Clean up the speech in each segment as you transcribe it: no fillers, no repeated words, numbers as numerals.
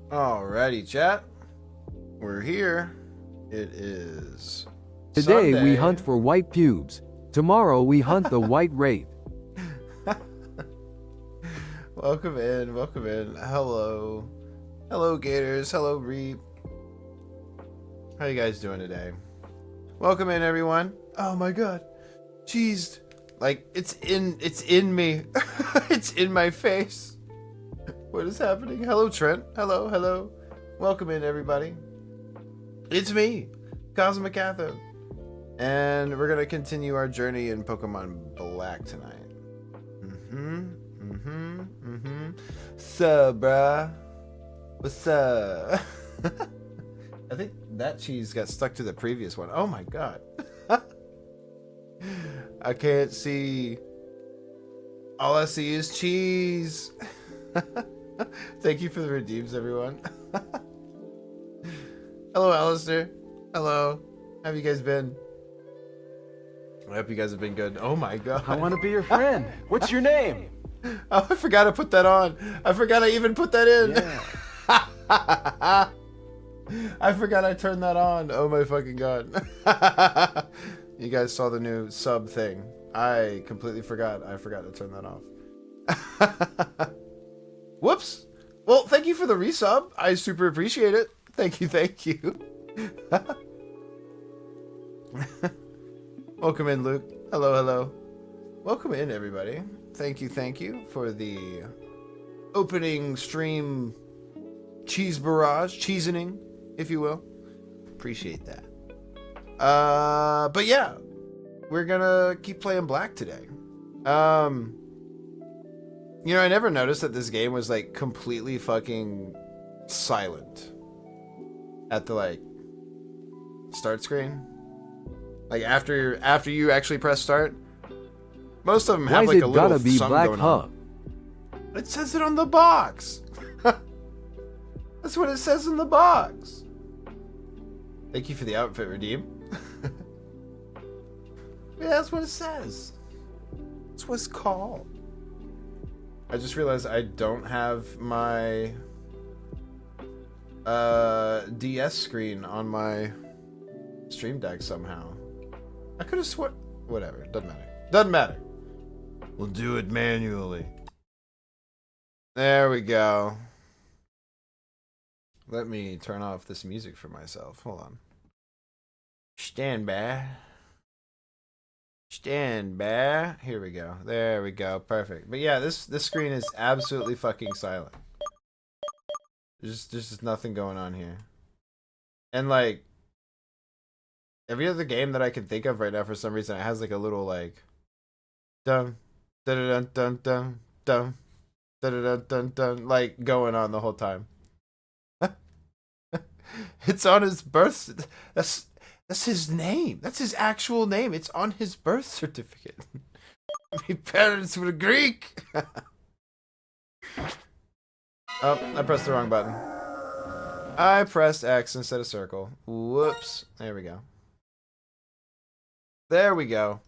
Alrighty, chat. We're here. It is Today Sunday. we hunt for white pubes. Tomorrow we hunt the white wraith. Welcome in, welcome in. Hello. Hello, Gators. Hello, Reap. How you guys doing today? Welcome in, everyone. Oh my god. Cheesed. Like, it's in me. It's in my face. What is happening? Hello, Trent. Hello, hello. Welcome in, everybody. It's me, Cosmic Cathode. And we're going to continue our journey in Pokemon Black tonight. Sup, bruh? What's up? I think that cheese got stuck to the previous one. Oh my god. I can't see. All I see is cheese. Thank you for the redeems, everyone. Hello, Alistair. Hello. How have you guys been? I hope you guys have been good. Oh my god. I want to be your friend. What's your name? Oh, I forgot to put that on. I forgot I even put that in. Yeah. I forgot I turned that on. Oh my fucking god. You guys saw the new sub thing. I completely forgot. I forgot to turn that off. Whoops. Well, thank you for the resub. I super appreciate it. Thank you, thank you. Welcome in, Luke. Hello, hello. Welcome in, everybody. Thank you for the opening stream cheese barrage, cheesening, if you will. Appreciate that. But yeah, we're gonna keep playing Black today. You know, I never noticed that this game was like completely fucking silent at the like start screen. Like after you actually press start, most of them have Why's like it a little gotta be something Black going Huh? on. It says it on the box. That's what it says in the box. Thank you for the outfit, redeem. Yeah, that's what it says. That's what it's called. I just realized I don't have my DS screen on my Stream Deck somehow. I could have sworn. Whatever, doesn't matter. Doesn't matter. We'll do it manually. There we go. Let me turn off this music for myself. Hold on. Stand by. Stand by. Here we go. There we go. Perfect. But yeah, this screen is absolutely fucking silent. There's just nothing going on here. And like every other game that I can think of right now, for some reason, it has like a little like dum dun dun dun dun dum dun dun dun dun like going on the whole time. It's on his birth. That's his name. That's his actual name. It's on his birth certificate. My parents were Greek. Oh, I pressed the wrong button. I pressed X instead of circle. Whoops. There we go. There we go.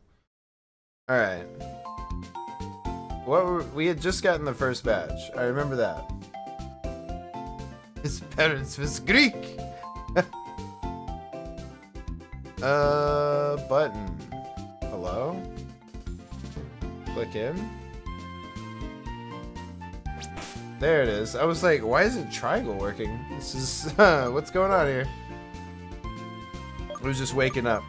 Alright. We had just gotten the first badge. I remember that. His parents was Greek. Button. Hello? Click in. There it is. I was like, why isn't triangle working? This is, what's going on here? I was just waking up.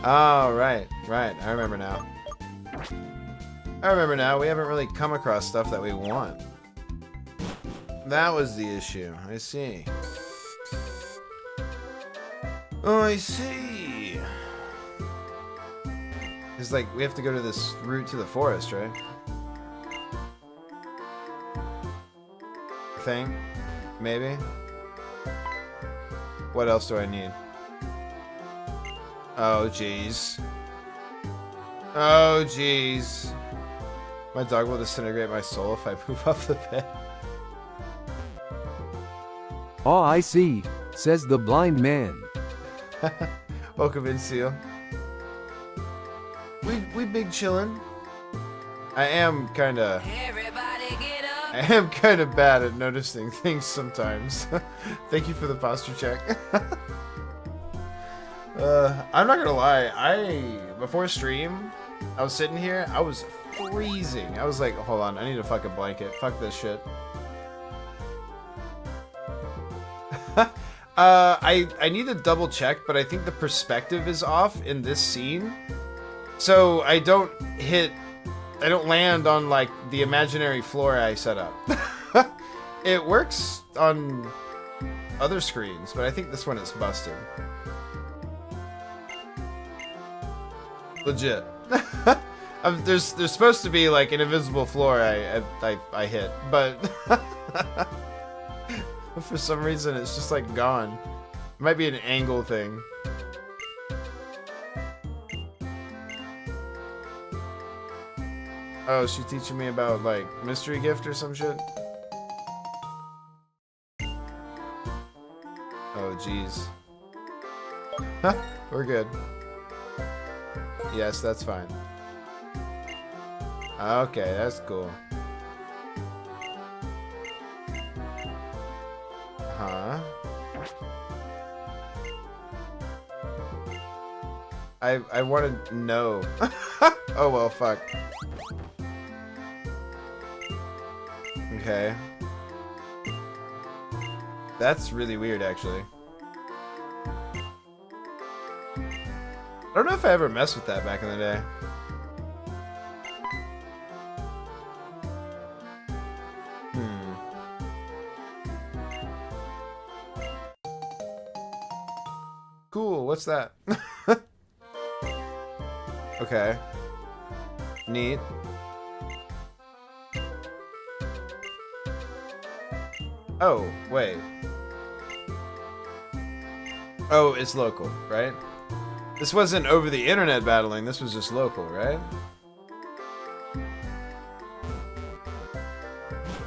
Oh, right. I remember now. We haven't really come across stuff that we want. That was the issue. I see. Oh, I see. It's like we have to go to this route to the forest, right? Thing? Maybe? What else do I need? Oh, jeez. Oh, jeez. My dog will disintegrate my soul if I move off the bed. All I see, says the blind man. Welcome in, Seal. We big chillin'. I am kinda. Everybody get up. I am kind of bad at noticing things sometimes. Thank you for the posture check. I'm not gonna lie, before stream, I was sitting here, I was freezing. I was like, hold on, I need a fucking blanket. Fuck this shit. I need to double check, but I think the perspective is off in this scene. So I don't land on like the imaginary floor I set up. It works on other screens, but I think this one is busted. Legit. There's supposed to be like an invisible floor I hit, but for some reason it's just like gone. It might be an angle thing. Oh, is she teaching me about like mystery gift or some shit? Oh jeez. We're good. Yes, that's fine. Okay, that's cool. Huh? I want to know. Oh well, fuck. Okay. That's really weird, actually. I don't know if I ever messed with that back in the day. Cool, what's that? Okay. Neat. Oh, wait. Oh, it's local, right? This wasn't over the internet battling, this was just local, right?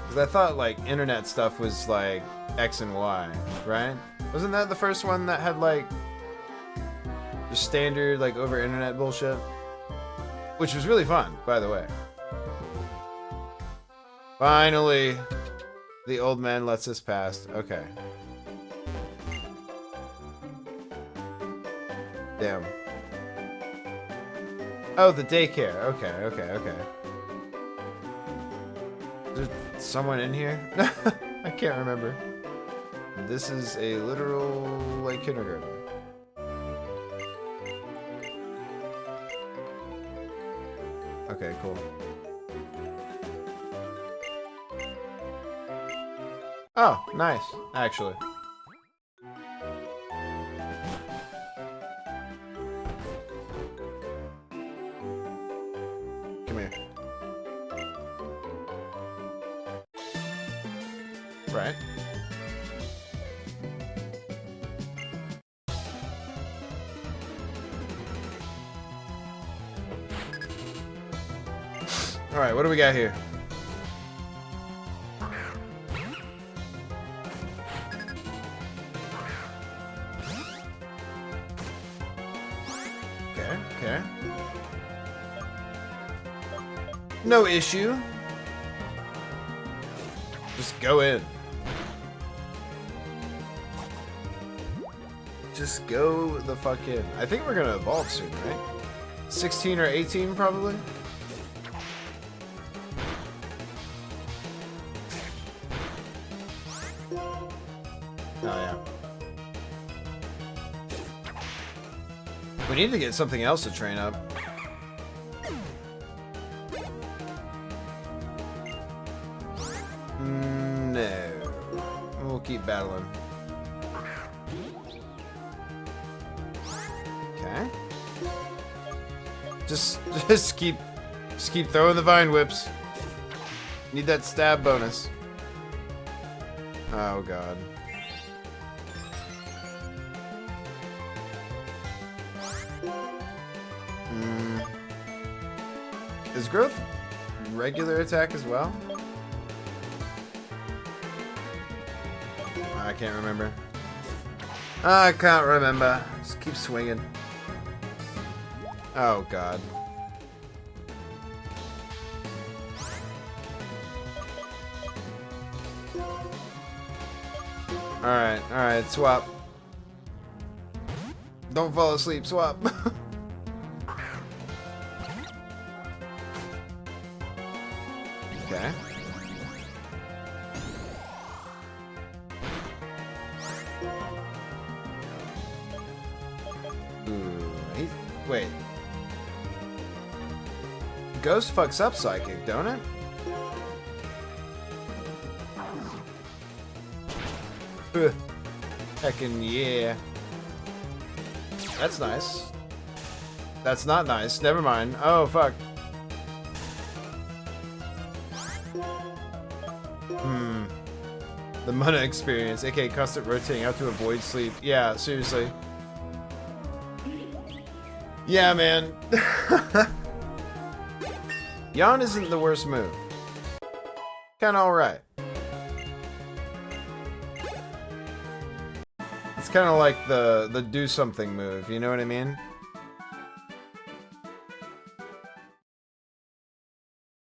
Because I thought, like, internet stuff was, like, X and Y, right? Wasn't that the first one that had, like, just standard, like, over internet bullshit? Which was really fun, by the way. Finally, the old man lets us pass. Okay. Damn. Oh, the daycare. Okay, okay, okay. There's someone in here? I can't remember. This is a literal, like, kindergarten. Okay, cool. Oh, nice, actually. Come here. Right. Alright, what do we got here? Okay, okay. No issue. Just go in. Just go the fuck in. I think we're gonna evolve soon, right? 16 or 18 probably? Oh, yeah. We need to get something else to train up. No. We'll keep battling. Okay. Just keep throwing the vine whips. Need that stab bonus. Oh god. Is growth regular attack as well? I can't remember. I can't remember. Just keep swinging. Oh god. Alright, swap. Don't fall asleep, swap. Okay. Wait. Ghost fucks up Psychic, don't it? Heckin' yeah. That's nice. That's not nice. Never mind. Oh, fuck. The Mana experience, aka constant rotating out to avoid sleep. Yeah, seriously. Yeah, man. Yawn isn't the worst move. Kinda alright. It's kinda like the do something move, you know what I mean?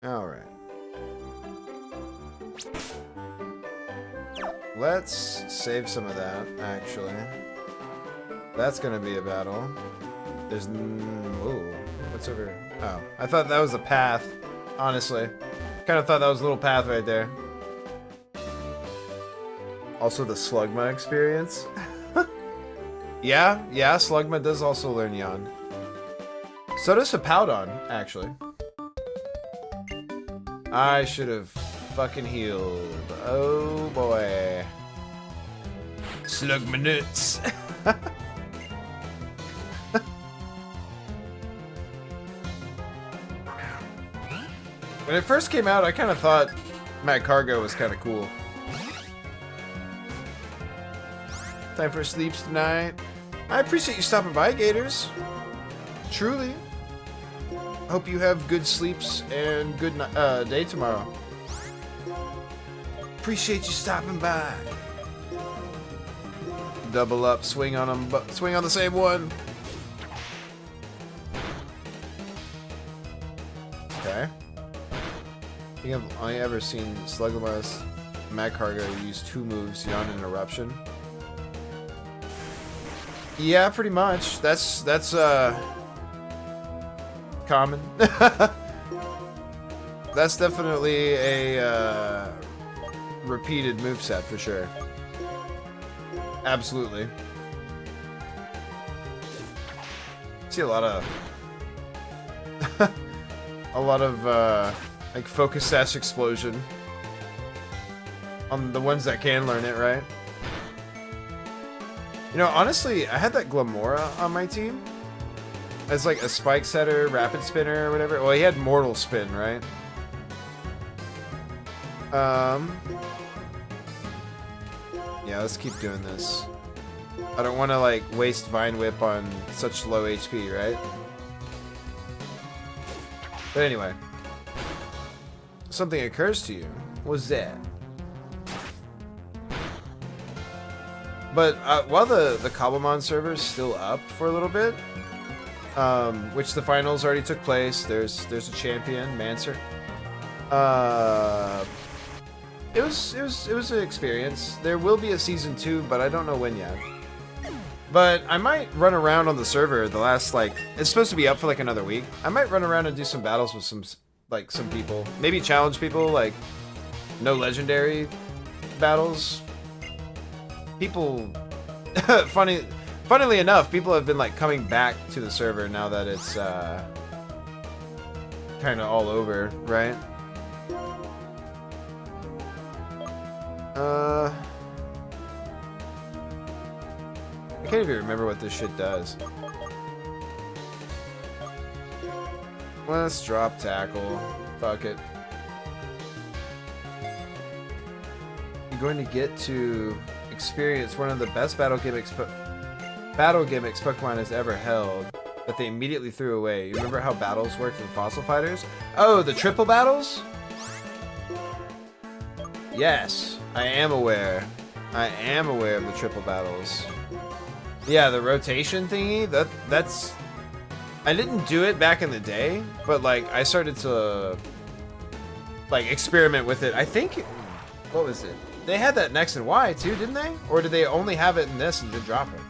Alright. Let's save some of that, actually. That's gonna be a battle. There's... Ooh, what's over... Oh, I thought that was a path, honestly. Kind of thought that was a little path right there. Also the Slugma experience. Yeah, Slugma does also learn Yawn. So does Hippowdon, actually. I should have fucking healed. Oh boy. Slugma nuts. When it first came out, I kind of thought Magcargo was kind of cool. Time for sleeps tonight. I appreciate you stopping by, Gators. Truly. Hope you have good sleeps and good day tomorrow. Appreciate you stopping by. Double up, swing on them, but swing on the same one. Okay. I think I've only ever seen Slugma's Magcargo use two moves, Yawn and Eruption. Yeah, pretty much. That's common. That's definitely a repeated moveset for sure. Absolutely. See a lot of like Focus Sash Explosion on the ones that can learn it, right? You know, honestly, I had that Glamora on my team as like a spike setter, rapid spinner, or whatever. Well, he had Mortal Spin, right? Yeah, let's keep doing this. I don't want to like waste Vine Whip on such low HP, right? But anyway, something occurs to you. What's that? But while the Cobblemon server is still up for a little bit, which the finals already took place, there's a champion, Mancer. It was an experience. There will be a season 2, but I don't know when yet. But I might run around on the server the last, like, it's supposed to be up for like another week. I might run around and do some battles with some people. Maybe challenge people, like, no legendary battles. People, funnily enough, people have been like coming back to the server now that it's kind of all over, right? I can't even remember what this shit does. Let's drop tackle. Fuck it. You're going to get to experience one of the best battle gimmicks Pokemon has ever held that they immediately threw away. You remember how battles worked in Fossil Fighters? Oh, the triple battles? Yes, I am aware. I am aware of the triple battles. Yeah, the rotation thingy, that's... I didn't do it back in the day, but like I started to like experiment with it. I think... What was it? They had that in X and Y too, didn't they? Or did they only have it in this and didn't drop it?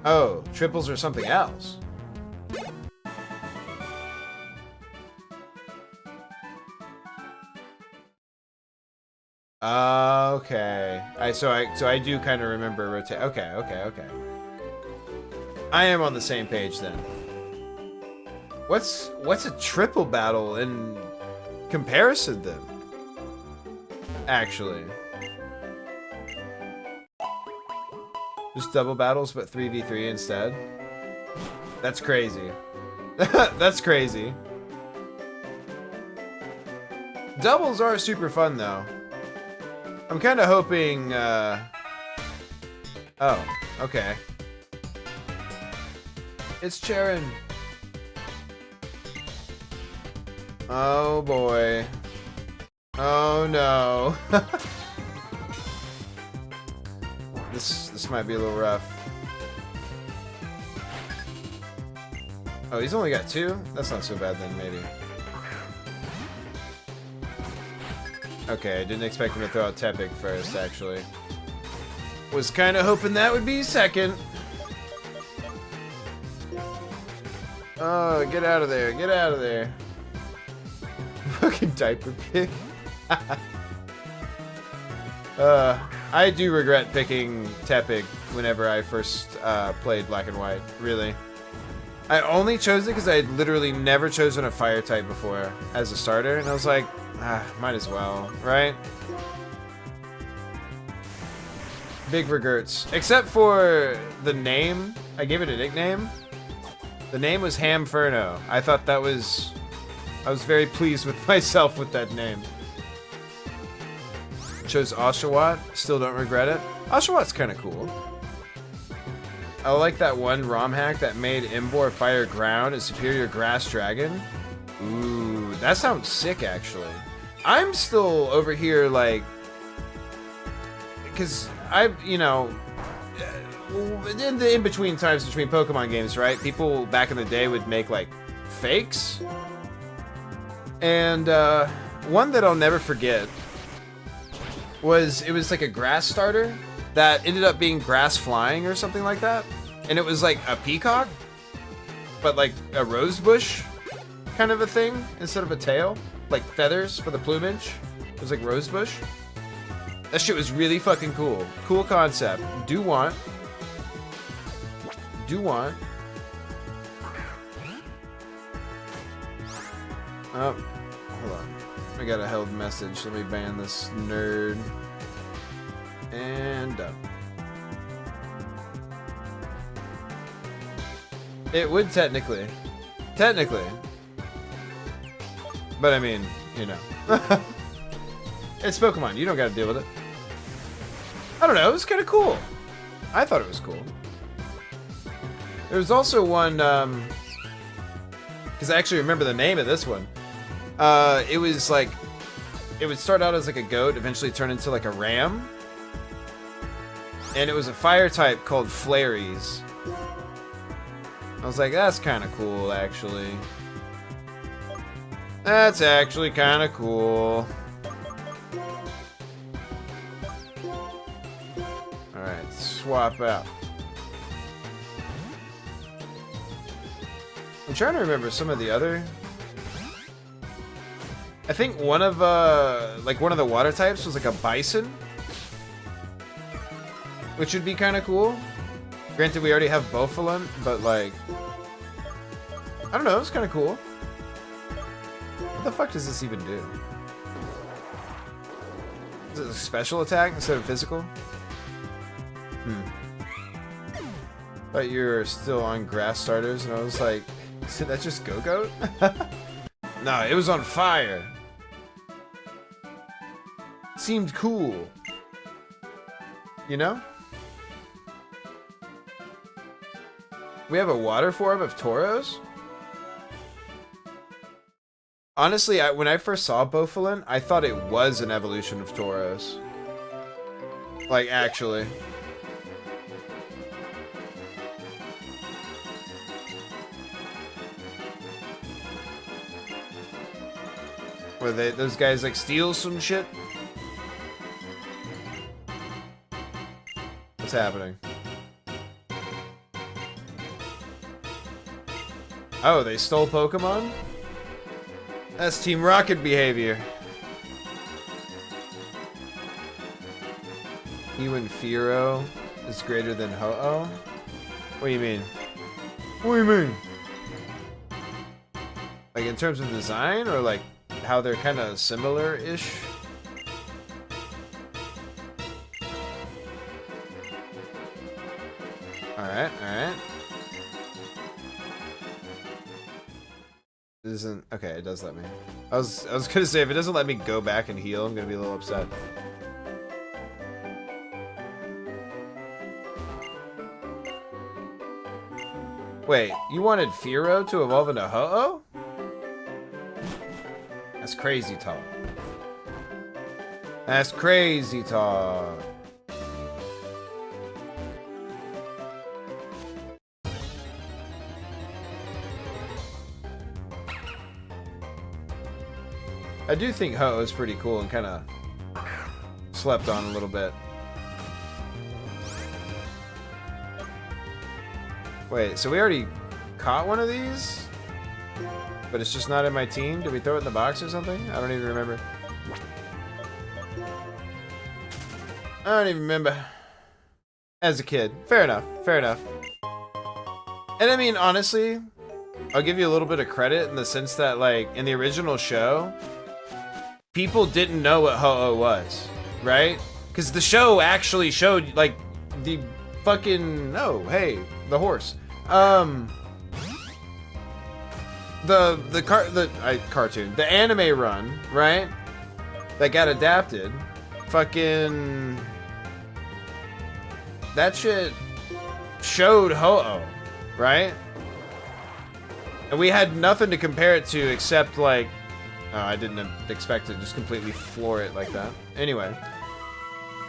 Oh, triples or something else. Okay. So I do kind of remember rotate. Okay. I am on the same page then. What's a triple battle in comparison then? Actually. Just double battles but 3v3 instead. That's crazy. That's crazy. Doubles are super fun though. I'm kind of hoping, oh, okay. It's Charon. Oh boy. Oh no. This might be a little rough. Oh, he's only got 2? That's not so bad then, maybe. Okay, I didn't expect him to throw out Tepig first, actually. Was kind of hoping that would be second. Oh, get out of there, get out of there. Fucking diaper pig. I do regret picking Tepig whenever I first played Black and White, really. I only chose it because I had literally never chosen a fire type before as a starter, and I was like, might as well, right? Big regrets. Except for the name. I gave it a nickname. The name was Hamferno. I thought that was... I was very pleased with myself with that name. Chose Oshawott. Still don't regret it. Oshawott's kind of cool. I like that one ROM hack that made Imbor fire ground a superior grass dragon. Ooh, that sounds sick, actually. I'm still over here, like... Because you know... In the in-between times between Pokemon games, right? People back in the day would make, like, fakes. And, one that I'll never forget was, it was like a grass starter that ended up being grass flying or something like that. And it was like a peacock, but like a rose bush kind of a thing instead of a tail. Like feathers for the plumage. It was like rose bush. That shit was really fucking cool. Cool concept. Do want. Oh, hold on. I got a held message. Let me ban this nerd. And done. It would technically. But I mean, you know. It's Pokemon. You don't gotta deal with it. I don't know. It was kind of cool. I thought it was cool. There was also one, because I actually remember the name of this one. It was like, it would start out as like a goat, eventually turn into like a ram. And it was a fire type called Flaries. I was like, that's kind of cool, actually. That's actually kind of cool. Alright, swap out. I'm trying to remember some of the other... I think one of the water types was like a bison. Which would be kind of cool. Granted, we already have Bouffalant, but like... I don't know, it's kind of cool. What the fuck does this even do? Is it a special attack instead of physical? Thought you were still on grass starters, and I was like, did that just Go-Goat? No, it was on fire. Seemed cool. You know? We have a water form of Tauros? Honestly, when I first saw Bouffalant, I thought it was an evolution of Tauros. Like, actually. Where those guys like steal some shit? What's happening? Oh, they stole Pokemon? That's Team Rocket behavior. Even Fearow is greater than Ho-Oh? What do you mean? What do you mean? Like in terms of design, or like how they're kind of similar-ish? Alright, alright. It isn't... Okay, it does let me. I was gonna say, if it doesn't let me go back and heal, I'm gonna be a little upset. Wait, you wanted Fearow to evolve into Ho-Oh? That's crazy talk. That's crazy talk. I do think Ho is pretty cool and kind of slept on a little bit. Wait, so we already caught one of these? But it's just not in my team? Did we throw it in the box or something? I don't even remember. I don't even remember. As a kid. Fair enough. Fair enough. And I mean, honestly, I'll give you a little bit of credit in the sense that, like, in the original show, people didn't know what Ho-Oh was, right? Because the show actually showed, like, the fucking... Oh, hey, the horse. The cartoon, the anime run, right? That got adapted. Fucking... That shit showed Ho-Oh, right? And we had nothing to compare it to except, like... Oh, I didn't expect to just completely floor it like that. Anyway.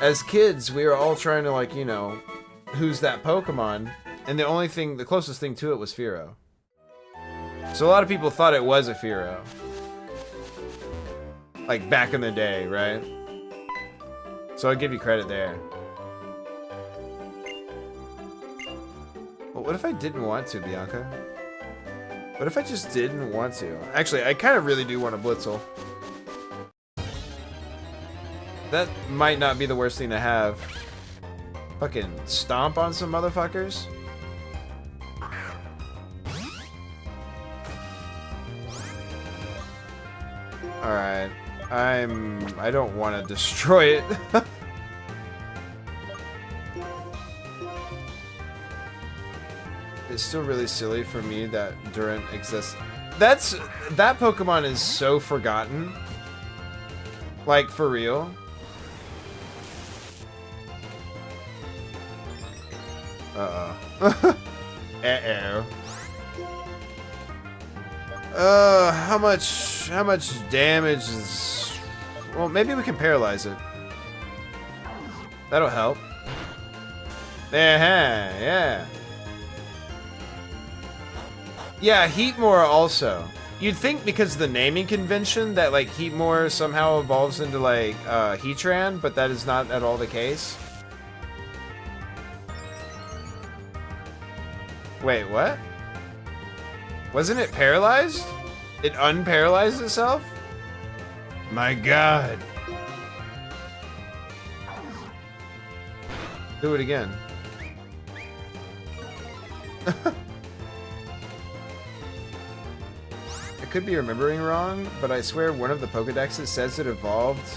As kids, we were all trying to, like, you know... Who's that Pokemon? And the closest thing to it was Fearow. So a lot of people thought it was a Fearow. Like, back in the day, right? So I'll give you credit there. Well, what if I didn't want to, Bianca? What if I just didn't want to? Actually, I kind of really do want a Blitzel. That might not be the worst thing to have. Fucking stomp on some motherfuckers. Alright. I don't want to destroy it. It's still really silly for me that Durant exists. That Pokemon is so forgotten. Like, for real. Uh-oh. Uh-oh. How much damage is... Well, maybe we can paralyze it. That'll help. Yeah. Yeah, Heatmore also. You'd think because of the naming convention that, like, Heatmore somehow evolves into, like, Heatran, but that is not at all the case. Wait, what? Wasn't it paralyzed? It unparalyzed itself? My god. Do it again. I could be remembering wrong, but I swear one of the Pokedexes says it evolved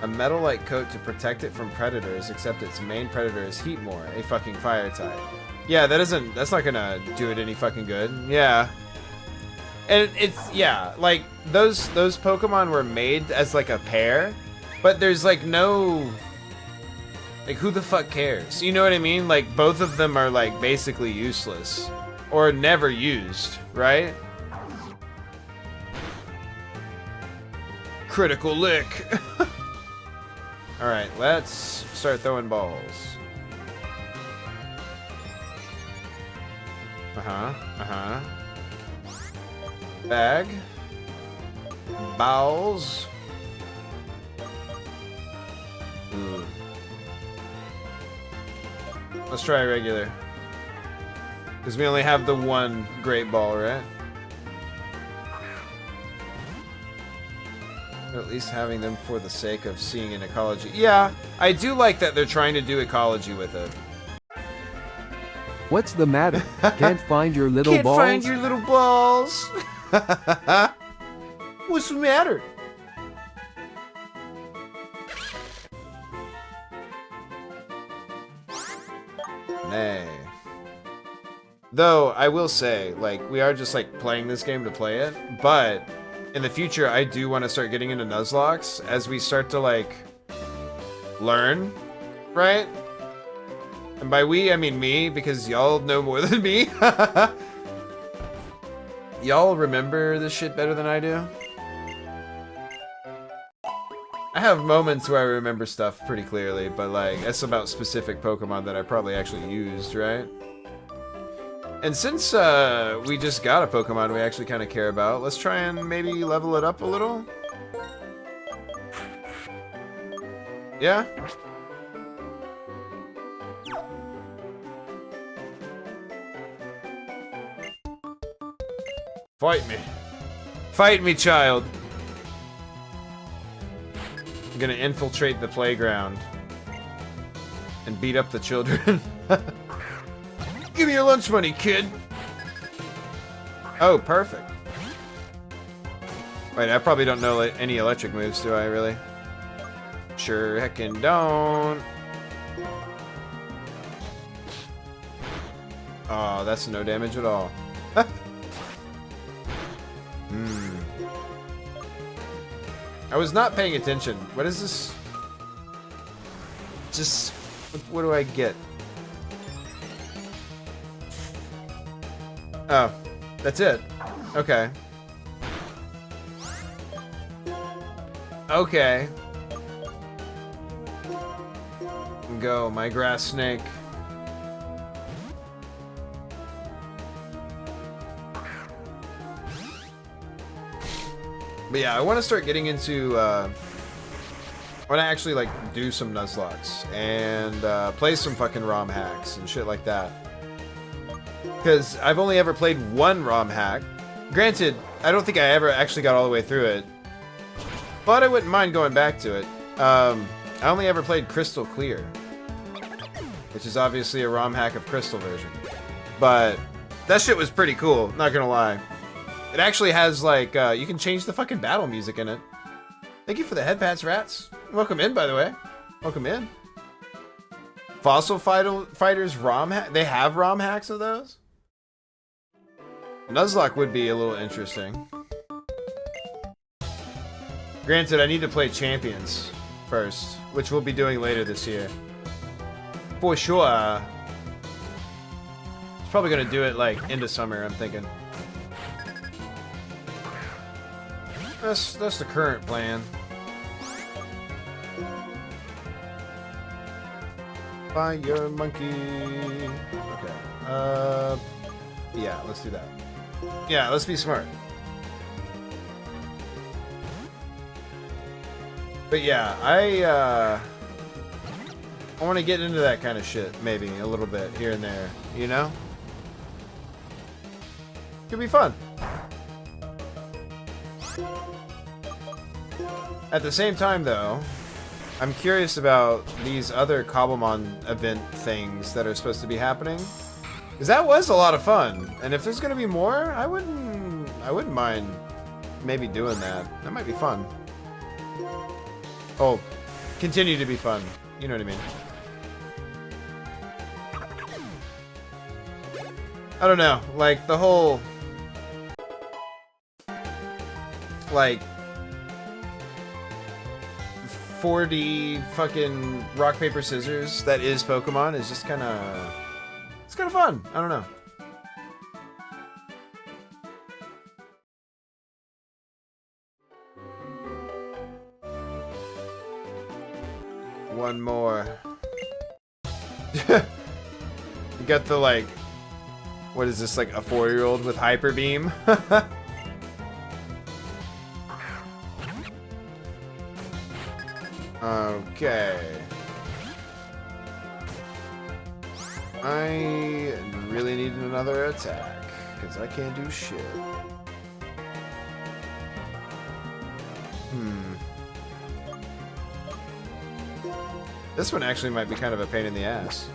a metal-like coat to protect it from predators, except its main predator is Heatmore, a fucking fire type. Yeah, that's not gonna do it any fucking good. Yeah. And it's, yeah, like, those Pokemon were made as, like, a pair, but there's, like, no... Like, who the fuck cares? You know what I mean? Like, both of them are, like, basically useless. Or never used, right? Critical lick! Alright, let's start throwing balls. Bag. balls. Ooh. Let's try regular. Because we only have the one great ball, right? Or at least having them for the sake of seeing an ecology. Yeah, I do like that they're trying to do ecology with it. What's the matter? Can't find your little Can't balls? find your little balls. What's the matter? Nay. Though, I will say, like, we are just, like, playing this game to play it, but in the future, I do want to start getting into Nuzlocke as we start to, like, learn, right? And by we, I mean me, because y'all know more than me. Y'all remember this shit better than I do? I have moments where I remember stuff pretty clearly, but like, that's about specific Pokemon that I probably actually used, right? And since we just got a Pokemon we actually kind of care about, let's try and maybe level it up a little. Yeah? Fight me. Fight me, child. I'm gonna infiltrate the playground and beat up the children. Give me your lunch money, kid. Oh, perfect. Wait, I probably don't know any electric moves, do I, really? Sure heckin' don't. Oh, that's no damage at all. I was not paying attention. What is this? Just, what do I get? Oh, that's it. Okay. Okay. Go, my grass snake. But yeah, I want to start getting into, I want to actually, like, do some Nuzlocke and play some fucking ROM hacks and shit like that. Because I've only ever played one ROM hack. Granted, I don't think I ever actually got all the way through it. But I wouldn't mind going back to it. I only ever played Crystal Clear, which is obviously a ROM hack of Crystal version. But that shit was pretty cool, not gonna lie. It actually has, like, you can change the fucking battle music in it. Thank you for the headpats, rats. Welcome in, by the way. Welcome in. Fossil Fighters ROM hack. They have ROM hacks of those? Nuzlocke would be a little interesting. Granted, I need to play Champions first, which we'll be doing later this year. For sure. It's probably gonna do it, like, into summer, I'm thinking. That's the current plan. Fire monkey. Okay. Yeah, let's do that. Yeah, let's be smart. But yeah, I want to get into that kind of shit, maybe a little bit here and there, you know? Could be fun. At the same time, though, I'm curious about these other Cobblemon event things that are supposed to be happening. Because that was a lot of fun. And if there's going to be more, I wouldn't mind maybe doing that. That might be fun. Oh, continue to be fun. You know what I mean. I don't know. Like, the whole... like... 4D fucking rock, paper, scissors that is Pokemon is just kind of... it's kind of fun. I don't know. One more. You got the, like... what is this, like a 4-year-old with Hyper Beam? Okay. I really need another attack, because I can't do shit. This one actually might be kind of a pain in the ass.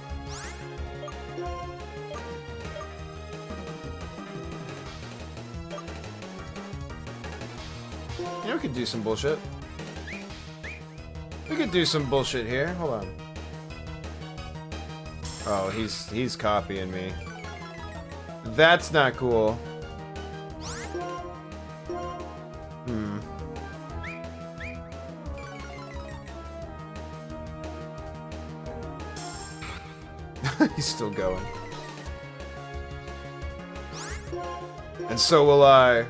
Yeah, we could do some bullshit. We could do some bullshit here. Hold on. Oh, he's copying me. That's not cool. He's still going. And so will I.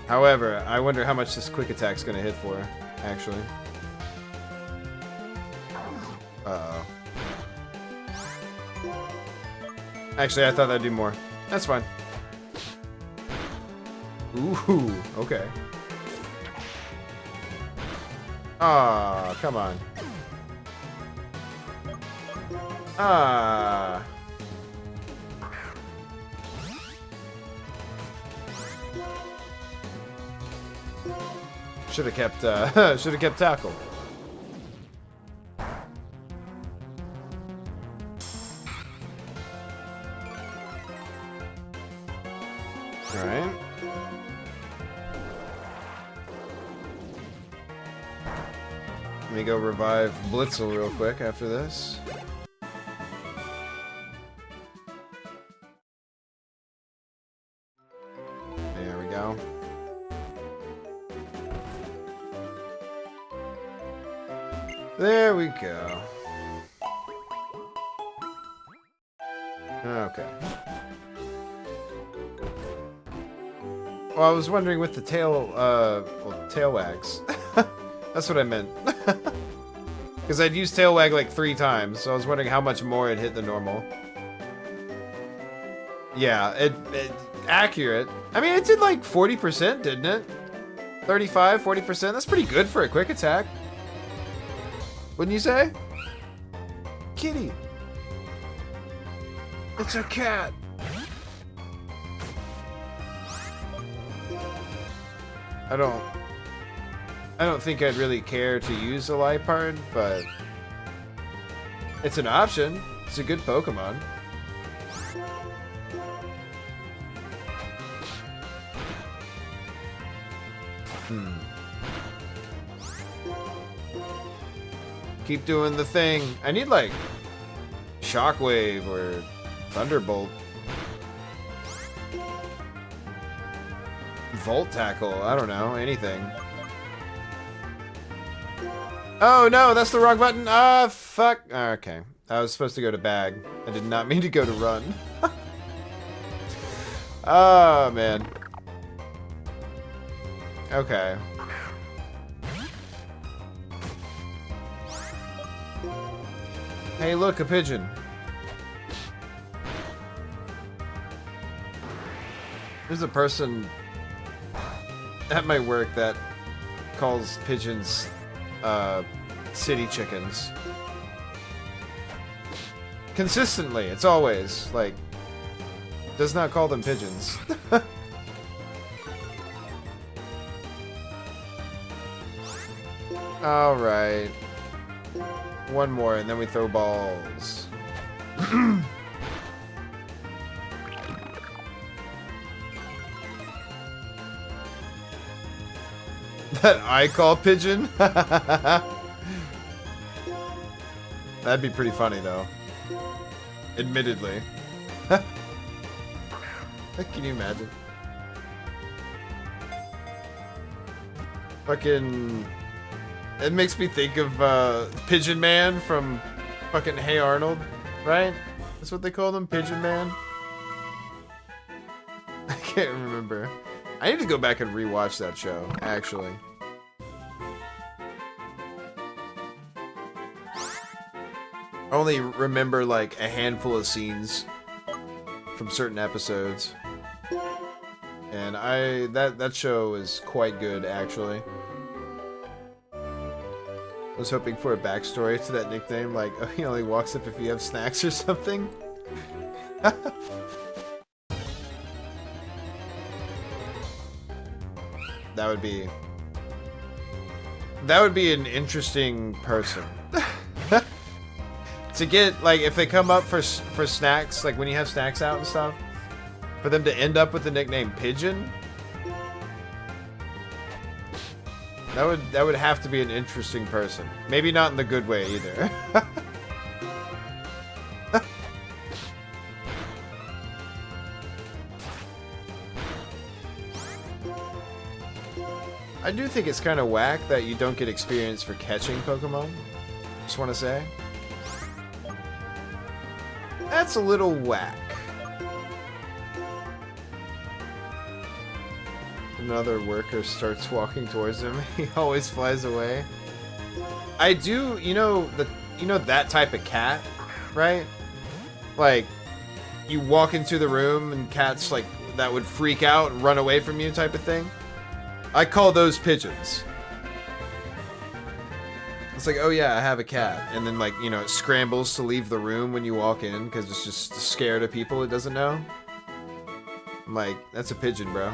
However, I wonder how much this quick attack's gonna hit for, actually. Uh-oh. Actually, I thought that'd do more. That's fine. Ooh, okay. Ah, come on. Ah. Should have kept tackle. All right. Let me go revive Blitzel real quick after this. There we go. There we go. Okay. Well, I was wondering with the tail, well, tail wags. That's what I meant. Because I'd used tail wag like 3 times, so I was wondering how much more it hit than normal. Yeah, it accurate. I mean, it did like 40%, didn't it? 35, 40%. That's pretty good for a quick attack. Wouldn't you say? Kitty. It's a cat. I don't think I'd really care to use a Liepard, but it's an option. It's a good Pokemon. Keep doing the thing. I need like Shockwave or Thunderbolt. Volt Tackle, I don't know, anything. Oh no, that's the wrong button. Ah, fuck. Okay. I was supposed to go to bag. I did not mean to go to run. Oh, man. Okay. Hey, look, a pigeon. There's a person at my work that calls pigeons city chickens. Consistently, it's always like does not call them pigeons. All right. One more and then we throw balls. That I call pigeon? That'd be pretty funny, though. Admittedly. Can you imagine? Fucking... It makes me think of Pigeon Man from fucking Hey Arnold, right? That's what they call him, Pigeon Man? I can't remember. I need to go back and rewatch that show, actually. I only remember like a handful of scenes from certain episodes. And that show is quite good, actually. was hoping for a backstory to that nickname, like he only walks up if you have snacks or something. That would be an interesting person. To get, like, if they come up for snacks, like when you have snacks out and stuff, for them to end up with the nickname Pigeon, that would have to be an interesting person. Maybe not in the good way either. I do think it's kind of whack that you don't get experience for catching Pokemon. Just want to say. That's a little whack. Another worker starts walking towards him. He always flies away. I do, you know that type of cat, right? Like, you walk into the room and cats like that would freak out and run away from you type of thing. I call those pigeons. It's like, oh yeah, I have a cat. And then, like, you know, it scrambles to leave the room when you walk in because it's just scared of people it doesn't know. I'm like, that's a pigeon, bro.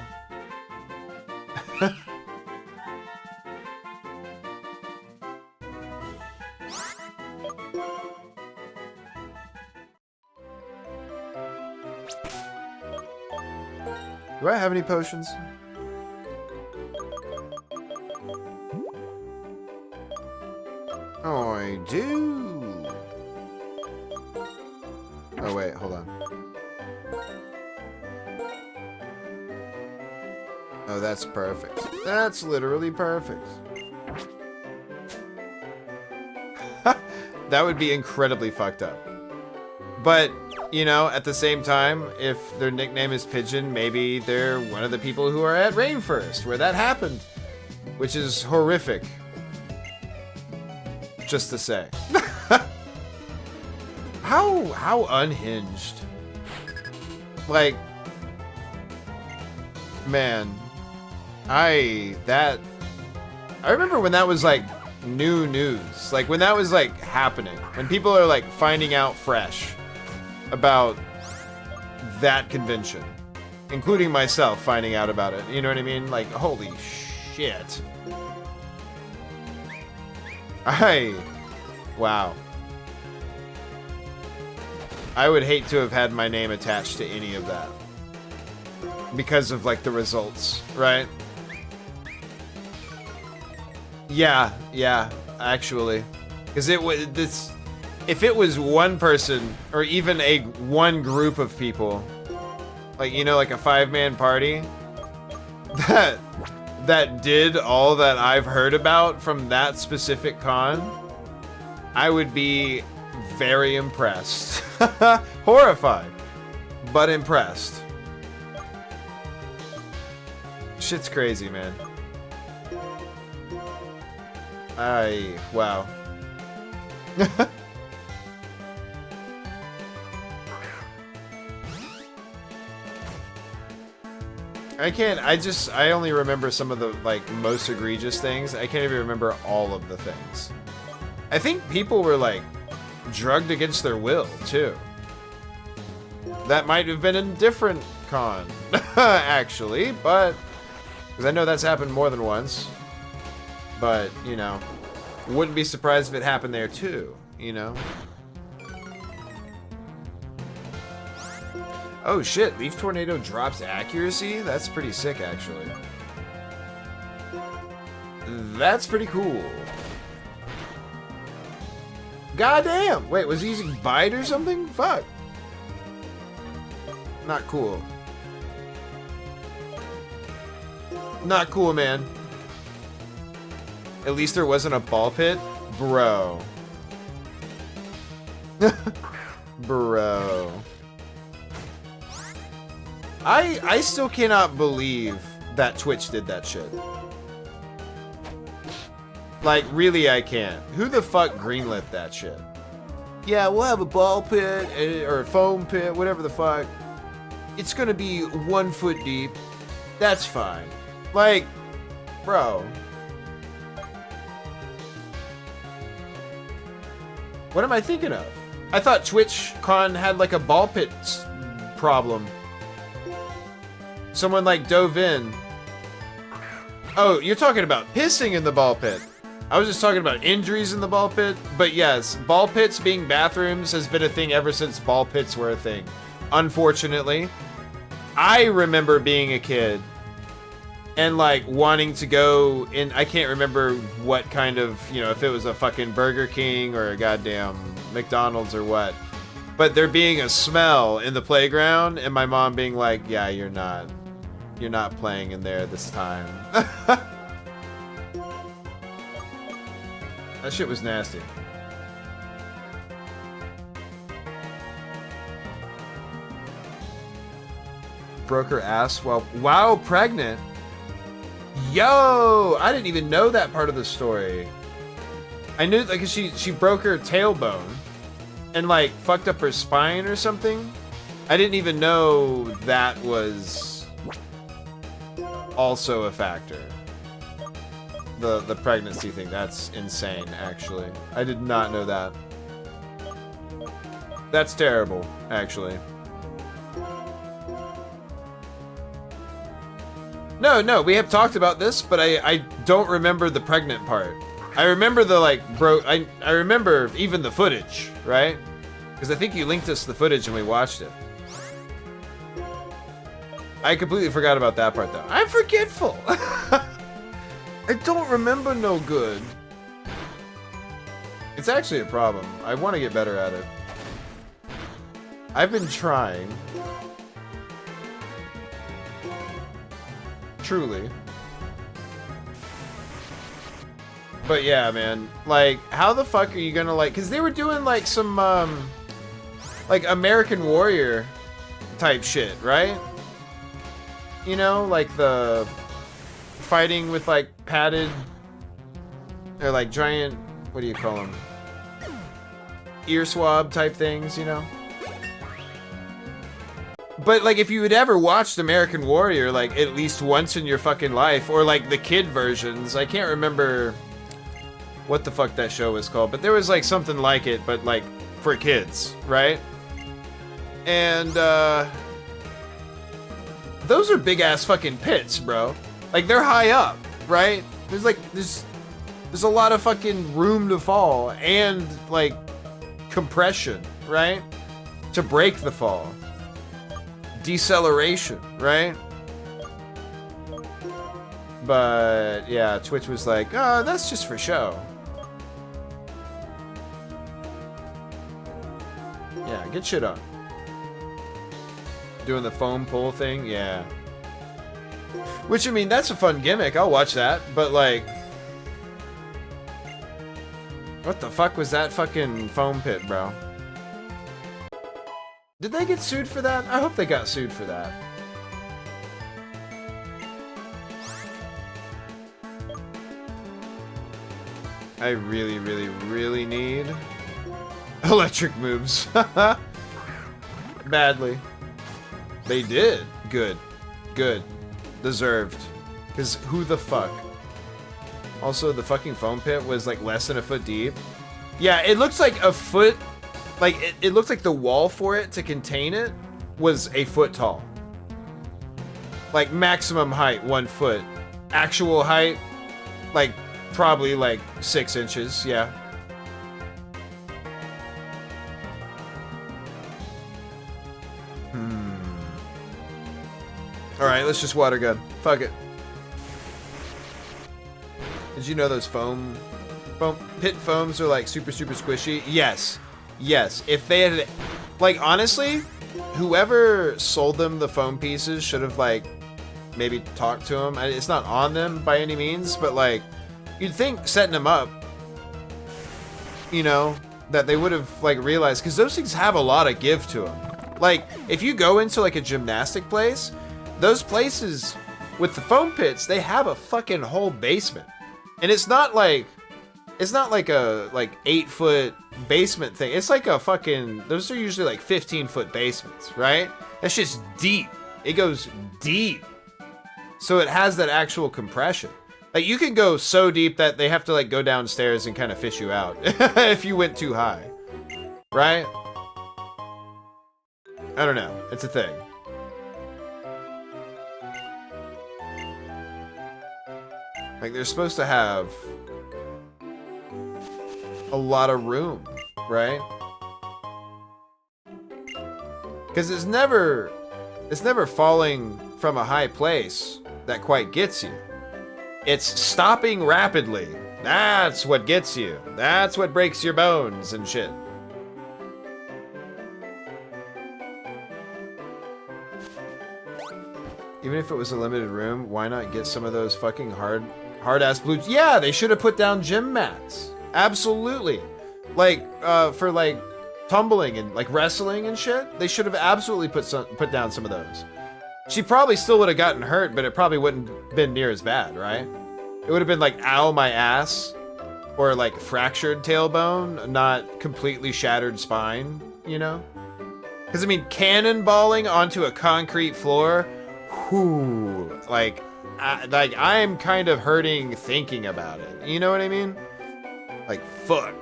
Do I have any potions? Oh, I do. Oh, wait, hold on. Oh, that's perfect. That's literally perfect. That would be incredibly fucked up. But, you know, at the same time, if their nickname is Pigeon, maybe they're one of the people who are at Rainforest, where that happened. Which is horrific. Just to say. How unhinged. Like, man, I remember when that was like new news. Like when that was like happening. When people are like finding out fresh about that convention. Including myself finding out about it. You know what I mean? Like, holy shit. Wow. I would hate to have had my name attached to any of that. Because of, like, the results, right? Yeah, actually. Because if it was one person, or even one group of people, like, you know, like a 5-man party, that did all that I've heard about from that specific con, I would be very impressed. Horrified, but impressed. Shit's crazy, man. Wow. I only remember some of the, like, most egregious things. I can't even remember all of the things. I think people were, like, drugged against their will, too. That might have been a different con, actually, but... Because I know that's happened more than once. But, you know, wouldn't be surprised if it happened there, too, you know? Oh shit, Leaf Tornado drops accuracy? That's pretty sick, actually. That's pretty cool. Goddamn! Wait, was he using Bite or something? Fuck. Not cool. Not cool, man. At least there wasn't a ball pit? Bro. Bro. I still cannot believe that Twitch did that shit. Like, really, I can't. Who the fuck greenlit that shit? Yeah, we'll have a ball pit, or a foam pit, whatever the fuck. It's gonna be 1 foot deep. That's fine. Like, bro. What am I thinking of? I thought TwitchCon had like a ball pit problem. Someone like dove in. Oh, you're talking about pissing in the ball pit. I was just talking about injuries in the ball pit. But yes, ball pits being bathrooms has been a thing ever since ball pits were a thing. Unfortunately, I remember being a kid and like wanting to go in. I can't remember what kind of, you know, if it was a fucking Burger King or a goddamn McDonald's or what. But there being a smell in the playground and my mom being like, yeah, you're not playing in there this time. That shit was nasty. Broke her ass while pregnant. Yo, I didn't even know that part of the story. I knew like she broke her tailbone and like fucked up her spine or something. I didn't even know that was also a factor. The pregnancy thing, that's insane actually. I did not know that. That's terrible, actually. No, we have talked about this, but I don't remember the pregnant part. I remember the like I remember even the footage, right? Because I think you linked us the footage and we watched it. I completely forgot about that part though. I'm forgetful. I don't remember no good. It's actually a problem. I want to get better at it. I've been trying. Truly. But yeah, man. Like, how the fuck are you gonna like... Because they were doing like some, like American Warrior type shit, right? You know, like the... fighting with like padded... Or like giant... What do you call them? Ear swab type things, you know? But like if you had ever watched American Warrior like at least once in your fucking life, or like the kid versions, I can't remember what the fuck that show was called, but there was like something like it, but like for kids, right? And those are big ass fucking pits, bro. Like they're high up, right? There's a lot of fucking room to fall and like compression, right? To break the fall. Deceleration, right? But yeah, Twitch was like, oh, that's just for show. Yeah, get shit on. Doing the foam pull thing, yeah. Which, I mean, that's a fun gimmick. I'll watch that, but like... What the fuck was that fucking foam pit, bro? Did they get sued for that? I hope they got sued for that. I really, really, really need electric moves. Badly. They did. Good. Good. Deserved. Because who the fuck? Also, the fucking foam pit was like less than a foot deep. Yeah, it looks like a foot... Like, it looked like the wall for it to contain it was a foot tall. Like, maximum height, 1 foot. Actual height, like, probably like 6 inches, yeah. Alright, let's just water gun. Fuck it. Did you know those pit foams are like super, super squishy? Yes. Yes, if they had, like, honestly, whoever sold them the foam pieces should have, like, maybe talked to them. It's not on them by any means, but, like, you'd think setting them up, you know, that they would have, like, realized, because those things have a lot of give to them. Like, if you go into, like, a gymnastic place, those places with the foam pits, they have a fucking whole basement. And it's not like a, 8-foot basement thing. It's like a fucking... Those are usually like 15-foot basements, right? That's just deep. It goes deep. So it has that actual compression. Like, you can go so deep that they have to, like, go downstairs and kind of fish you out if you went too high. right? I don't know. It's a thing. Like, they're supposed to have a lot of room, right? Because it's never falling from a high place that quite gets you. It's stopping rapidly. That's what gets you. That's what breaks your bones and shit. Even if it was a limited room, why not get some of those fucking hard-ass blues? Yeah, they should have put down gym mats. Absolutely. Like, for like tumbling and like wrestling and shit, they should have absolutely put down some of those. She probably still would have gotten hurt, but it probably wouldn't have been near as bad, right? It would have been like, ow, my ass, or like fractured tailbone, not completely shattered spine, you know? Because, I mean, cannonballing onto a concrete floor, whoo, like I'm kind of hurting thinking about it. You know what I mean? Like, fuck.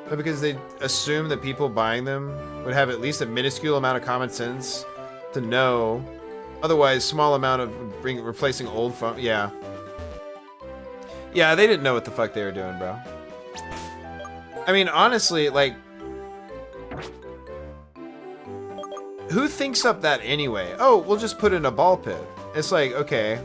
But because they assume that people buying them would have at least a minuscule amount of common sense to know. Otherwise, small amount of replacing old phone. Yeah. Yeah, they didn't know what the fuck they were doing, bro. I mean, honestly, like, who thinks up that anyway? Oh, we'll just put in a ball pit. It's like, okay.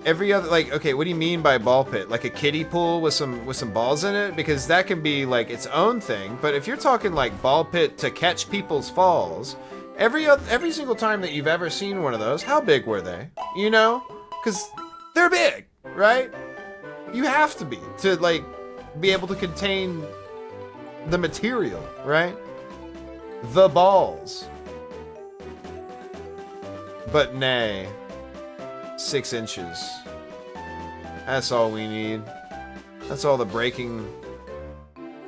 Every other, like, okay, what do you mean by ball pit? Like a kiddie pool with some balls in it? Because that can be like its own thing. But if you're talking like ball pit to catch people's falls, every single time that you've ever seen one of those, how big were they? You know? Because they're big, right? You have to be to like be able to contain the material, right? The balls. But nay, 6 inches. That's all we need. That's all the braking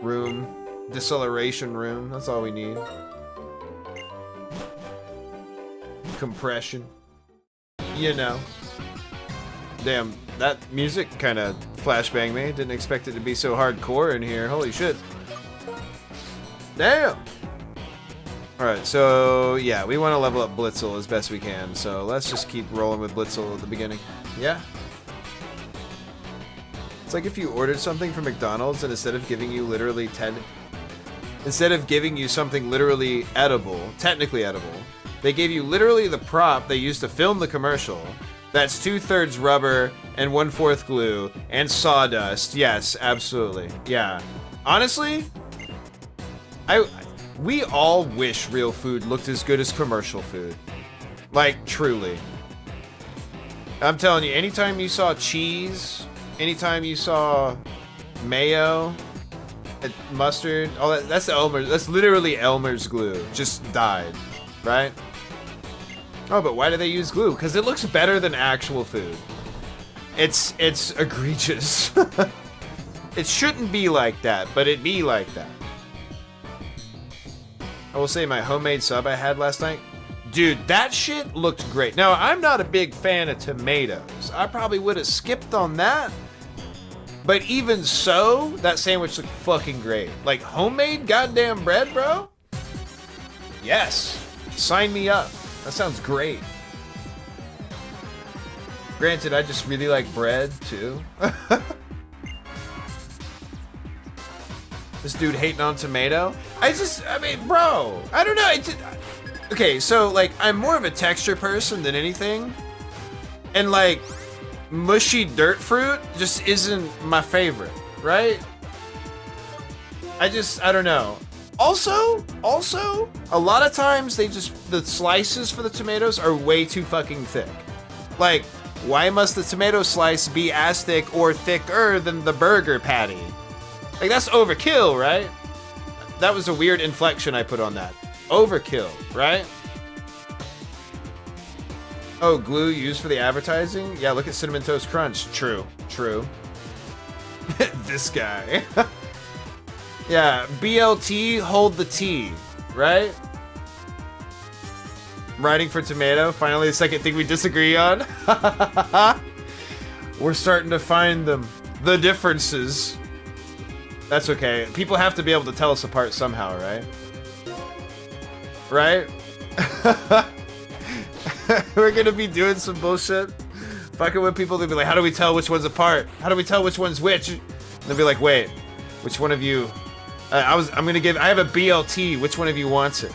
room, deceleration room. That's all we need. Compression. You know. Damn, that music kind of flashbanged me. Didn't expect it to be so hardcore in here. Holy shit. Damn. Alright, so yeah, we want to level up Blitzel as best we can, so let's just keep rolling with Blitzel at the beginning. Yeah? It's like if you ordered something from McDonald's and instead of giving you literally instead of giving you something literally edible, technically edible, they gave you literally the prop they used to film the commercial. That's 2/3 rubber and 1/4 glue and sawdust. Yes, absolutely. Yeah. Honestly, we all wish real food looked as good as commercial food. Like, truly. I'm telling you, anytime you saw cheese, anytime you saw mayo, mustard, all that, that's Elmer's, that's literally Elmer's glue. Just died, right? Oh, but why do they use glue? Because it looks better than actual food. It's egregious. It shouldn't be like that, but it be like that. I will say my homemade sub I had last night, dude, that shit looked great. Now, I'm not a big fan of tomatoes. I probably would have skipped on that. But even so, that sandwich looked fucking great. Like, homemade goddamn bread, bro? Yes. Sign me up. That sounds great. Granted, I just really like bread, too. This dude hating on tomato? I mean, bro, I don't know. Okay, so, like, I'm more of a texture person than anything. And, like, mushy dirt fruit just isn't my favorite, right? I don't know. Also, a lot of times the slices for the tomatoes are way too fucking thick. Like, why must the tomato slice be as thick or thicker than the burger patty? Like, that's overkill, right? That was a weird inflection I put on that. Overkill, right? Oh, glue used for the advertising? Yeah, look at Cinnamon Toast Crunch. True. This guy. Yeah, BLT, hold the T, right? Writing for tomato, finally the second thing we disagree on. We're starting to find them. The differences. That's okay. People have to be able to tell us apart somehow, right? Right? We're gonna be doing some bullshit. Fucking with people, they'll be like, how do we tell which one's apart? How do we tell which one's which? And they'll be like, wait, which one of you? I have a BLT. Which one of you wants it?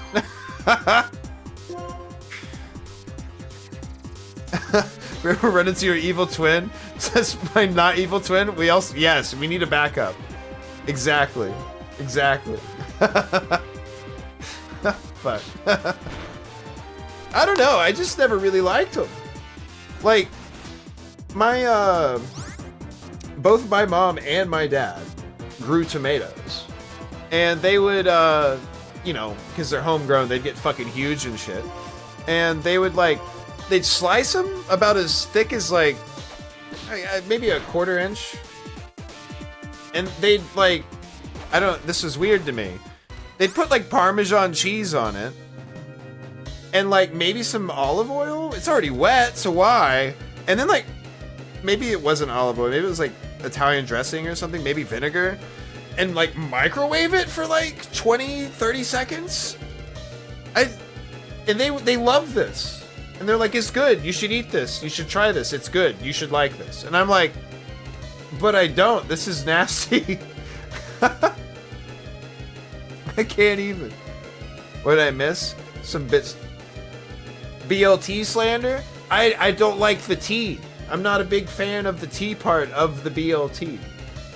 Ever run into your evil twin? Says my not evil twin. Yes, we need a backup. Exactly. Fuck. I don't know. I just never really liked him. Like, both my mom and my dad grew tomatoes. And they would, you know, because they're homegrown, they'd get fucking huge and shit. And they would, like, they'd slice them about as thick as, like, maybe a 1/4 inch. And they'd, like, this is weird to me. They'd put, like, Parmesan cheese on it. And, like, maybe some olive oil? It's already wet, so why? And then, like, maybe it wasn't olive oil. Maybe it was, like, Italian dressing or something. Maybe vinegar. And, like, microwave it for, like, 20, 30 seconds? And they love this. And they're like, it's good. You should eat this. You should try this. It's good. You should like this. And I'm like, but I don't. This is nasty. I can't even. What did I miss? Some bits. BLT slander? I don't like the tea. I'm not a big fan of the tea part of the BLT.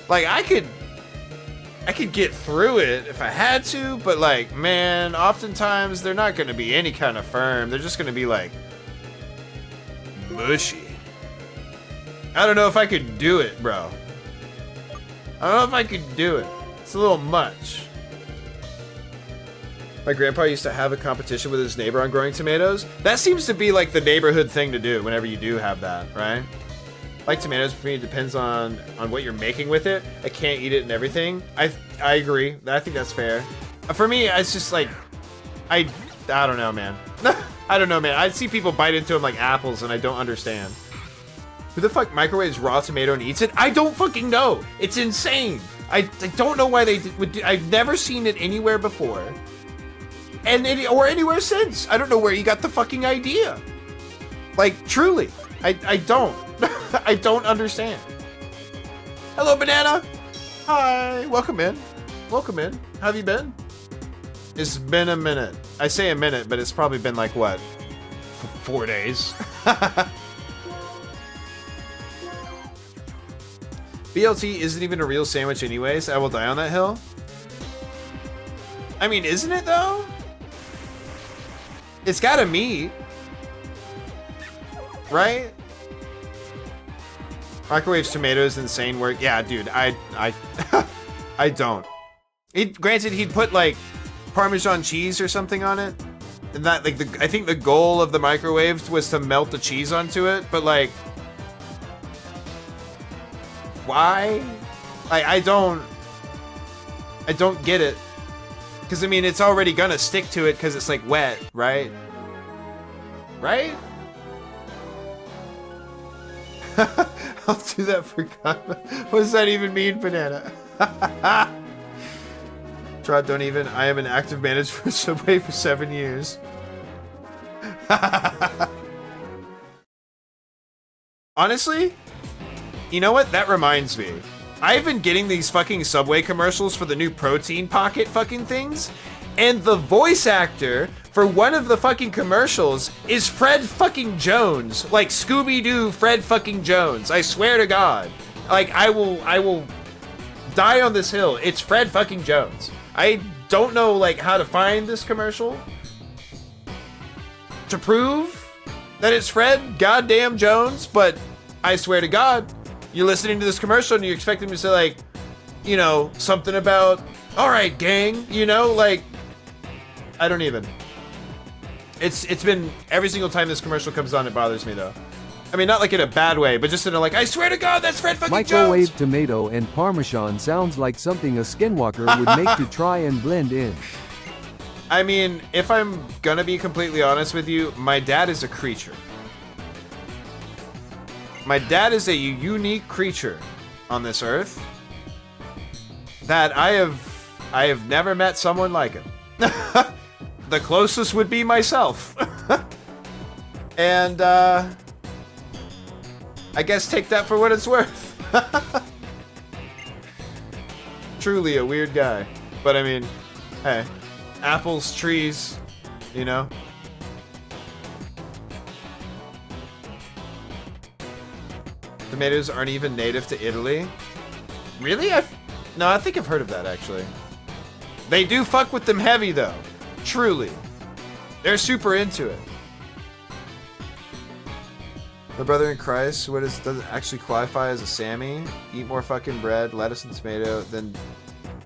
Like, I could get through it if I had to, but like, man, oftentimes they're not going to be any kind of firm. They're just going to be like mushy. I don't know if I could do it, bro. I don't know if I could do it. It's a little much. My grandpa used to have a competition with his neighbor on growing tomatoes. That seems to be like the neighborhood thing to do whenever you do have that, right? Like tomatoes, for me, it depends on what you're making with it. I can't eat it and everything. I agree. I think that's fair. For me, it's just like, I don't know, man. I don't know, man. I see people bite into them like apples, and I don't understand. Who the fuck microwaves raw tomato and eats it? I don't fucking know. It's insane. I don't know why they would do. I've never seen it anywhere before. Or anywhere since. I don't know where you got the fucking idea. Like, truly. I don't. I don't understand. Hello, Banana. Hi. Welcome in. Welcome in. How have you been? It's been a minute. I say a minute, but it's probably been like, what? 4 days. BLT isn't even a real sandwich anyways. I will die on that hill. I mean, isn't it though? It's got a meat. Right? Microwave tomatoes, insane work. Yeah, dude, I I don't. Granted, he'd put like Parmesan cheese or something on it. And that, like, I think the goal of the microwave was to melt the cheese onto it, but like, why? I don't get it. Because, I mean, it's already gonna stick to it because it's, like, wet, right? Right? I'll do that for God. What does that even mean, Banana? Trot, don't even. I am an active manager for Subway for 7 years. Honestly, you know what? That reminds me. I've been getting these fucking Subway commercials for the new protein pocket fucking things, and the voice actor for one of the fucking commercials is Fred fucking Jones. Like Scooby-Doo Fred fucking Jones. I swear to God. Like, I will die on this hill. It's Fred fucking Jones. I don't know, like, how to find this commercial to prove that it's Fred goddamn Jones, but I swear to God, you're listening to this commercial and you expect him to say, like, you know, something about, all right, gang, you know, like, I don't even. It's been, every single time this commercial comes on, it bothers me, though. I mean, not like in a bad way, but just in a, like, I swear to God, that's Fred fucking Microwave Jones! tomato and Parmesan sounds like something a skinwalker would make to try and blend in. I mean, if I'm gonna be completely honest with you, my dad is a creature. My dad is a unique creature on this earth that I have never met someone like him. The closest would be myself. And I guess take that for what it's worth. Truly a weird guy. But I mean, hey, apples, trees, you know? Tomatoes aren't even native to Italy. Really? No, I think I've heard of that, actually. They do fuck with them heavy, though. Truly. They're super into it. My brother in Christ, does it actually qualify as a Sammy? Eat more fucking bread, lettuce and tomato, then...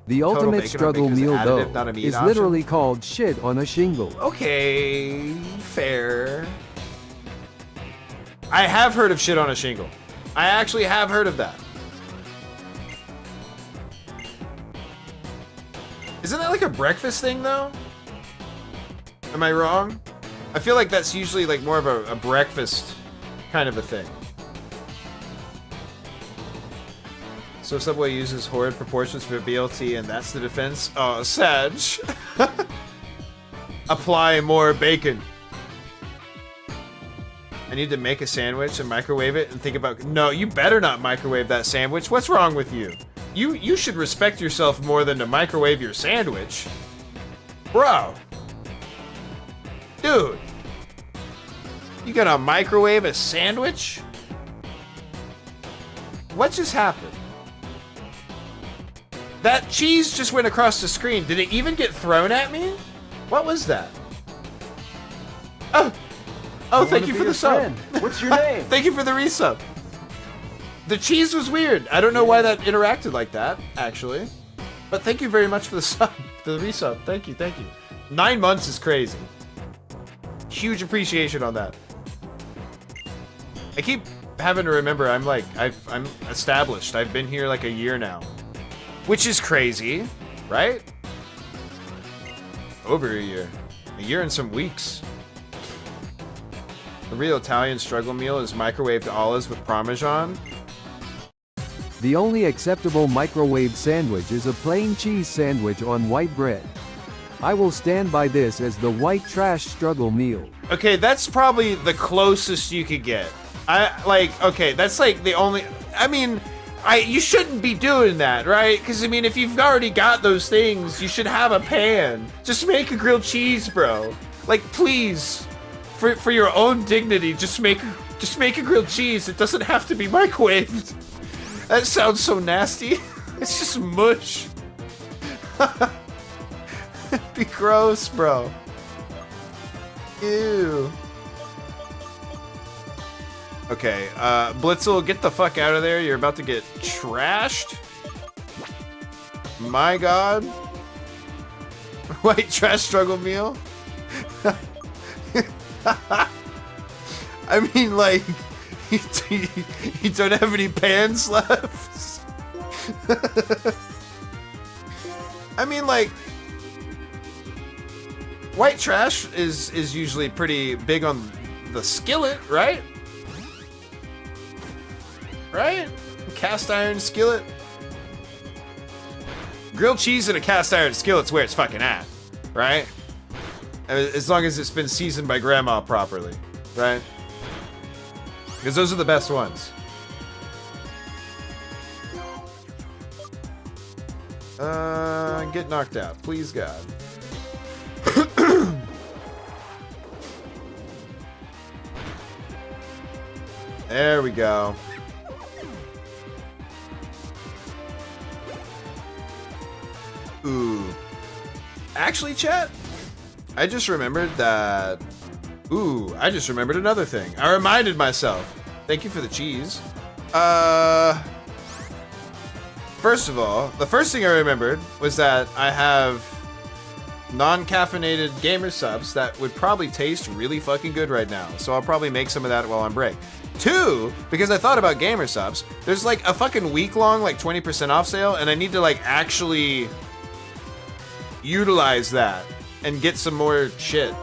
The Total ultimate bacon on struggle bacon is meal, additive, not a though, meat is option? literally called shit on a shingle. Okay, fair. I have heard of shit on a shingle. I actually have heard of that. Isn't that like a breakfast thing, though? Am I wrong? I feel like that's usually like more of a breakfast kind of a thing. So Subway uses horrid proportions for BLT, and that's the defense? Oh, Sag. Apply more bacon. I need to make a sandwich and microwave it and think about... No, you better not microwave that sandwich. What's wrong with you? You should respect yourself more than to microwave your sandwich. Bro. Dude. You gonna microwave a sandwich? What just happened? That cheese just went across the screen. Did it even get thrown at me? What was that? Oh, thank you for the sub. What's your name? Thank you for the resub. The cheese was weird. I don't know why that interacted like that, actually. But thank you very much for the sub, the resub. Thank you, thank you. 9 months is crazy. Huge appreciation on that. I keep having to remember I'm established. I've been here like a year now. Which is crazy, right? Over a year. A year and some weeks. The real Italian struggle meal is microwaved olives with Parmesan. The only acceptable microwave sandwich is a plain cheese sandwich on white bread. I will stand by this as the white trash struggle meal. Okay, that's probably the closest you could get. Okay, that's like the only... I mean... you shouldn't be doing that, right? Because, I mean, if you've already got those things, you should have a pan. Just make a grilled cheese, bro. Like, please, for your own dignity, just make a grilled cheese. It doesn't have to be microwaved. That sounds so nasty. It's just mush. It'd be gross, bro. Ew. Okay, Blitzel, get the fuck out of there. You're about to get trashed. My god. White trash struggle meal? I mean, like, you don't have any pans left? I mean, like, white trash is usually pretty big on the skillet, right? Right? Cast iron skillet. Grilled cheese in a cast iron skillet's where it's fucking at, right? As long as it's been seasoned by grandma properly, right? Because those are the best ones. Get knocked out, please God. There we go. Ooh. Actually, chat, I just remembered that... Ooh, I just remembered another thing. I reminded myself. Thank you for the cheese. First of all, the first thing I remembered was that I have non-caffeinated gamer subs that would probably taste really fucking good right now. So I'll probably make some of that while on break. 2, because I thought about gamer subs, there's like a fucking week-long like 20% off sale, and I need to like actually utilize that and get some more shit.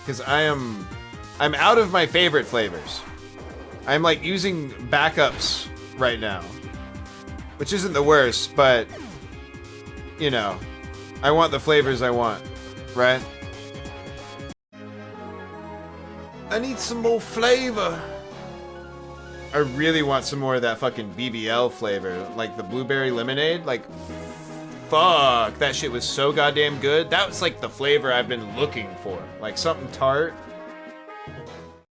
Because I'm out of my favorite flavors. I'm like using backups right now. which isn't the worst, but you know, I want the flavors I want, right? I need some more flavor. I really want some more of that fucking BBL flavor, like the blueberry lemonade. Like, fuck, that shit was so goddamn good. That was like the flavor I've been looking for, like something tart,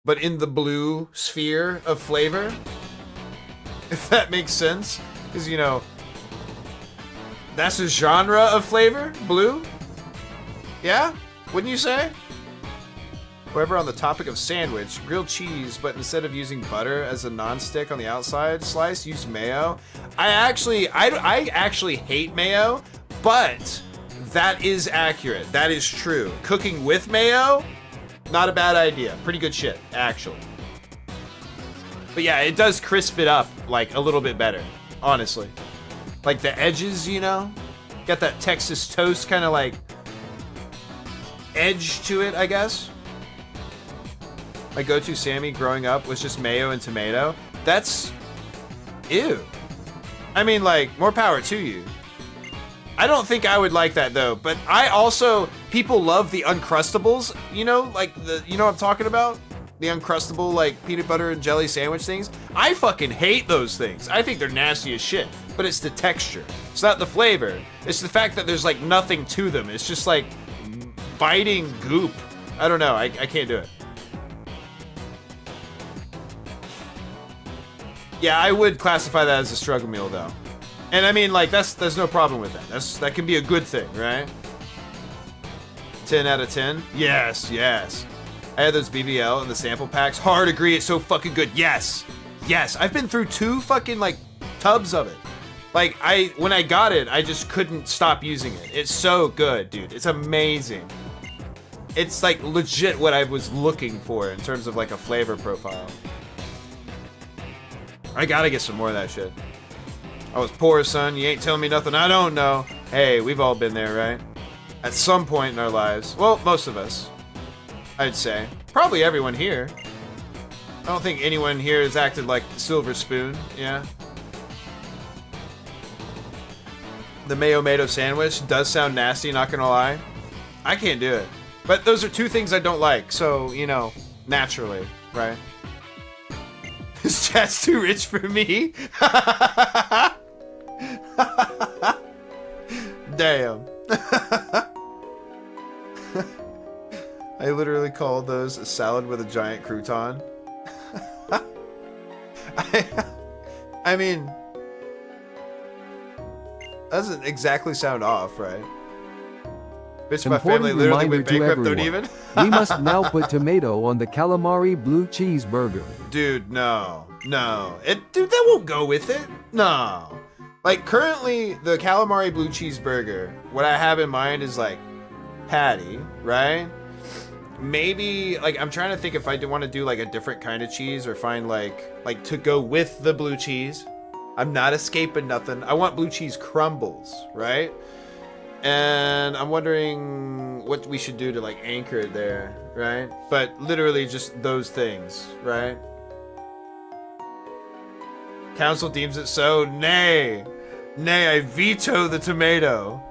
but in the blue sphere of flavor, if that makes sense. Because, you know, that's a genre of flavor, blue. Yeah, wouldn't you say? However, on the topic of sandwich, grilled cheese, but instead of using butter as a non-stick on the outside slice, use mayo. I actually hate mayo, but that is accurate. That is true. Cooking with mayo, not a bad idea. Pretty good shit, actually. But yeah, it does crisp it up like a little bit better, honestly. Like the edges, you know, got that Texas toast kind of like edge to it, I guess. My go-to Sammy growing up was just mayo and tomato. That's ew. I mean, like, more power to you. I don't think I would like that though, but I also, people love the Uncrustables, you know, like you know what I'm talking about? The Uncrustable, like, peanut butter and jelly sandwich things. I fucking hate those things. I think they're nasty as shit, but it's the texture. It's not the flavor. It's the fact that there's like nothing to them. It's just like biting goop. I don't know, I can't do it. Yeah, I would classify that as a struggle meal, though. And I mean, like, there's no problem with that. That can be a good thing, right? 10 out of 10? Yes, yes. I had those BBL in the sample packs. Hard agree, it's so fucking good. Yes, yes. I've been through 2 fucking, like, tubs of it. Like, when I got it, I just couldn't stop using it. It's so good, dude. It's amazing. It's, like, legit what I was looking for in terms of, like, a flavor profile. I gotta get some more of that shit. I was poor, son. You ain't telling me nothing I don't know. Hey, we've all been there, right? At some point in our lives. Well, most of us, I'd say. Probably everyone here. I don't think anyone here has acted like the silver spoon, yeah? The mayo sandwich does sound nasty, not gonna lie. I can't do it. But those are 2 things I don't like, so, you know, naturally, right? This chat's too rich for me. Damn. I literally called those a salad with a giant crouton. I mean, doesn't exactly sound off, right? Bitch, my family literally went bankrupt, don't even. We must now put tomato on the calamari blue cheeseburger. Dude, no. Dude, that won't go with it. No. Like, currently, the calamari blue cheeseburger, what I have in mind is, like, patty, right? Maybe, like, I'm trying to think if I want to do, like, a different kind of cheese or find, like, to go with the blue cheese. I'm not escaping nothing. I want blue cheese crumbles, right? And I'm wondering what we should do to, like, anchor it there, right? But literally just those things, right? Council deems it so. Nay, I veto the tomato.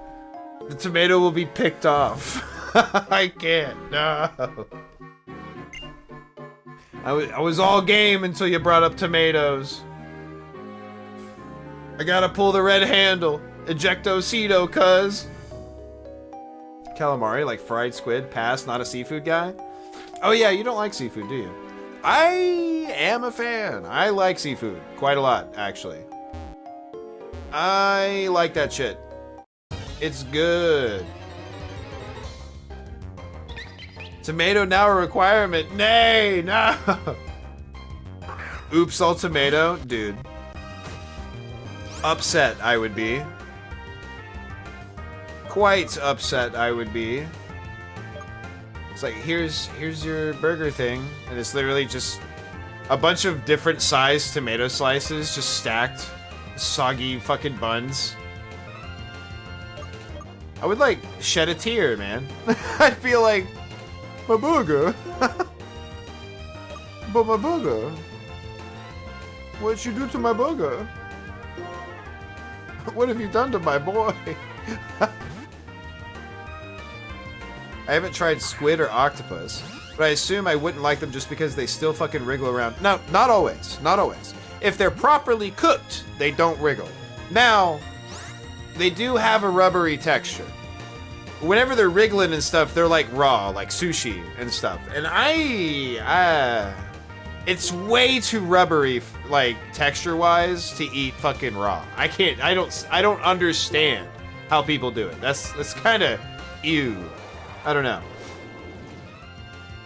The tomato will be picked off. I can't, no. I was all game until you brought up tomatoes. I gotta pull the red handle. Ejectocito, cuz. Calamari, like fried squid, pass, not a seafood guy? Oh yeah, you don't like seafood, do you? I am a fan. I like seafood quite a lot, actually. I like that shit. It's good. Tomato now a requirement. Nay, no. Oops, all tomato. Dude. Upset I would be. Quite upset I would be. It's like, here's your burger thing, and it's literally just a bunch of different sized tomato slices just stacked, soggy fucking buns. I would like shed a tear, man. I'd feel like, my burger. But my burger. What'd you do to my burger? What have you done to my boy? I haven't tried squid or octopus, but I assume I wouldn't like them just because they still fucking wriggle around. No, not always. Not always. If they're properly cooked, they don't wriggle. Now, they do have a rubbery texture. Whenever they're wriggling and stuff, they're like raw, like sushi and stuff. And it's way too rubbery, like texture-wise, to eat fucking raw. I don't understand how people do it. That's kind of ew. I don't know.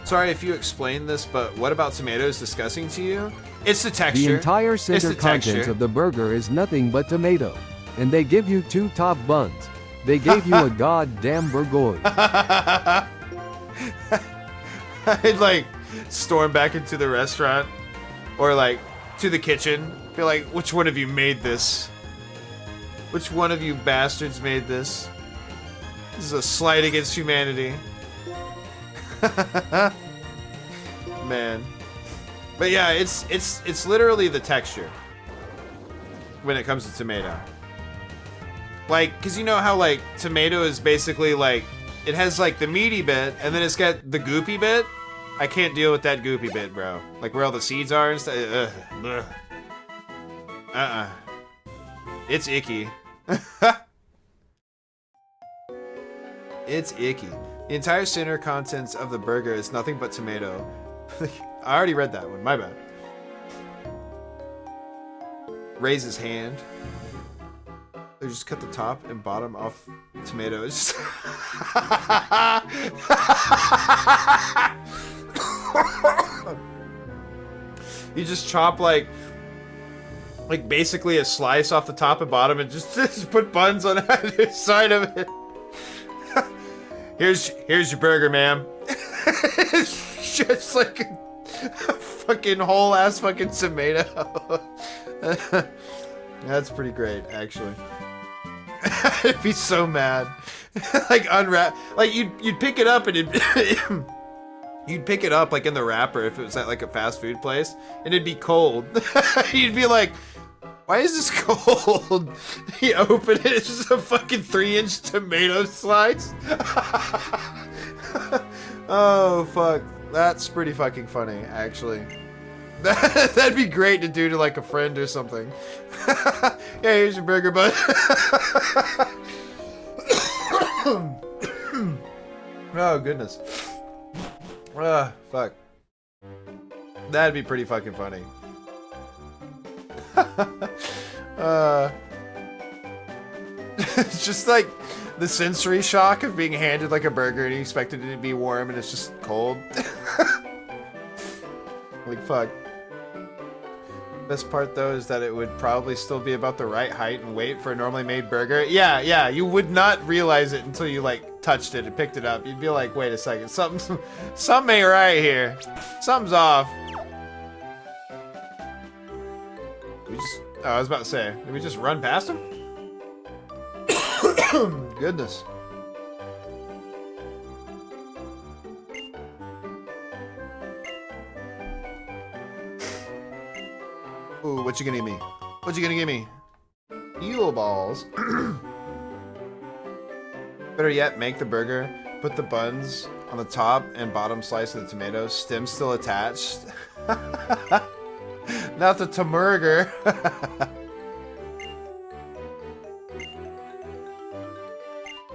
Sorry if you explained this, but what about tomatoes disgusting to you? It's the texture. The entire center the contents texture. of the burger is nothing but tomato. And they give you 2 top buns. They gave you a goddamn burgoy. I'd like storm back into the restaurant or like to the kitchen. Be like, which one of you made this? Which one of you bastards made this? This is a slight against humanity. Man. But yeah, it's literally the texture when it comes to tomato. Like, cause you know how like tomato is basically like, it has like the meaty bit and then it's got the goopy bit. I can't deal with that goopy bit, bro. Like where all the seeds are and stuff. It's icky. It's icky. The entire center contents of the burger is nothing but tomato. I already read that one, my bad. Raise his hand. They just cut the top and bottom off tomatoes. You just chop like basically a slice off the top and bottom and just put buns on either side of it. Here's your burger, ma'am. It's just like a fucking whole ass fucking tomato. That's pretty great, actually. I'd be so mad. Like unwrap, like you'd pick it up and you'd pick it up like in the wrapper if it was at like a fast food place, and it'd be cold. You'd be like, why is this cold? You open it, it's just a fucking 3-inch tomato slice. Oh fuck, that's pretty fucking funny, actually. That'd be great to do to like a friend or something. Yeah, here's your burger, bud. Oh goodness. Fuck. That'd be pretty fucking funny. It's just like the sensory shock of being handed like a burger and you expected it to be warm and it's just cold. Like fuck. Best part though is that it would probably still be about the right height and weight for a normally made burger. Yeah, you would not realize it until you like touched it and picked it up. You'd be like, wait a second, something ain't right here. Something's off. I was about to say, did we just run past him? Goodness. Ooh, what you gonna give me? What you gonna give me? Eel balls. Better yet, make the burger, put the buns on the top and bottom slice of the tomatoes, stem still attached. Not the tomurger.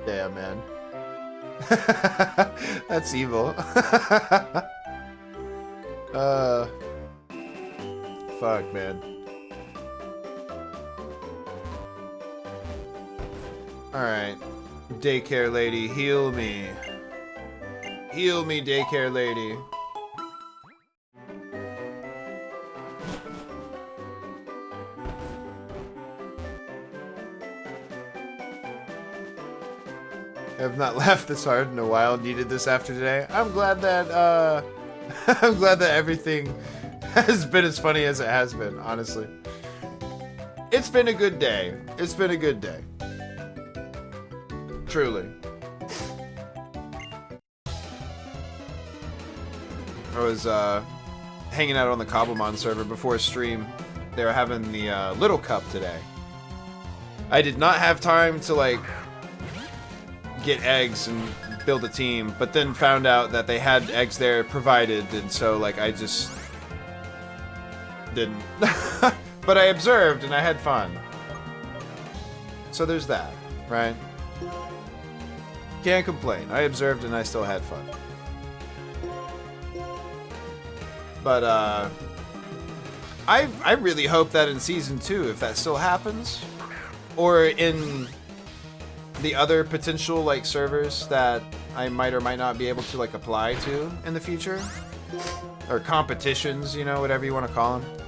Damn, man. That's evil. Fuck, man. Alright. Daycare lady, heal me. Heal me, daycare lady. I have not laughed this hard in a while. Needed this after today. I'm glad that I'm glad that everything has been as funny as it has been, honestly. It's been a good day. It's been a good day. Truly. I was hanging out on the Cobblemon server before stream. They were having the Little Cup today. I did not have time to like get eggs and build a team, but then found out that they had eggs there provided, and so like I just didn't. But I observed and I had fun. So there's that, right? Can't complain. I observed and I still had fun. But I really hope that in season 2, if that still happens, or in the other potential like servers that I might or might not be able to like apply to in the future, or competitions, you know, whatever you want to call them.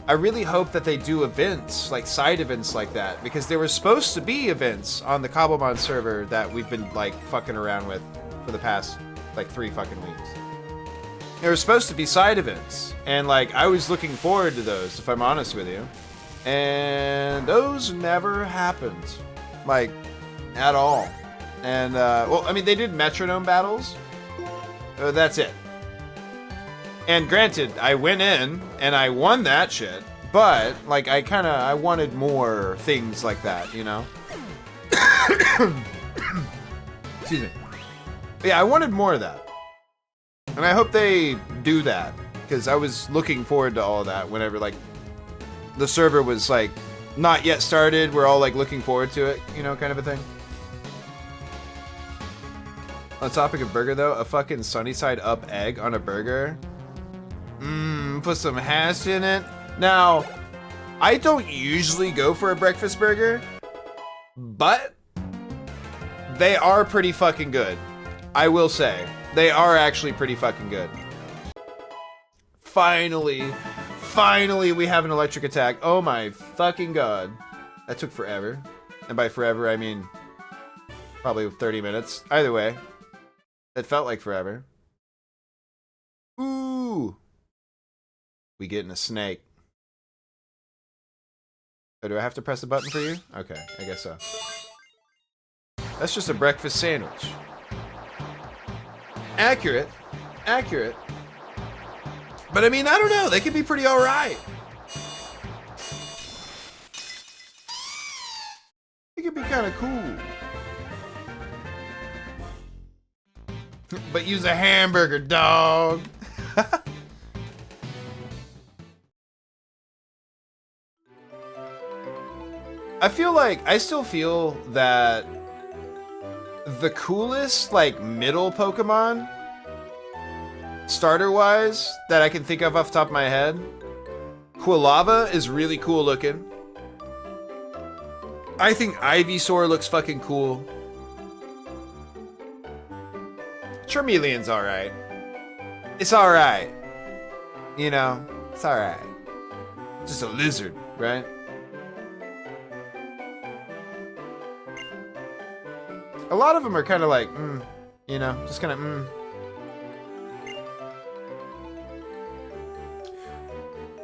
I really hope that they do events, like side events like that, because there were supposed to be events on the Cobblemon server that we've been like fucking around with for the past like 3 fucking weeks. There were supposed to be side events, and like I was looking forward to those, if I'm honest with you. And those never happened, like at all. And well, I mean, they did metronome battles. That's it. And granted, I went in and I won that shit, but like I wanted more things like that, you know? Excuse me. But yeah, I wanted more of that. And I hope they do that, because I was looking forward to all of that whenever like the server was like not yet started. We're all like looking forward to it, you know, kind of a thing. On the topic of burger though, a fucking sunny side up egg on a burger. Put some hash in it. Now, I don't usually go for a breakfast burger, but they are pretty fucking good. I will say, they are actually pretty fucking good. Finally, we have an electric attack. Oh my fucking god. That took forever. And by forever, I mean probably 30 minutes. Either way, it felt like forever. Ooh. We getting a snake. Oh, do I have to press the button for you? Okay, I guess so. That's just a breakfast sandwich. Accurate. Accurate. But I mean, I don't know. They could be pretty alright. It could be kind of cool. But use a hamburger, dog. I still feel that the coolest, like, middle Pokemon, starter-wise, that I can think of off the top of my head, Quilava is really cool looking. I think Ivysaur looks fucking cool. Charmeleon's alright. It's alright. You know, it's alright. Just a lizard, right? A lot of them are kind of like, you know, just kind of,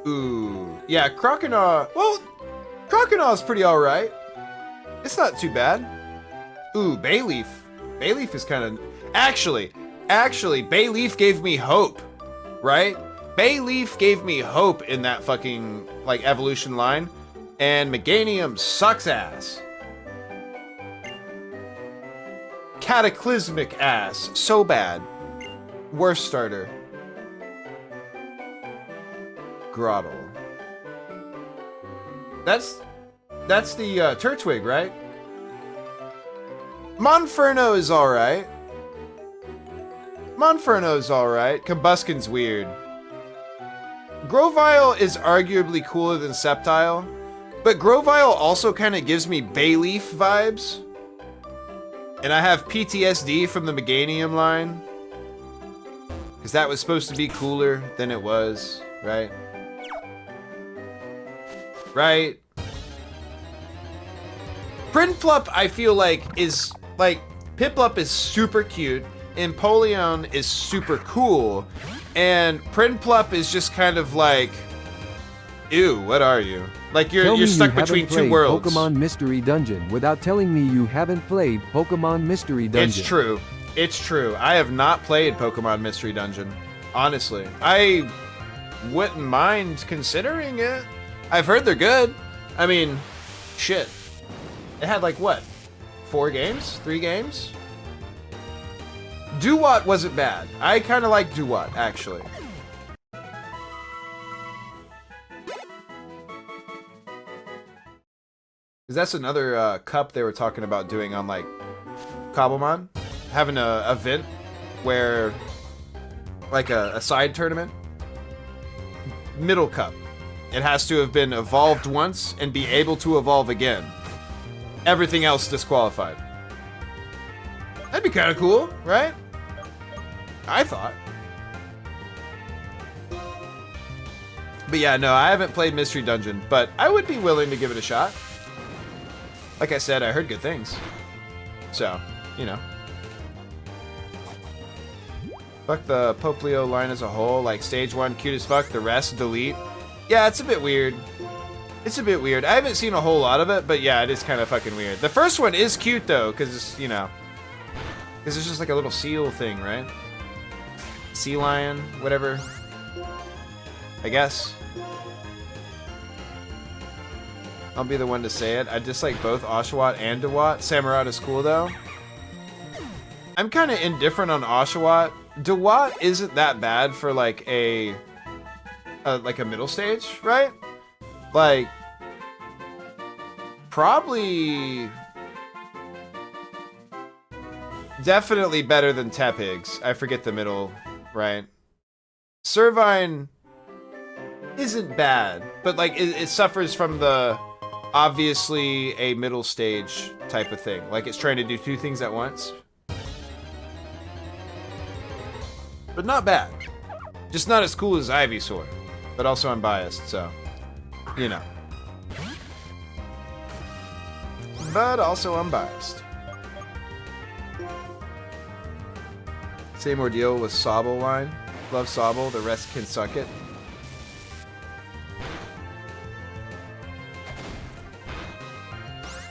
Ooh. Yeah, Croconaw. Well, Croconaw's pretty alright. It's not too bad. Ooh, Bayleaf. Bayleaf is kind of... Actually, Bayleaf gave me hope, right? Bayleaf gave me hope in that fucking, like, evolution line. And Meganium sucks ass. Cataclysmic ass. So bad. Worst starter. Grottle. That's the Turtwig, right? Monferno is alright. Monferno's alright. Combusken's weird. Grovyle is arguably cooler than Sceptile, but Grovyle also kind of gives me Bayleaf vibes. And I have PTSD from the Meganium line, because that was supposed to be cooler than it was, right? Right? Prinplup, I feel like, is, like, Piplup is super cute, Empoleon is super cool, and Prinplup is just kind of like, ew, what are you? Like, you're stuck between two worlds. Pokemon Mystery Dungeon without telling me you haven't played Pokemon Mystery Dungeon. It's true. It's true. I have not played Pokemon Mystery Dungeon. Honestly. I wouldn't mind considering it. I've heard they're good. I mean, shit. It had like what? 4 games? 3 games? Duat wasn't bad. I kind of like Duat, actually. Because that's another cup they were talking about doing on like Cobblemon. Having a event where like a side tournament. Middle cup. It has to have been evolved once and be able to evolve again. Everything else disqualified. That'd be kind of cool, right? I thought. But yeah, no, I haven't played Mystery Dungeon, but I would be willing to give it a shot. Like I said, I heard good things. So, you know. Fuck the Poplio line as a whole. Like, stage 1, cute as fuck. The rest, delete. Yeah, it's a bit weird. It's a bit weird. I haven't seen a whole lot of it, but yeah, it is kind of fucking weird. The first one is cute, though, because, you know. Because it's just like a little seal thing, right? Sea lion, whatever. I guess. I'll be the one to say it. I dislike both Oshawott and Dewott. Samurott is cool, though. I'm kind of indifferent on Oshawott. Dewott isn't that bad for like a middle stage, right? Like, probably definitely better than Tepigs. I forget the middle, right? Servine isn't bad, but like it suffers from the obviously a middle stage type of thing. Like it's trying to do 2 things at once. But not bad. Just not as cool as Ivysaur. But also I'm biased, so, you know. But also I'm biased. Same ordeal with Sobble line. Love Sobble, the rest can suck it.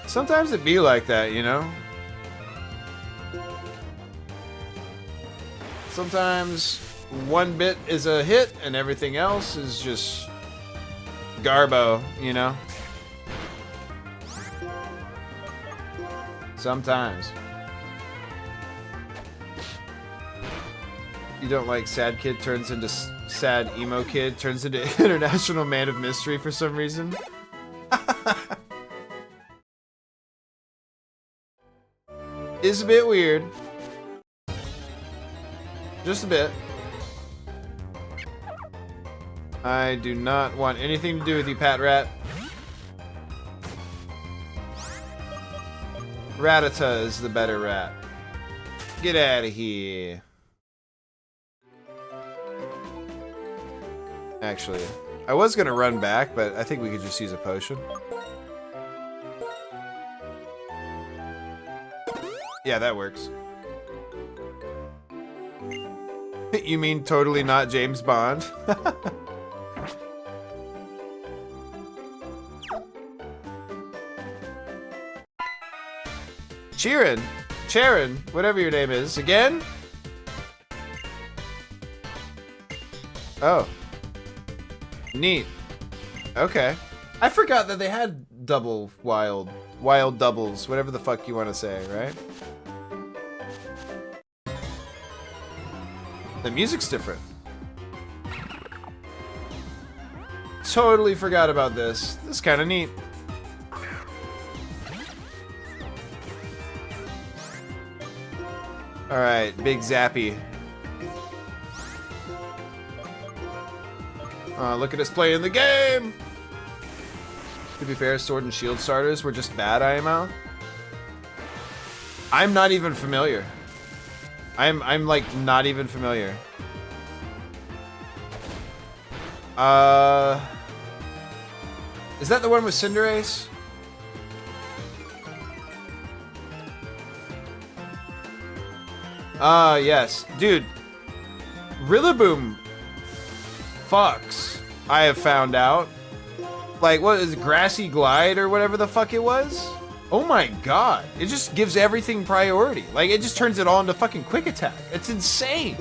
Sometimes it be like that, you know? Sometimes one bit is a hit and everything else is just garbo, you know? Sometimes. You don't like Sad Kid turns into Sad Emo Kid turns into International Man of Mystery for some reason? Is a bit weird. Just a bit. I do not want anything to do with you, Pat Rat. Rattata is the better rat. Get out of here. Actually, I was gonna run back, but I think we could just use a potion. Yeah, that works. You mean totally not James Bond? Charon, whatever your name is. Again? Oh. Neat. Okay. I forgot that they had double wild doubles, whatever the fuck you want to say, right? The music's different. Totally forgot about this. This is kind of neat. Alright, Big Zappy. Look at us playing the game! To be fair, Sword and Shield starters were just bad IMO. I'm not even familiar. I'm like not even familiar. Is that the one with Cinderace? Yes. Dude, Rillaboom fucks, I have found out. Like, what is it, Grassy Glide or whatever the fuck it was? Oh my god. It just gives everything priority. Like, it just turns it all into fucking Quick Attack. It's insane.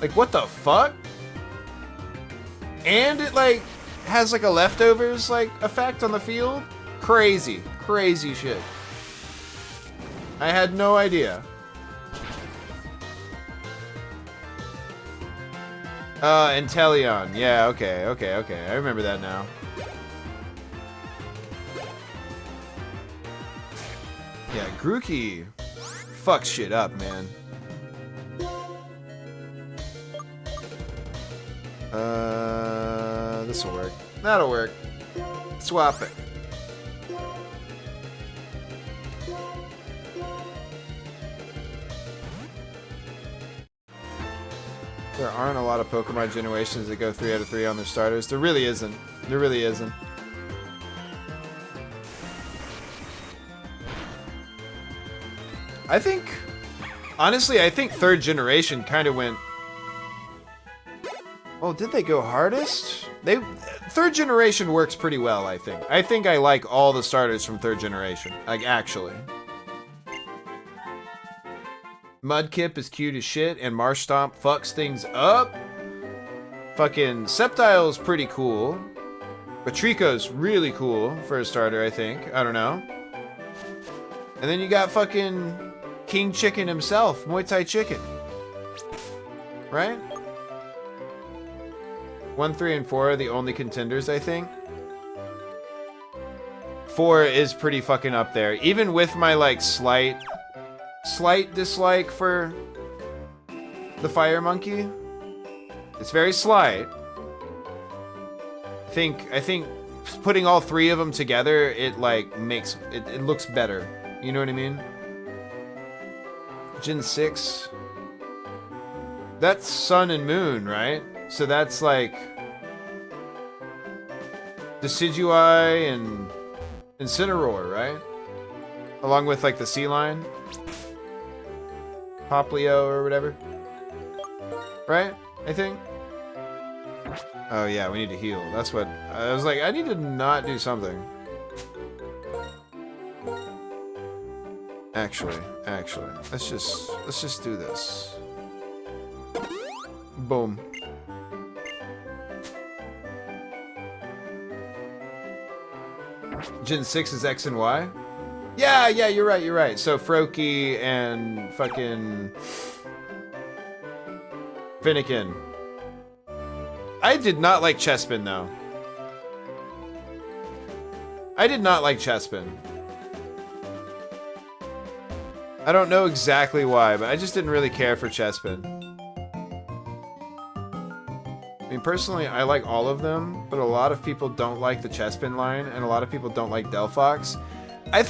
Like, what the fuck? And it, like, has, like, a leftovers, like, effect on the field? Crazy. Crazy shit. I had no idea. Inteleon. Yeah, okay. I remember that now. Yeah, Grookey fucks shit up, man. This'll work. That'll work. Swap it. There aren't a lot of Pokemon generations that go 3 out of 3 on their starters. There really isn't. There really isn't. I think, honestly, I think 3rd generation kind of went. Oh, did they go hardest? 3rd generation works pretty well, I think. I think I like all the starters from 3rd generation. Like, actually. Mudkip is cute as shit, and Marshtomp fucks things up. Fucking Sceptile's pretty cool. But Trico's really cool for a starter, I think. I don't know. And then you got fucking King Chicken himself, Muay Thai Chicken. Right? 1, 3, and 4 are the only contenders, I think. 4 is pretty fucking up there. Even with my, like, slight dislike for the Fire Monkey. It's very slight. I think putting all 3 of them together, it like makes it looks better. You know what I mean? Gen 6. That's Sun and Moon, right? So that's like Decidueye and Incineroar, right? Along with like the Sea Lion. Poplio or whatever. Right? I think. Oh yeah, we need to heal. That's what I was like, I need to not do something. Actually, let's just do this. Boom. Gen 6 is X and Y? Yeah, you're right. So Froakie and fucking Finnegan. I did not like Chespin, though. I did not like Chespin. I don't know exactly why, but I just didn't really care for Chespin. I mean, personally, I like all of them, but a lot of people don't like the Chespin line, and a lot of people don't like Delphox. I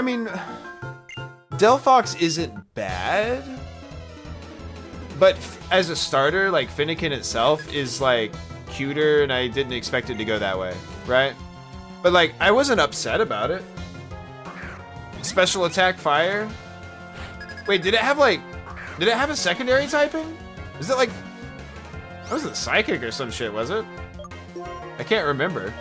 mean, Delphox isn't bad, but as a starter, like, Finnegan itself is, like, cuter, and I didn't expect it to go that way, right? But, like, I wasn't upset about it. Special attack fire? Wait, did it have a secondary typing? Is it, like, that wasn't psychic or some shit, was it? I can't remember.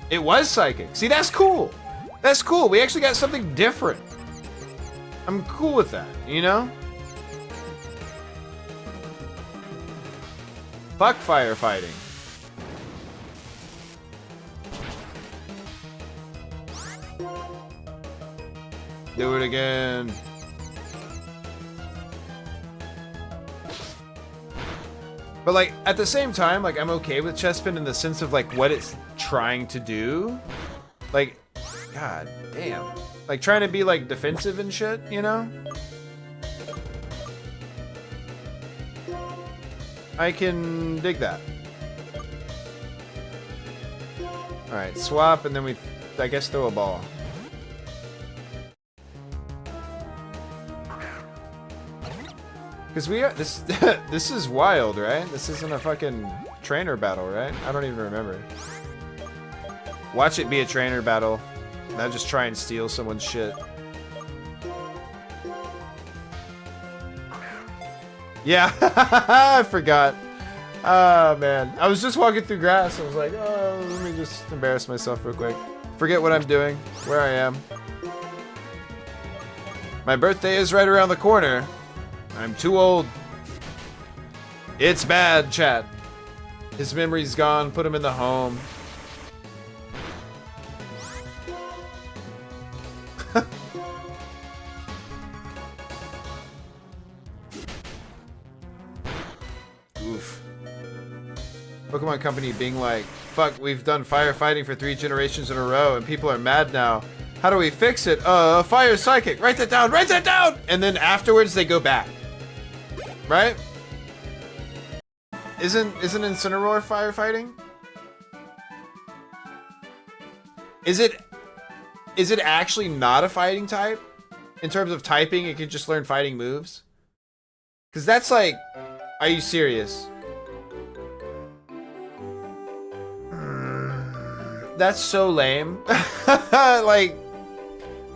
It was psychic. See, that's cool. That's cool. We actually got something different. I'm cool with that, you know? Fuck firefighting. Do it again. But, like, at the same time, like, I'm okay with Chespin in the sense of, like, what it's trying to do. Like, god damn. Like, trying to be, like, defensive and shit, you know? I can dig that. Alright, swap, and then we, I guess, throw a ball. Because we are, this is wild, right? This isn't a fucking trainer battle, right? I don't even remember. Watch it be a trainer battle. Not just try and steal someone's shit. Yeah, I forgot. Oh, man. I was just walking through grass. I was like, oh, let me just embarrass myself real quick. Forget what I'm doing, where I am. My birthday is right around the corner. I'm too old. It's bad, chat. His memory's gone. Put him in the home. Pokemon Company being like, fuck, we've done firefighting for 3 generations in a row and people are mad now. How do we fix it? Fire Psychic. Write that down. Write that down. And then afterwards they go back. Right? Isn't Incineroar firefighting? Is it actually not a fighting type? In terms of typing, it could just learn fighting moves? Because that's like, are you serious? That's so lame. Like,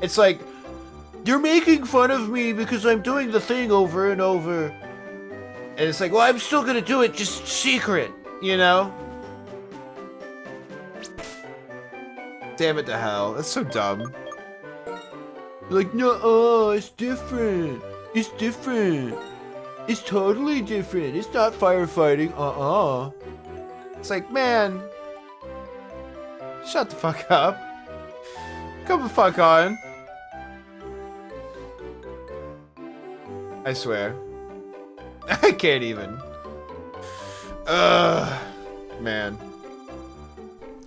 it's like, you're making fun of me because I'm doing the thing over and over. And it's like, well, I'm still gonna do it, just secret, you know? Damn it to hell. That's so dumb. You're like, no, it's different. It's different. It's totally different. It's not firefighting. It's like, man. Shut the fuck up. Come the fuck on. I swear. I can't even. Man.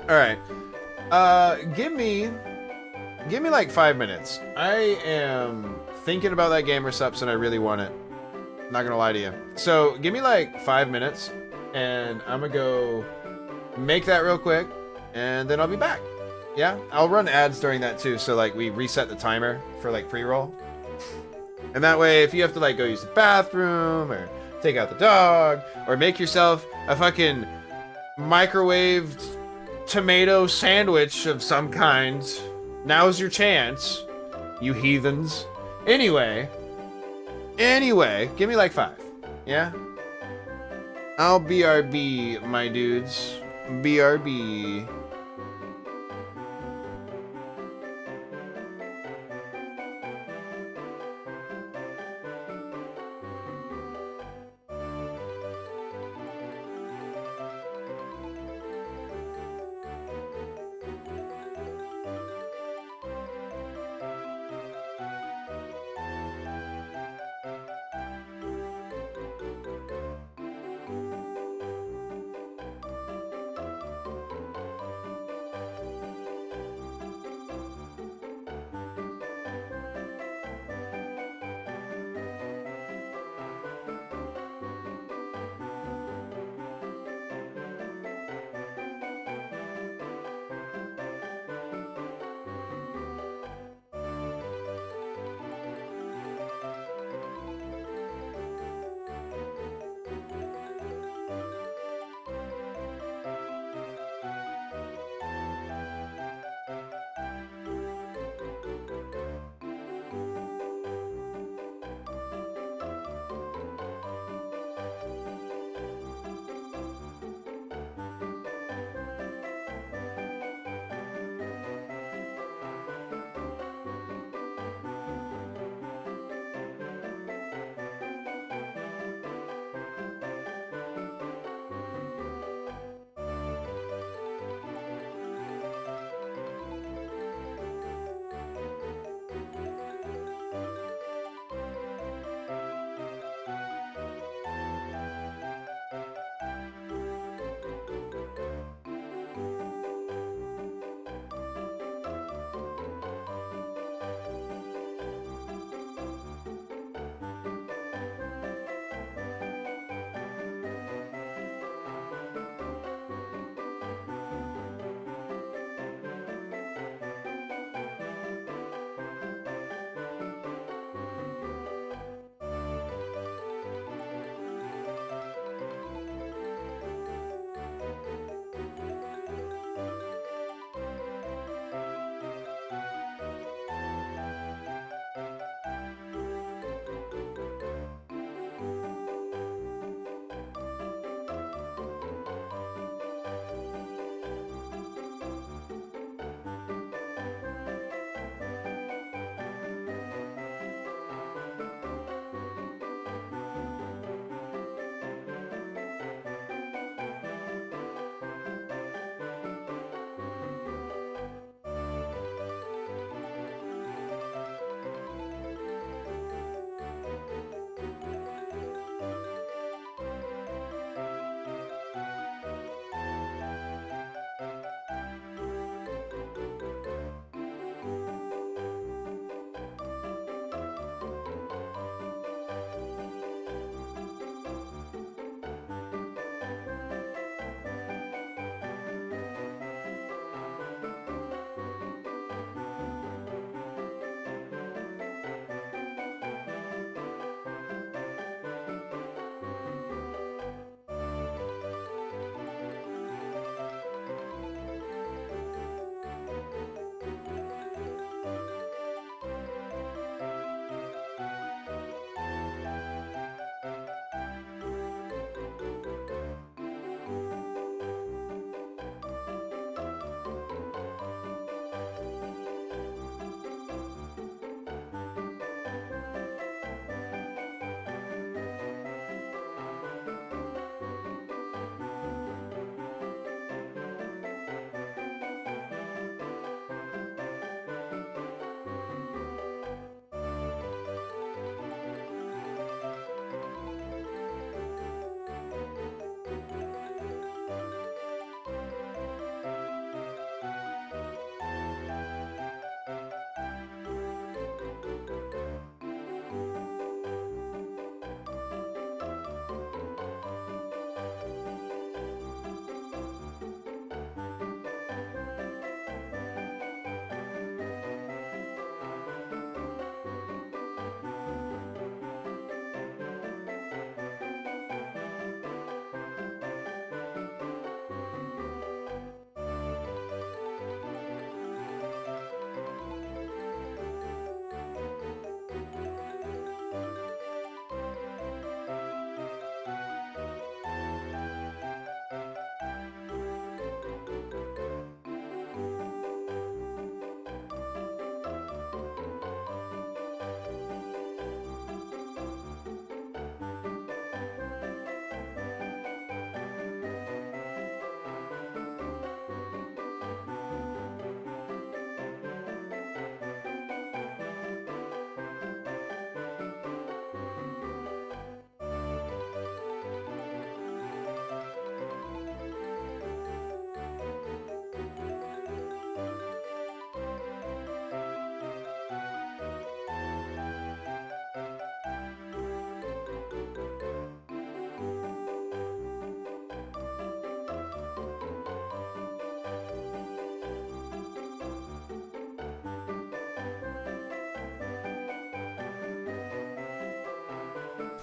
Alright. Give me like 5 minutes. I am thinking about that Gamer Subs and I really want it. Not gonna lie to you. So give me like 5 minutes and I'm gonna go make that real quick and then I'll be back. Yeah, I'll run ads during that too. So like we reset the timer for like pre-roll. And that way if you have to like go use the bathroom or take out the dog or make yourself a fucking microwaved tomato sandwich of some kind, now's your chance, you heathens. Anyway, give me like 5. Yeah? I'll BRB, my dudes. BRB.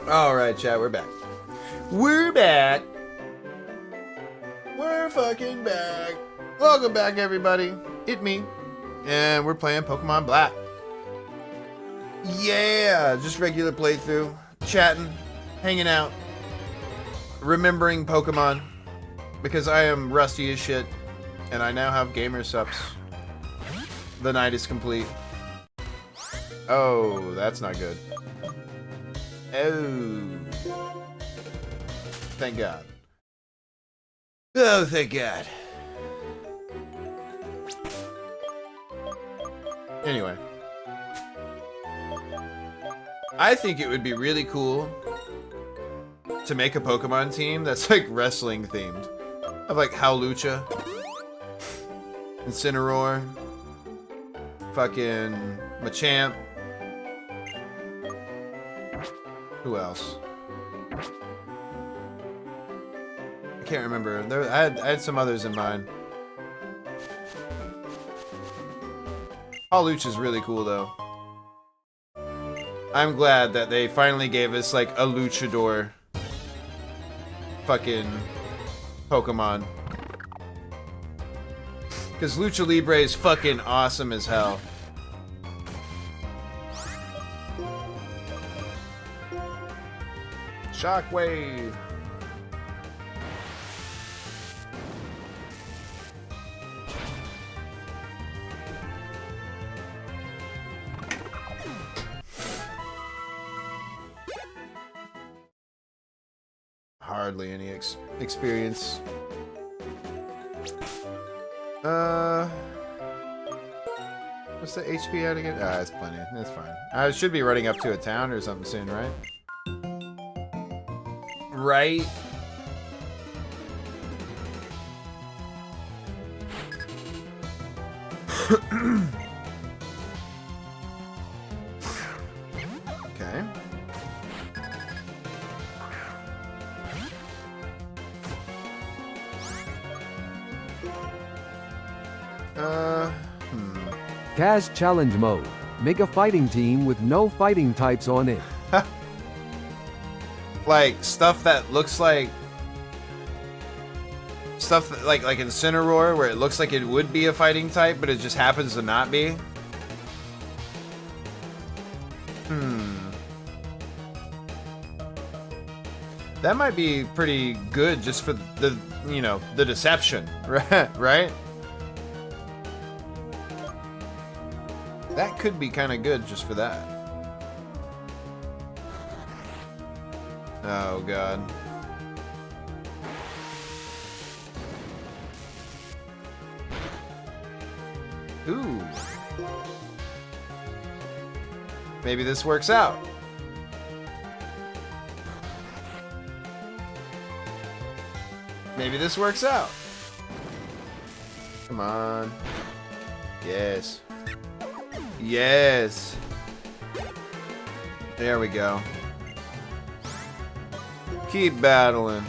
Alright, chat, we're back. We're back. We're fucking back. Welcome back, everybody. It's me. And we're playing Pokemon Black. Yeah, just regular playthrough. Chatting, hanging out, remembering Pokemon. Because I am rusty as shit. And I now have gamer subs. The night is complete. Oh, that's not good. Oh. Thank God. Oh, thank God. Anyway. I think it would be really cool to make a Pokemon team that's like wrestling themed. Of like Howlucha, Incineroar, fucking Machamp. Who else? I can't remember. I had some others in mind. Hawlucha is really cool though. I'm glad that they finally gave us like a luchador fucking Pokemon. Because Lucha Libre is fucking awesome as hell. Shockwave. Hardly any experience. What's the HP at again? Ah, it's plenty. That's fine. I should be running up to a town or something soon, right? Right? Okay. Kaz Challenge Mode. Make a fighting team with no fighting types on it. Like stuff that looks like stuff that, like Incineroar, where it looks like it would be a fighting type, but it just happens to not be. That might be pretty good just for the, you know, the deception, right? That could be kind of good just for that. Oh, God. Ooh. Maybe this works out. Maybe this works out. Come on. Yes. Yes. There we go. Keep battling.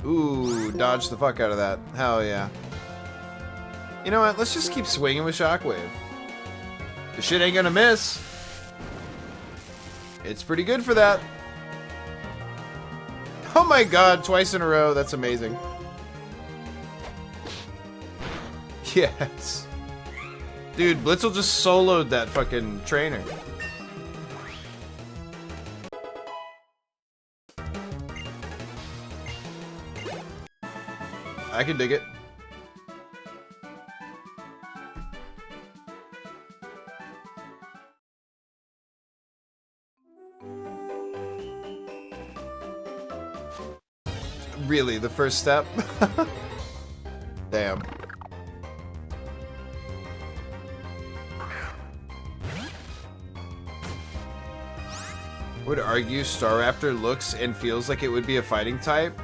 Ooh, dodge the fuck out of that. Hell yeah. You know what? Let's just keep swinging with Shockwave. The shit ain't gonna miss. It's pretty good for that. Oh my god, twice in a row. That's amazing. Yes. Dude, Blitzel just soloed that fucking trainer. I can dig it. Really, the first step? Damn. Would argue Staraptor looks and feels like it would be a fighting type.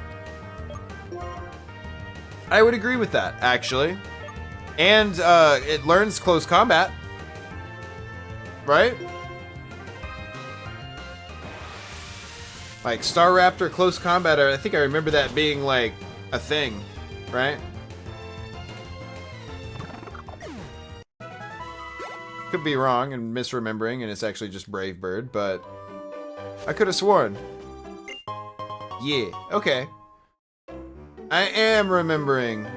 I would agree with that, actually. And it learns close combat. Right? Like, Staraptor Close Combat, I think I remember that being, like, a thing, right? Could be wrong and misremembering, and it's actually just Brave Bird, but I could have sworn. Yeah, okay. I am remembering.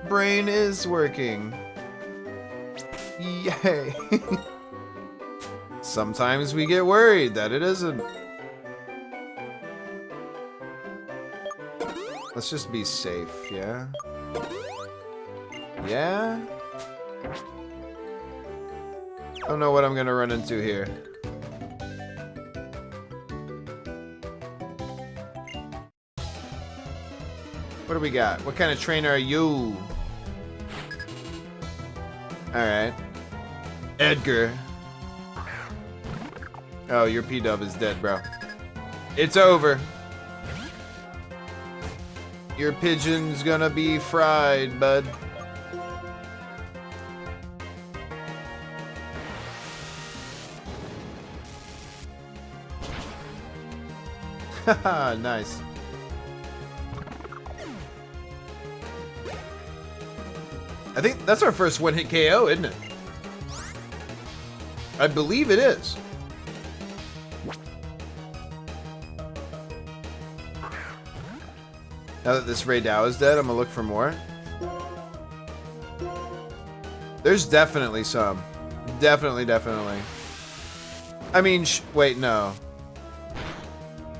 Brain is working. Yay. Sometimes we get worried that it isn't. Let's just be safe, yeah? Yeah? I don't know what I'm gonna run into here. What do we got? What kind of trainer are you? Alright. Edgar. Oh, your P-Dub is dead, bro. It's over. Your pigeon's gonna be fried, bud. Haha, nice. I think that's our first one-hit KO, isn't it? I believe it is. Now that this Ray Dow is dead, I'm gonna look for more. There's definitely some. Definitely. I mean, wait, no.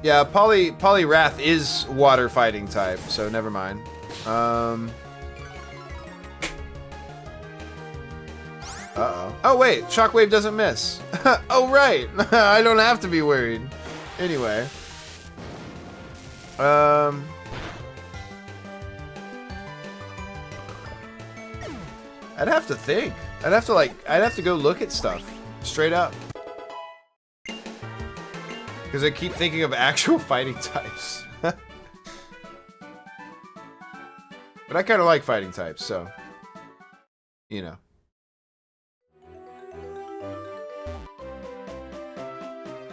Yeah, Poliwrath is water fighting type, so never mind. Uh-oh. Oh, wait, Shockwave doesn't miss. Oh, right. I don't have to be worried. Anyway. I'd have to think. I'd have to go look at stuff. Straight up. Because I keep thinking of actual fighting types. But I kind of like fighting types, so. You know.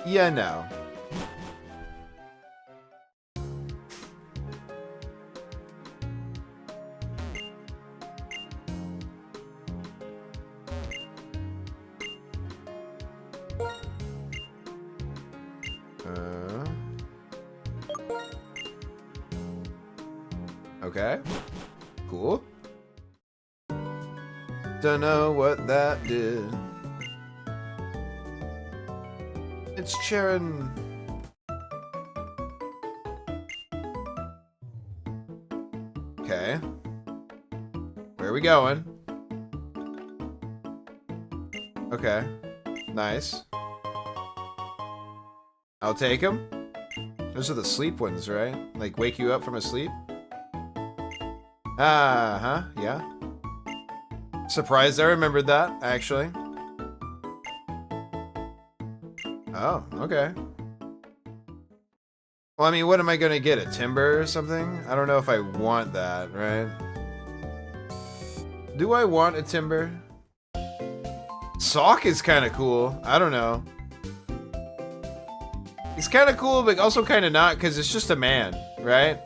Yeah, no. Okay. Cool. Don't know what that did. It's Charon. Okay. Where are we going? Okay. Nice. I'll take them. Those are the sleep ones, right? Like wake you up from a sleep? Uh-huh, yeah. Surprised I remembered that, actually. Oh, okay. Well, I mean, what am I gonna get? A timber or something? I don't know if I want that, right? Do I want a timber? Sock is kind of cool. I don't know. It's kind of cool, but also kind of not, because it's just a man, right?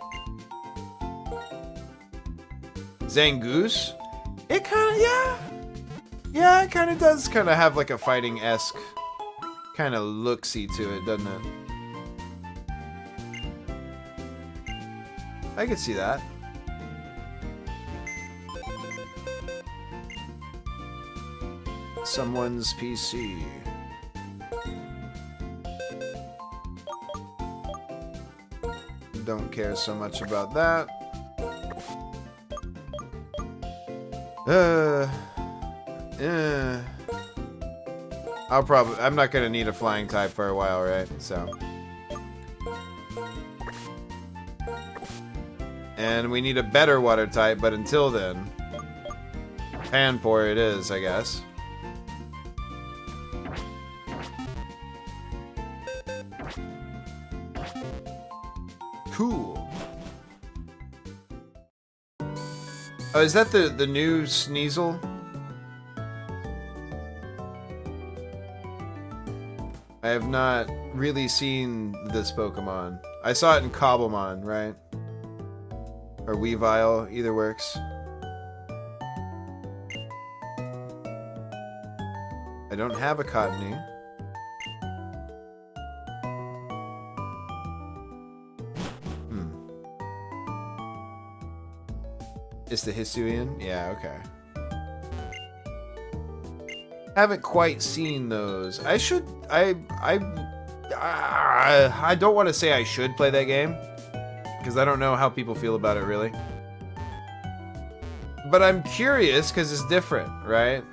Zangoose? It kind of, yeah. Yeah, it kind of does kind of have like a fighting-esque kind of looksy to it, doesn't it? I could see that. Someone's PC. Don't care so much about that. I'm not gonna need a flying type for a while, right? So. And we need a better water type, but until then, Panpour it is, I guess. Cool. Oh, is that the new Sneasel? I have not really seen this Pokemon. I saw it in Cobblemon, right? Or Weavile, either works. I don't have a Cottony. It's the Hisuian? Yeah, okay. Haven't quite seen those. I should... I don't want to say I should play that game, because I don't know how people feel about it, really. But I'm curious, because it's different, right?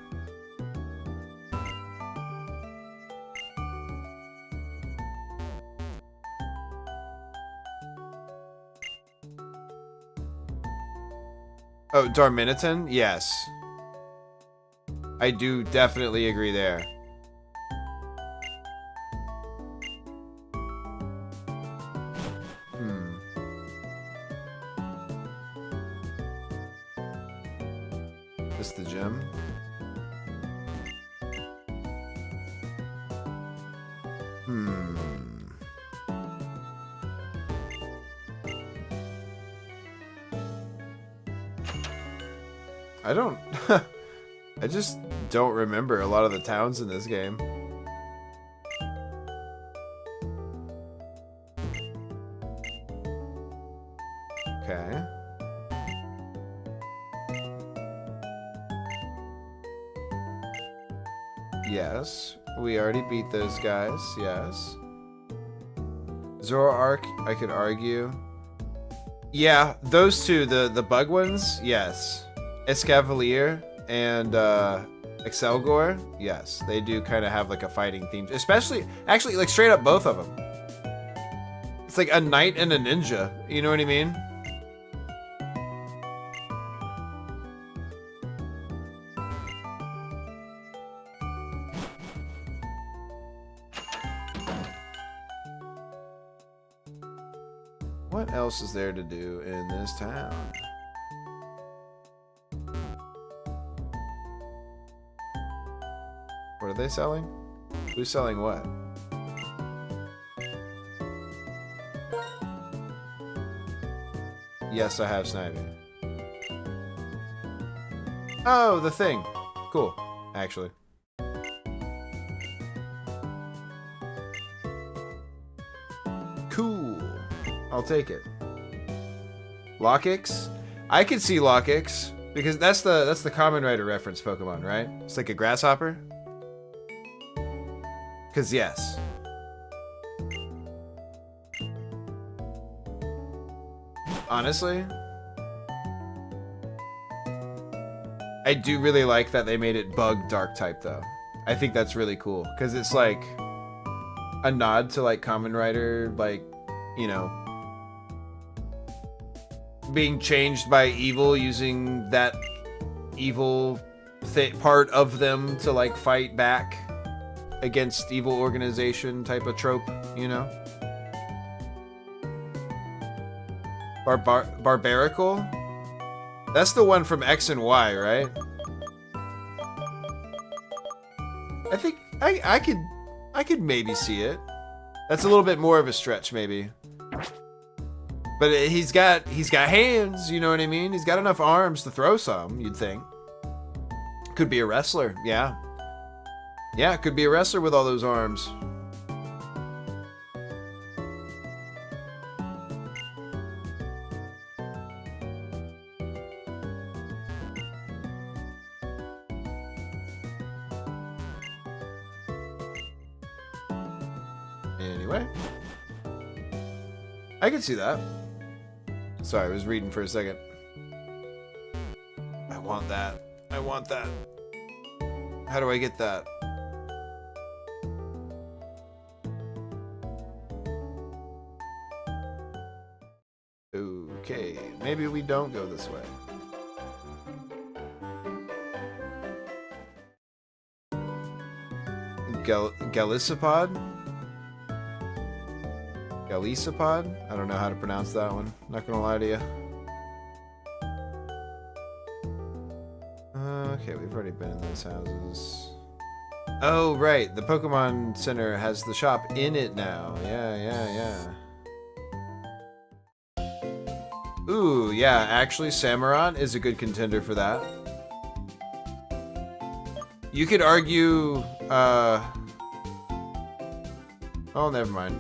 Oh, Darmanitan? Yes. I do definitely agree there. This the gym? I don't... I just don't remember a lot of the towns in this game. Okay. Yes. We already beat those guys. Yes. Zoroark, I could argue. Yeah, those two, the bug ones, yes. Escavalier and Excelgor, yes, they do kind of have like a fighting theme, especially actually like straight up both of them. It's like a knight and a ninja, you know what I mean? What else is there to do in this town? What are they selling? Who's selling what? Yes, I have Snivy. Oh, the thing. Cool, actually. Cool. I'll take it. Lockix? I could see Lockix because that's the Kamen Rider reference Pokemon, right? It's like a grasshopper. Cause yes. Honestly, I do really like that they made it bug dark type though. I think that's really cool because it's like a nod to like Kamen Rider, like, you know, being changed by evil, using that evil part of them to like fight back against evil organization type of trope, you know? Barbarical? That's the one from X and Y, right? I think I could maybe see it. That's a little bit more of a stretch, maybe. But he's got hands, you know what I mean? He's got enough arms to throw some, you'd think. Could be a wrestler, yeah. Yeah, could be a wrestler with all those arms. Anyway. I can see that. Sorry, I was reading for a second. I want that. I want that. How do I get that? Okay, maybe we don't go this way. Galisapod? Galisapod? I don't know how to pronounce that one. Not gonna lie to you. Okay, we've already been in those houses. Oh, right. The Pokemon Center has the shop in it now. Yeah. Ooh, yeah, actually, Samurott is a good contender for that. You could argue, oh, never mind.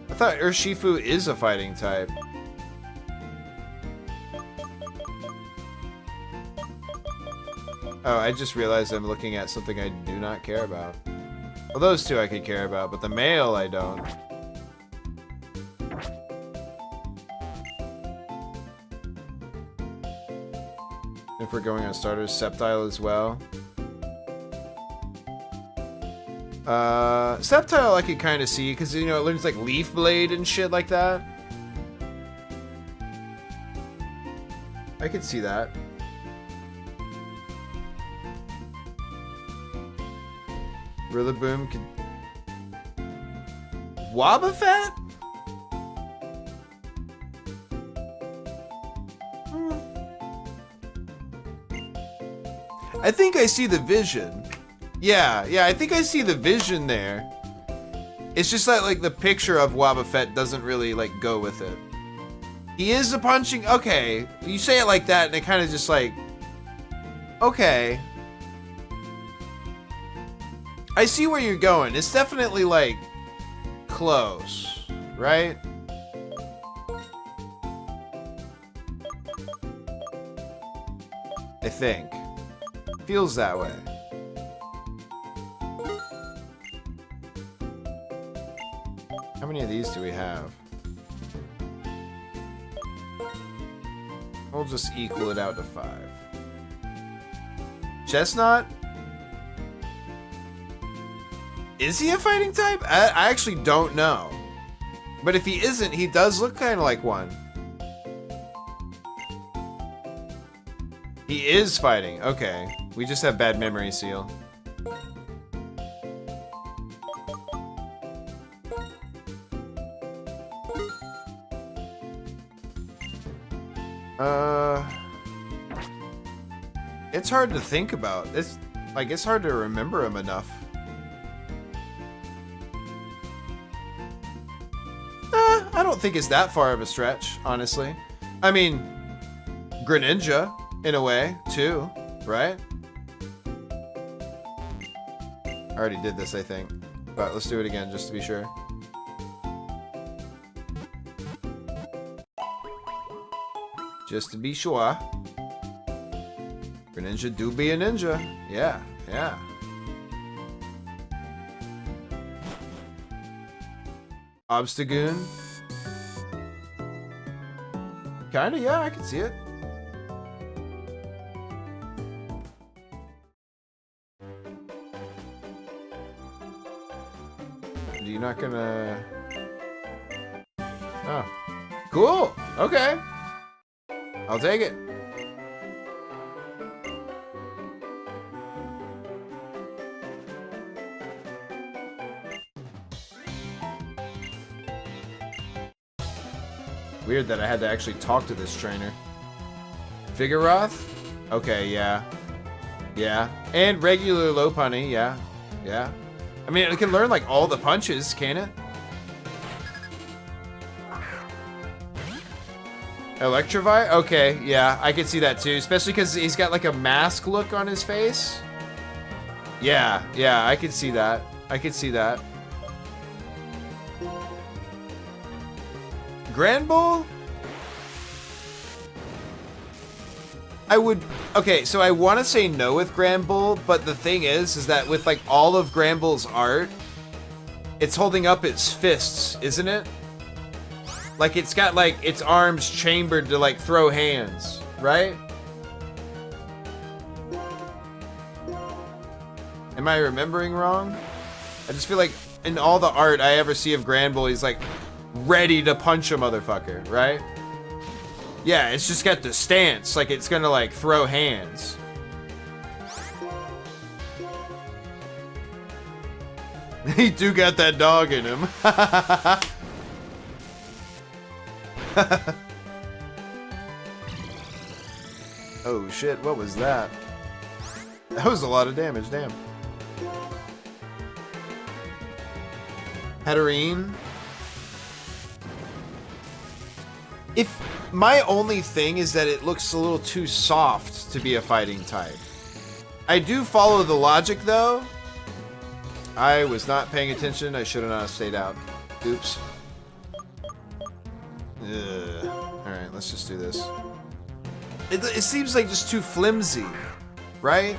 I thought Urshifu is a fighting type. Oh, I just realized I'm looking at something I do not care about. Well, those two I could care about, but the male I don't. If we're going on starters, Sceptile as well. Sceptile I could kind of see, because, you know, it learns like Leaf Blade and shit like that. I could see that. Rillaboom could... Wobbuffet? I think I see the vision. Yeah, I think I see the vision there. It's just that, like, the picture of Wobbuffet doesn't really, like, go with it. He is a punching... Okay, you say it like that, and it kind of just, like... Okay. I see where you're going. It's definitely, like, close, right? I think. Feels that way. How many of these do we have? We'll just equal it out to 5. Chestnut? Is he a fighting type? I actually don't know. But if he isn't, he does look kind of like one. He is fighting. Okay. We just have bad memory, Seal. It's hard to think about. It's like it's hard to remember him enough. I don't think it's that far of a stretch, honestly. I mean, Greninja, in a way, too, right? I already did this, I think. But let's do it again, just to be sure. Just to be sure. Greninja do be a ninja. Yeah, yeah. Obstagoon. Kinda, yeah, I can see it. Are you not gonna... Oh. Cool! Okay. I'll take it. Weird that I had to actually talk to this trainer. Vigoroth? Okay, yeah. Yeah. And regular Lopunny, yeah. Yeah. I mean, it can learn, like, all the punches, can it? Electivire? Okay, yeah, I can see that too. Especially because he's got, like, a mask look on his face. Yeah, yeah, I can see that. I can see that. Granbull? I would... Okay, so I want to say no with Granbull, but the thing is that with, like, all of Granbull's art, it's holding up its fists, isn't it? Like, it's got, like, its arms chambered to, like, throw hands, right? Am I remembering wrong? I just feel like in all the art I ever see of Granbull, he's, like, ready to punch a motherfucker, right? Yeah, it's just got the stance, like it's gonna, like, throw hands. He do got that dog in him. Oh shit, what was that? That was a lot of damage, damn. Hatterene. If my only thing is that it looks a little too soft to be a fighting type. I do follow the logic though. I was not paying attention. I should have not stayed out. Oops. Alright, let's just do this. It seems like just too flimsy, right?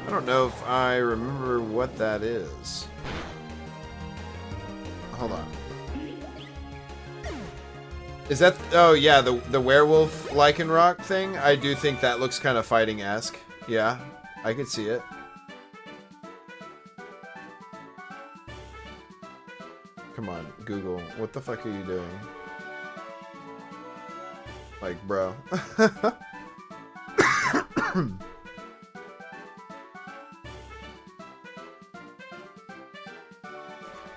I don't know if I remember what that is. Hold on. Is that... Oh, yeah, the werewolf Lycanroc thing? I do think that looks kind of fighting-esque. Yeah, I could see it. Come on, Google. What the fuck are you doing? Like, bro.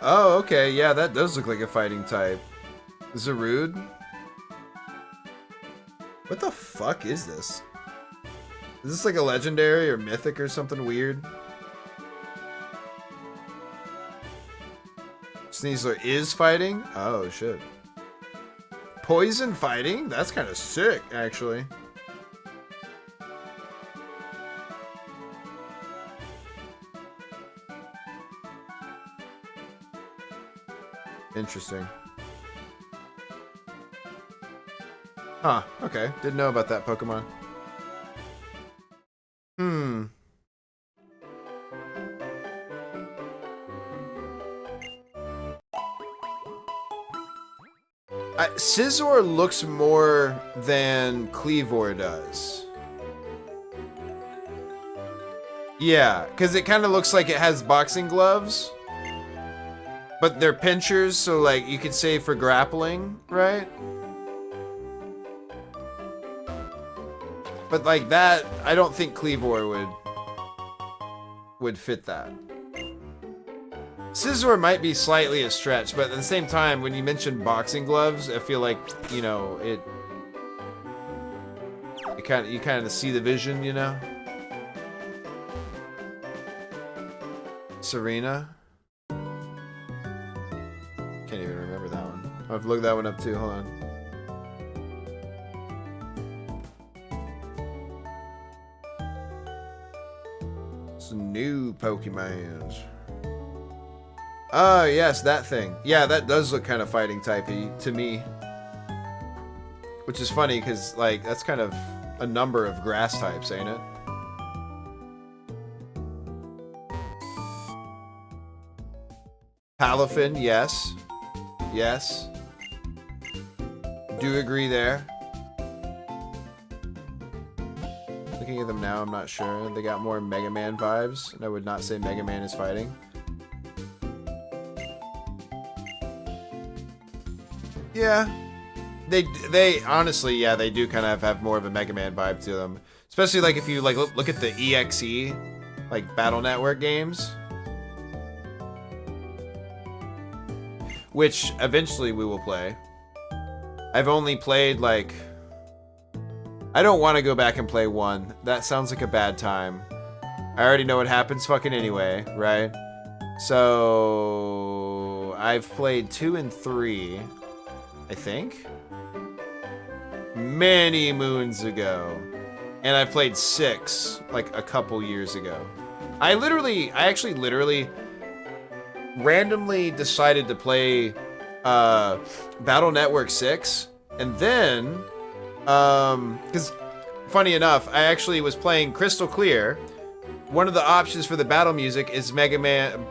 Oh, okay. Yeah, that does look like a fighting type. Zarude? What the fuck is this? Is this like a legendary or mythic or something weird? Sneasler is fighting? Oh, shit. Poison fighting? That's kind of sick, actually. Interesting. Huh, okay. Didn't know about that Pokemon. Scizor looks more than Kleavor does. Yeah, because it kind of looks like it has boxing gloves. But they're pinchers, so like you could say for grappling, right? But like that, I don't think Kleavor would fit that. Scizor might be slightly a stretch, but at the same time, when you mention boxing gloves, I feel like, you know, you kind of see the vision, you know? Serena? Can't even remember that one. I'll have to look that one up too, hold on. Some new Pokemons. Oh, yes, that thing. Yeah, that does look kind of fighting typey to me. Which is funny, because, like, that's kind of a number of grass types, ain't it? Palafin, yes. Yes. Do agree there. Looking at them now, I'm not sure. They got more Mega Man vibes, and I would not say Mega Man is fighting. Yeah, they honestly, yeah, they do kind of have more of a Mega Man vibe to them. Especially like if you like look at the EXE, like Battle Network games, which eventually we will play. I've only played like, I don't want to go back and play 1. That sounds like a bad time. I already know what happens fucking anyway, right? So I've played 2 and 3. I think? Many moons ago. And I played 6, like, a couple years ago. I actually literally randomly decided to play Battle Network 6. And then, because, funny enough, I actually was playing Crystal Clear. One of the options for the battle music is Mega Man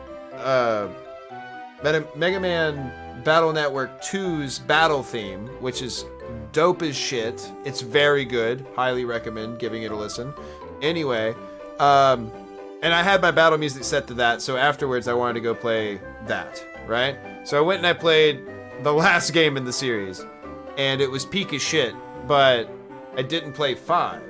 Battle Network 2's battle theme, which is dope as shit. It's very good. Highly recommend giving it a listen. Anyway, and I had my battle music set to that, so afterwards I wanted to go play that, right? So I went and I played the last game in the series, and it was peak as shit, but I didn't play 5.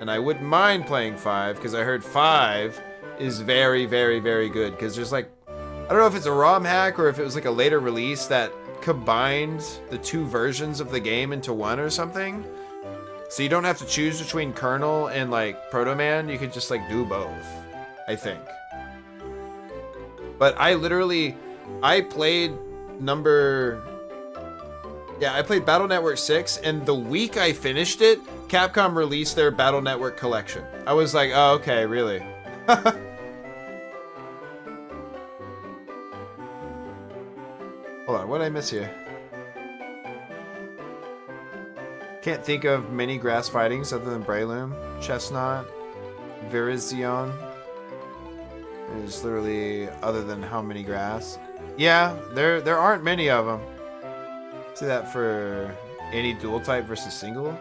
And I wouldn't mind playing 5, because I heard 5 is very, very, very good, because there's like, I don't know if it's a ROM hack or if it was like a later release that combined the 2 versions of the game into one or something. So you don't have to choose between Colonel and like Proto Man. You could just like do both, I think. But I played I played Battle Network 6, and the week I finished it, Capcom released their Battle Network collection. I was like, oh, okay, really? Hold on, what did I miss here? Can't think of many grass fightings other than Breloom, Chestnut, Virizion. There's literally, other than how many grass? Yeah, there aren't many of them. See that for any dual type versus single?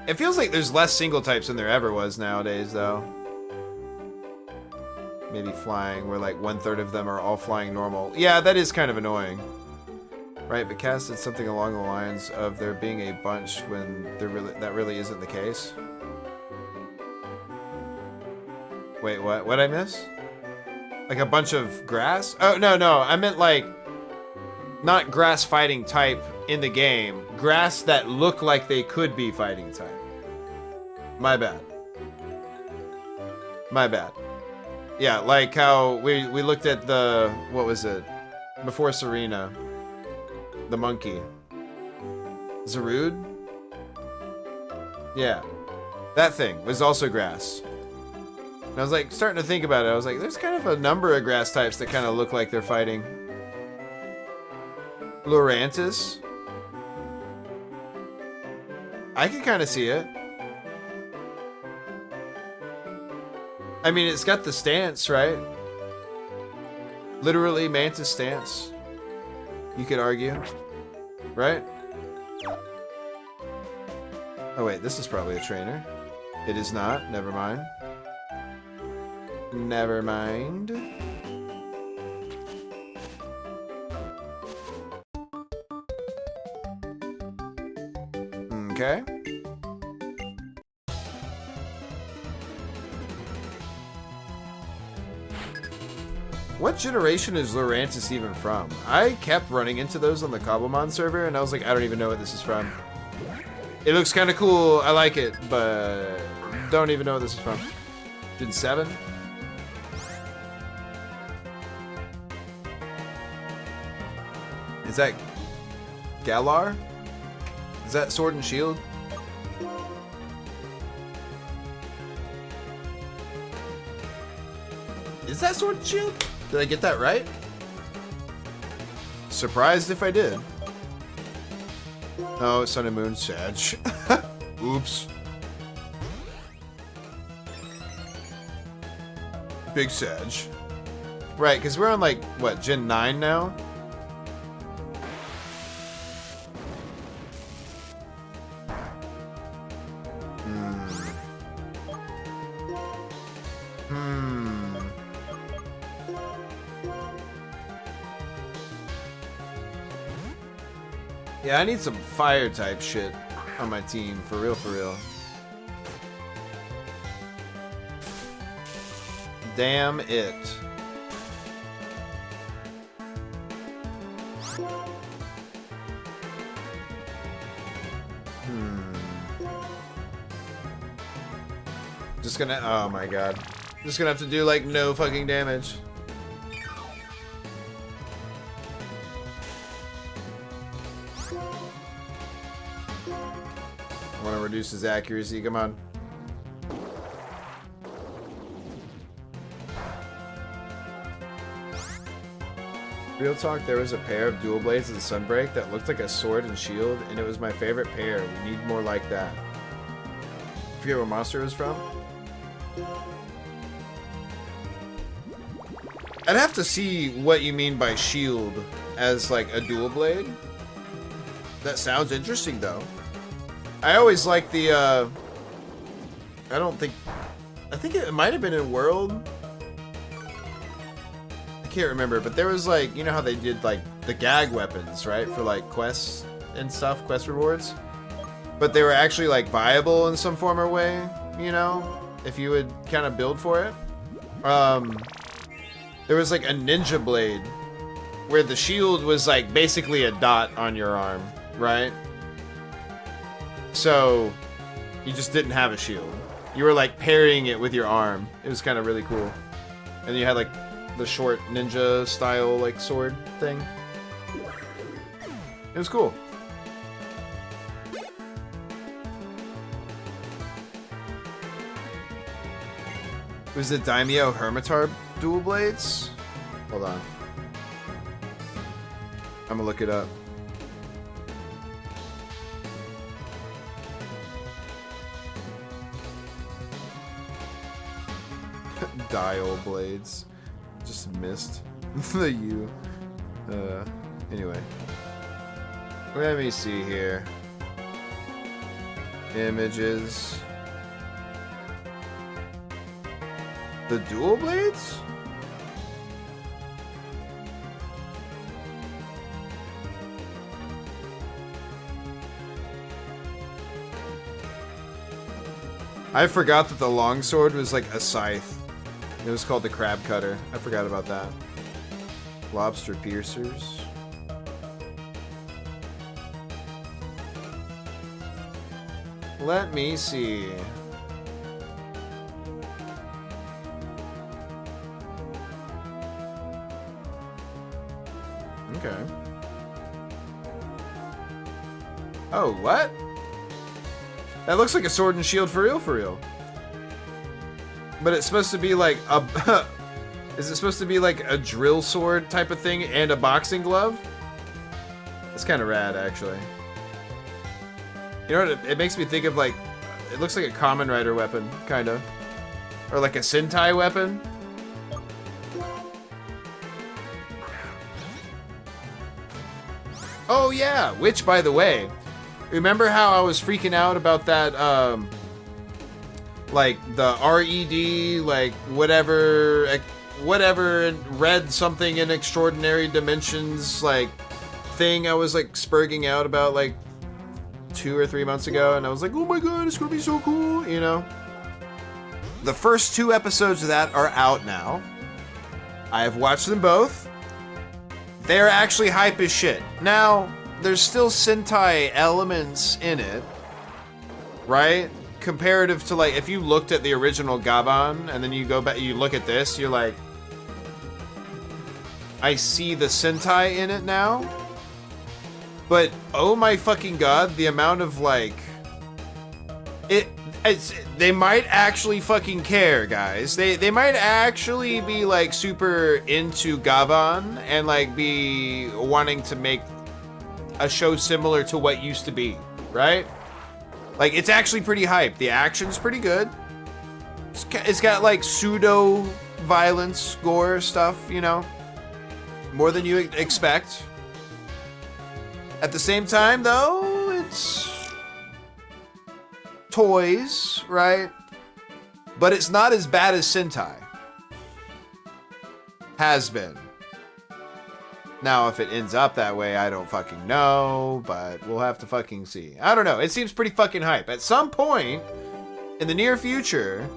It feels like there's less single types than there ever was nowadays, though. Maybe flying, where like 1/3 of them are all flying normal. Yeah, that is kind of annoying. Right, but Cass said something along the lines of there being a bunch when that really isn't the case. Wait, what? What'd I miss? Like a bunch of grass? Oh, no, I meant like not grass fighting type in the game. Grass that look like they could be fighting type. My bad. Yeah, like how we looked at the, what was it? Before Serena. The monkey. Zarude? Yeah. That thing was also grass. And I was like, starting to think about it, I was like, there's kind of a number of grass types that kind of look like they're fighting. Lurantis? I can kind of see it. I mean, it's got the stance, right? Literally, Mantis stance. You could argue. Right? Oh wait, this is probably a trainer. It is not. Never mind. Never mind. Okay. What generation is Lurantis even from? I kept running into those on the Cobblemon server, and I was like, I don't even know what this is from. It looks kind of cool. I like it, but don't even know what this is from. Gen 7? Is that Galar? Is that Sword and Shield? Is that Sword and Shield? Did I get that right? Surprised if I did. Oh, Sun and Moon, Sag. Oops. Big Sag. Right, because we're on like, what, Gen 9 now? Yeah, I need some fire type shit on my team, for real, for real. Damn it. Just gonna, oh my god. Just gonna have to do like no fucking damage. I want to reduce his accuracy, come on. Real talk, there was a pair of dual blades of the Sunbreak that looked like a sword and shield, and it was my favorite pair. We need more like that. I forget what monster it was from. I'd have to see what you mean by shield as like a dual blade. That sounds interesting though. I always like the I think it might have been in World. I can't remember, but there was like, you know how they did like the gag weapons, right? For like quests and stuff, quest rewards. But they were actually like viable in some form or way, you know, if you would kind of build for it. There was like a ninja blade where the shield was like basically a dot on your arm, right? So You just didn't have a shield. You were like parrying it with your arm. It was kind of really cool. And you had like the short ninja style like sword thing. It was cool. Was the Daimyo Hermitar dual blades? Hold on. I'm gonna look it up. Dial blades. Just missed the U. Anyway. Let me see here. Images. The dual blades? I forgot that the longsword was like a scythe. It was called the crab cutter. I forgot about that. Lobster piercers. Let me see. Okay. Oh, what? That looks like a sword and shield for real, for real. But it's supposed to be like a... Is it supposed to be like a drill sword type of thing and a boxing glove? That's kind of rad, actually. You know what? It makes me think of like... It looks like a Kamen Rider weapon, kind of. Or like a Sentai weapon. Oh yeah, which by the way, remember how I was freaking out about that, like the RED, like whatever, read something in Extraordinary Dimensions, like thing I was like spurging out about like 2 or 3 months ago, and I was like, oh my god, it's gonna be so cool, you know? The first 2 episodes of that are out now. I have watched them both. They're actually hype as shit. Now, there's still Sentai elements in it, right? Comparative to like, if you looked at the original Gaban, and then you go back, you look at this, you're like, I see the Sentai in it now. But, oh my fucking god, the amount of like, they might actually fucking care, guys. They might actually be like super into Gaban and like be wanting to make a show similar to what used to be, right? Like, it's actually pretty hype. The action's pretty good. It's got like pseudo violence, gore stuff, you know, more than you expect. At the same time, though, it's toys, right? But it's not as bad as Sentai. Has been. Now, if it ends up that way, I don't fucking know, but we'll have to fucking see. I don't know. It seems pretty fucking hype. At some point in the near future,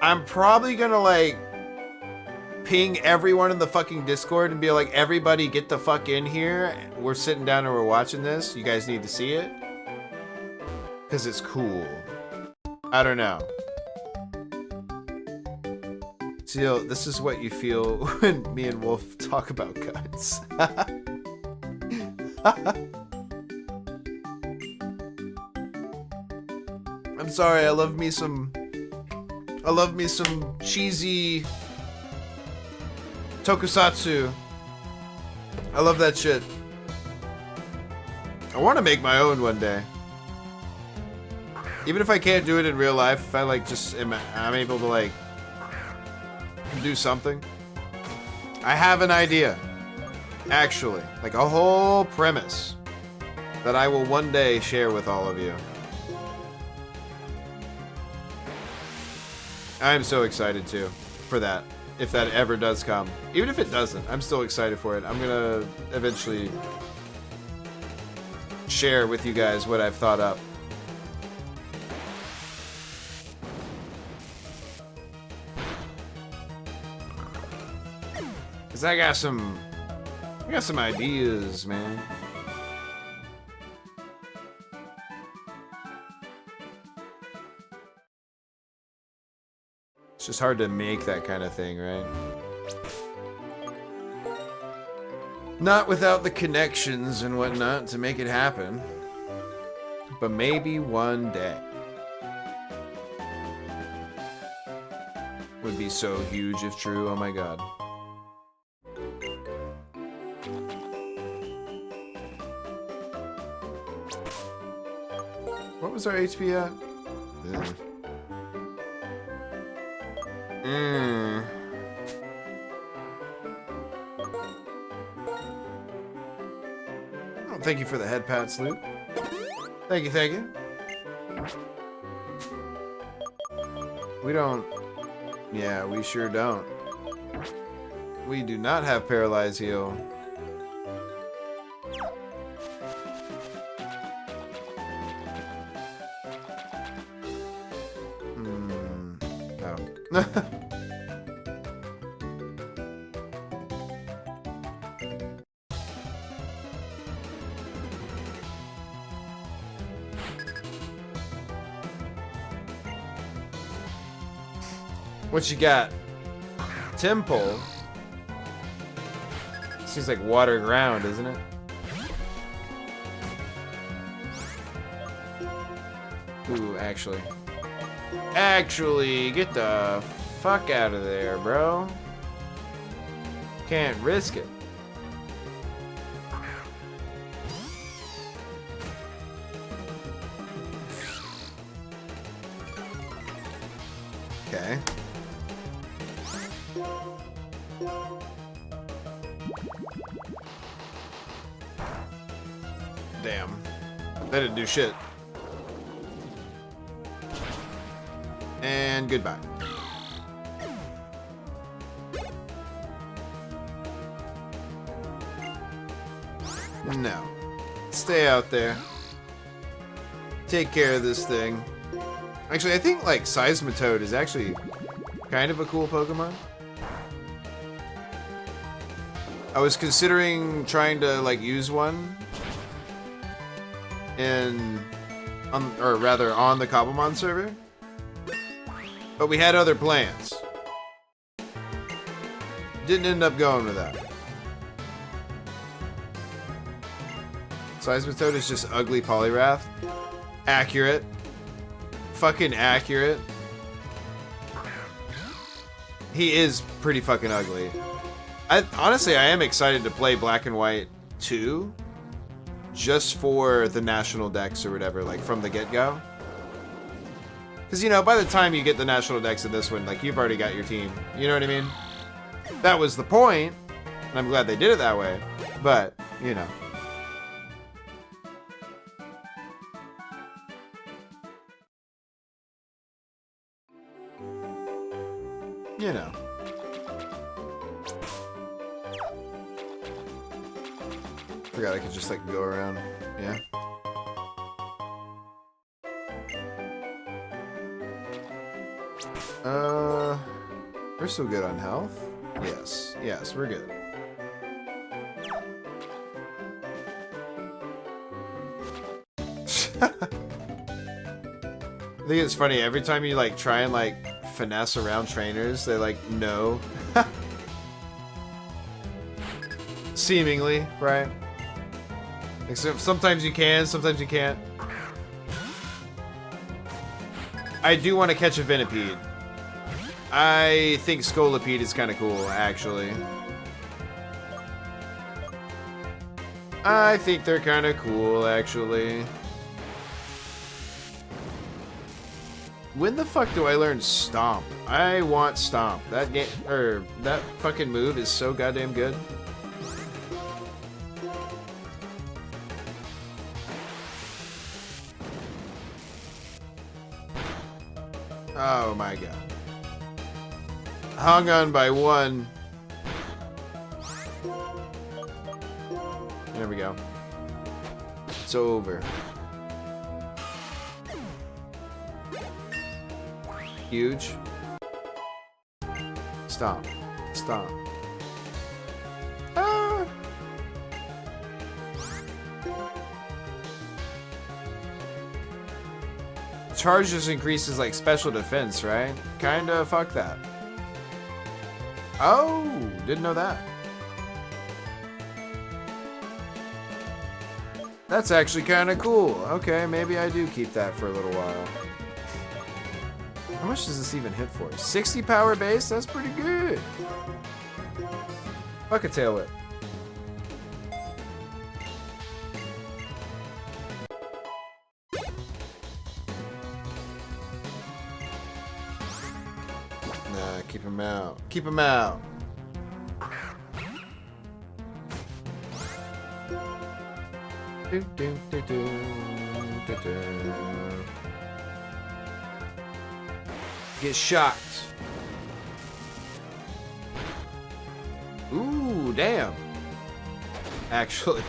I'm probably gonna like ping everyone in the fucking Discord and be like, everybody get the fuck in here. We're sitting down and we're watching this. You guys need to see it. Because it's cool. I don't know. See, this is what you feel when me and Wolf talk about guts. I'm sorry, I love me some cheesy tokusatsu. I love that shit. I want to make my own one day. Even if I can't do it in real life, if I like just I'm able to like do something. I have an idea, actually, like a whole premise that I will one day share with all of you. I'm so excited too for that, if that ever does come. Even if it doesn't, I'm still excited for it. I'm gonna eventually share with you guys what I've thought up. Cause I got some ideas, man. It's just hard to make that kind of thing, right? Not without the connections and whatnot to make it happen. But maybe one day. Would be so huge if true, oh my god. What was our HP at? Ugh. Oh, thank you for the head pats, Luke. Thank you, thank you. We don't... Yeah, we sure don't. We do not have Paralyze Heal. Oh. What you got? Temple. Seems like water ground, isn't it? Ooh, actually. Actually, get the fuck out of there, bro. Can't risk it. Okay. Damn. That didn't do shit. And goodbye. No. Stay out there. Take care of this thing. Actually, I think, like, Seismitoad is actually kind of a cool Pokemon. I was considering trying to, like, use one on the Cobblemon server. But we had other plans. Didn't end up going with that. Seismitoad is just ugly Poliwrath. Accurate. Fucking accurate. He is pretty fucking ugly. Honestly, I am excited to play Black and White 2. Just for the national decks or whatever, like from the get-go. Because, you know, by the time you get the national decks in this one, like, you've already got your team. You know what I mean? That was the point. And I'm glad they did it that way. But, you know. You know. Forgot I could just, like, go around. Yeah. We're still good on health? Yes. Yes, we're good. I think it's funny, every time you, like, try and, like, finesse around trainers, they, like, no. Seemingly, right? Except sometimes you can, sometimes you can't. I do want to catch a Venipede. I think Scolipede is kind of cool, actually. I think they're kind of cool, actually. When the fuck do I learn Stomp? I want Stomp. That game, or that fucking move is so goddamn good. Oh my god. Hung on by one. There we go. It's over. Huge. Stop. Stop. Ah. charge just increases like special defense, right? Kinda, fuck that. Oh, didn't know that. That's actually kind of cool. Okay, maybe I do keep that for a little while. How much does this even hit for? 60 power base? That's pretty good. Fuck a tail whip. Nah, keep him out. Keep him out. Do, do, do, do, do, do. Get shocked. Ooh, damn. Actually.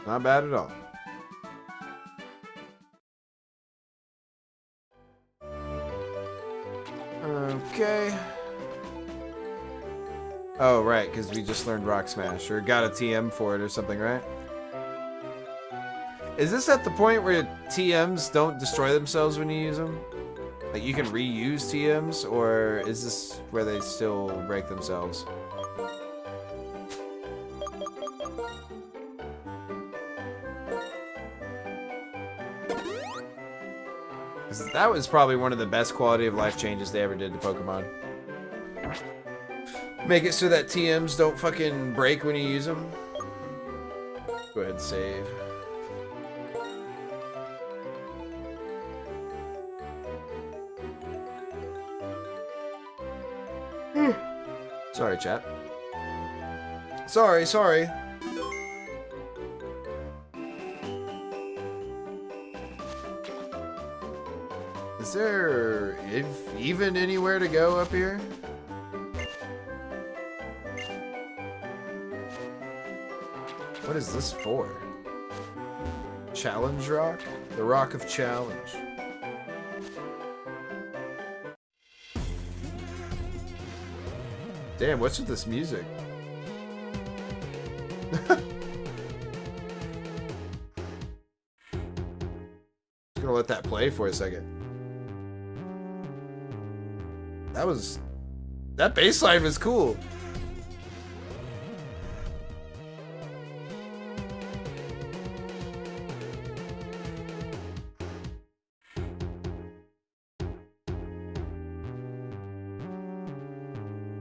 Not bad at all. Okay. Oh, right, because we just learned Rock Smash, or got a TM for it or something, right? Is this at the point where TMs don't destroy themselves when you use them? Like, you can reuse TMs, or is this where they still break themselves? That was probably one of the best quality of life changes they ever did to Pokemon. Make it so that TMs don't fucking break when you use them. Go ahead and save. Sorry, chat. Sorry. Is there even anywhere to go up here? What is this for? Challenge Rock? The Rock of Challenge. Damn, what's with this music? Just gonna let that play for a second. That bass line was cool.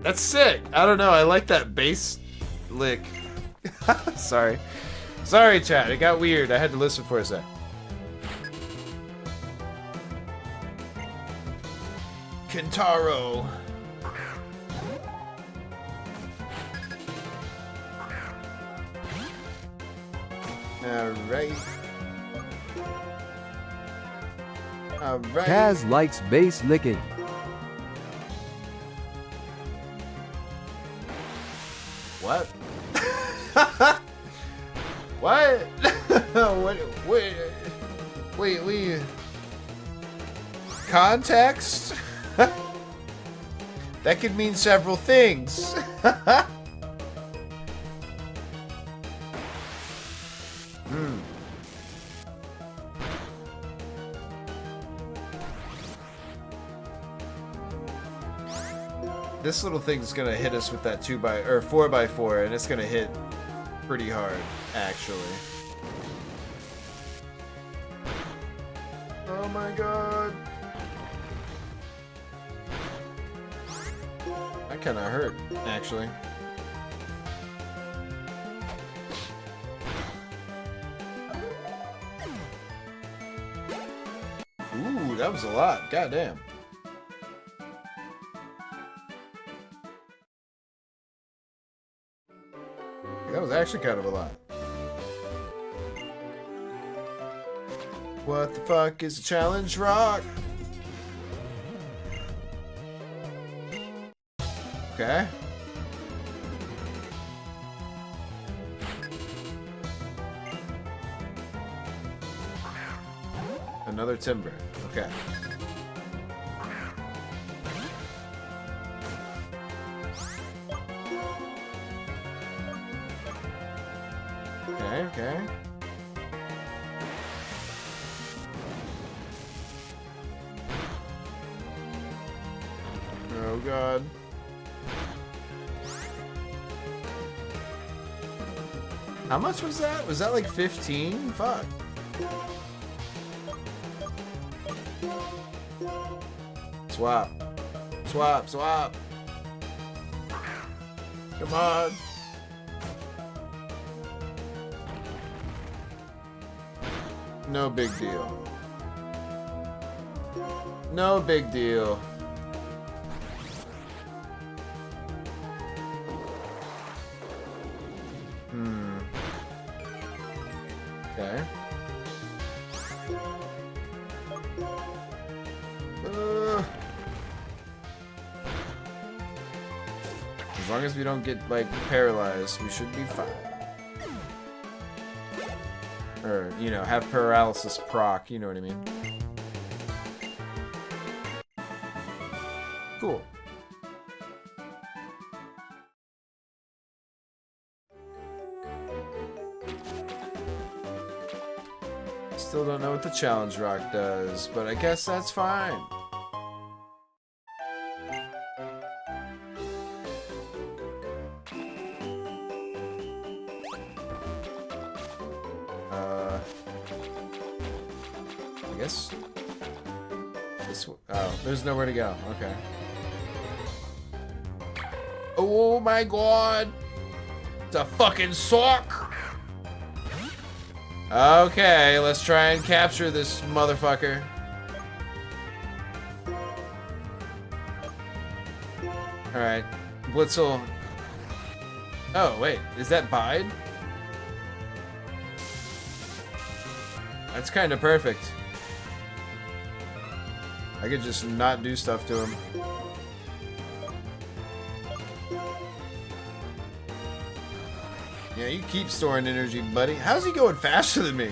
That's sick. I don't know. I like that bass lick. Sorry, chat. It got weird. I had to listen for a sec. Kentaro. Alright. Kaz likes bass licking. What? What? Wait. Context? That could mean several things. This little thing's gonna hit us with that 4x4, and it's gonna hit pretty hard, actually. Oh my god. That kinda hurt, actually. Ooh, that was a lot. Goddamn. That was actually kind of a lot. What the fuck is a challenge rock? Okay. Another timber. Okay. Okay, okay. Oh god. How much was that? Was that like 15? Fuck. Swap. Swap, swap. Come on. No big deal. No big deal. Okay. As long as we don't get, like, paralyzed, we should be fine. Or, you know, have paralysis proc, you know what I mean? Cool. Still don't know what the challenge rock does, but I guess that's fine. I guess this. Oh, there's nowhere to go. Okay. Oh my god! It's a fucking sock! Okay, let's try and capture this motherfucker. Alright. Blitzel. Oh, wait. Is that Bide? That's kind of perfect. I could just not do stuff to him. Yeah, you keep storing energy, buddy. How's he going faster than me?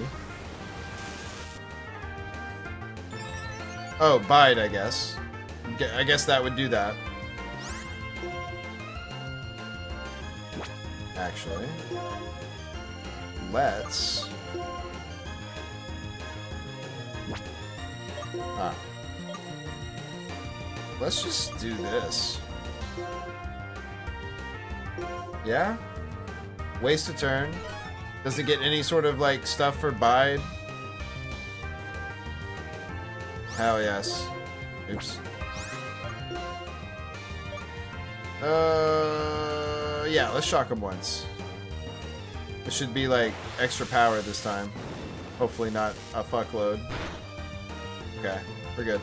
Oh, Bide, I guess. I guess that would do that. Actually. Let's... Ah. Let's just do this. Yeah? Waste a turn. Does it get any sort of, like, stuff for Bide? Hell yes. Oops. Yeah, let's shock him once. It should be, like, extra power this time. Hopefully not a fuckload. Okay, we're good.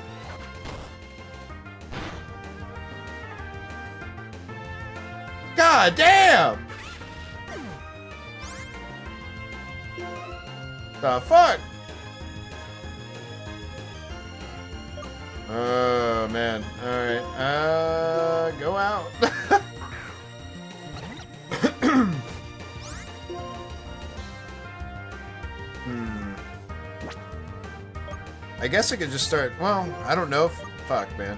God damn! The fuck? Oh man. Alright. Go out. I guess I could just start. Well, I don't know. Fuck, man.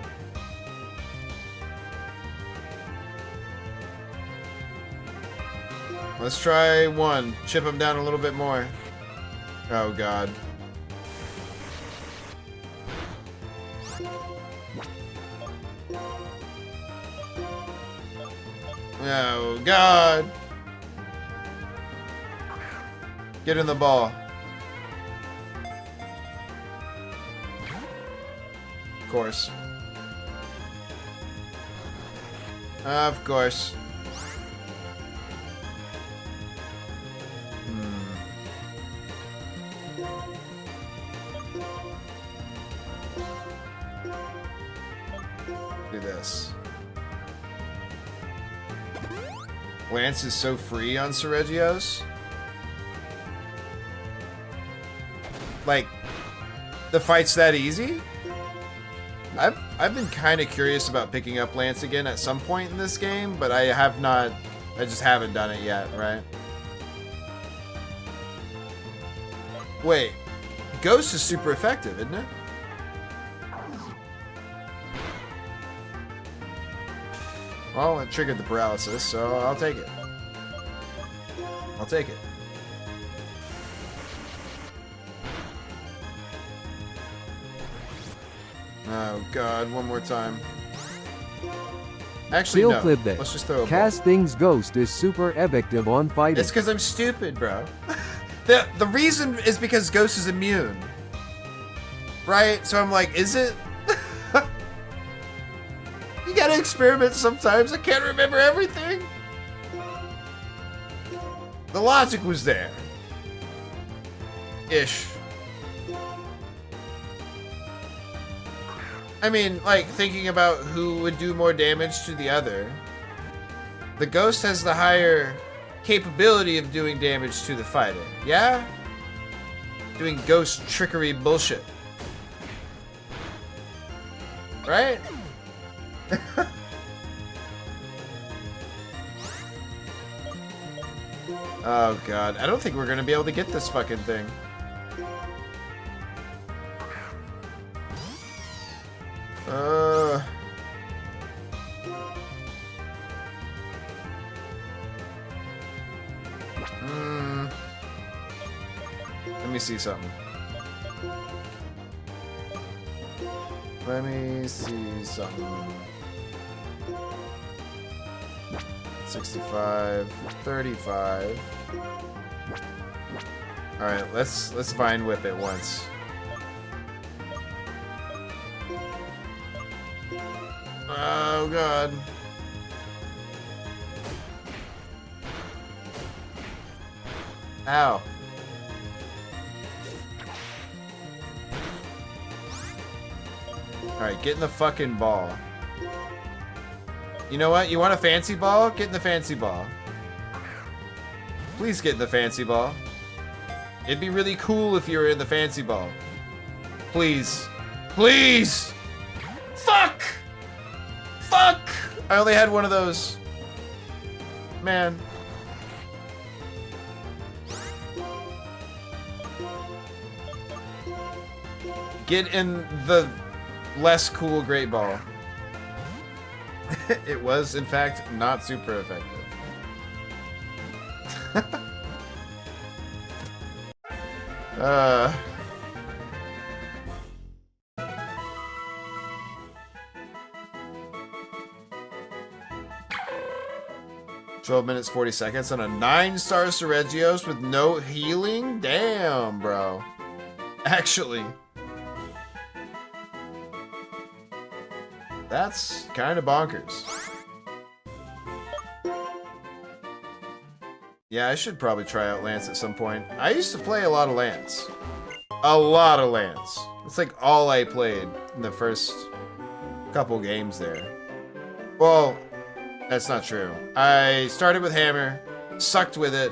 Let's try one. Chip him down a little bit more. Oh, God. Oh, God. Get in the ball. Of course. Of course. Do this. Lance is so free on Seregios. Like, the fight's that easy? I've been kind of curious about picking up Lance again at some point in this game, but I have not. I just haven't done it yet, right? Wait, Ghost is super effective, isn't it? Well, it triggered the paralysis, so I'll take it. I'll take it. Oh god, one more time. Actually, Still no. clip that. Let's just throw a ball. Casting's Ghost is super effective on fighting. It's because I'm stupid, bro. The reason is because Ghost is immune. Right? So I'm like, is it? You gotta experiment sometimes. I can't remember everything. The logic was there. Ish. I mean, like, thinking about who would do more damage to the other. The Ghost has the higher capability of doing damage to the fighter. Yeah? Doing ghost trickery bullshit. Right? Oh god, I don't think we're gonna be able to get this fucking thing. Let me see something. Let me see something. 65, 35. All right, let's Vine Whip it once. Oh god. Ow. Alright, get in the fucking ball. You know what? You want a fancy ball? Get in the fancy ball. Please get in the fancy ball. It'd be really cool if you were in the fancy ball. Please. Please! Fuck! Fuck! I only had one of those. Man. Get in the less cool great ball. It was, in fact, not super effective. 12 minutes, 40 seconds on a 9-star Seregios with no healing? Damn, bro. Actually. That's kind of bonkers. Yeah, I should probably try out Lance at some point. I used to play a lot of Lance. A lot of Lance. It's like all I played in the first couple games there. Well, that's not true. I started with Hammer, sucked with it,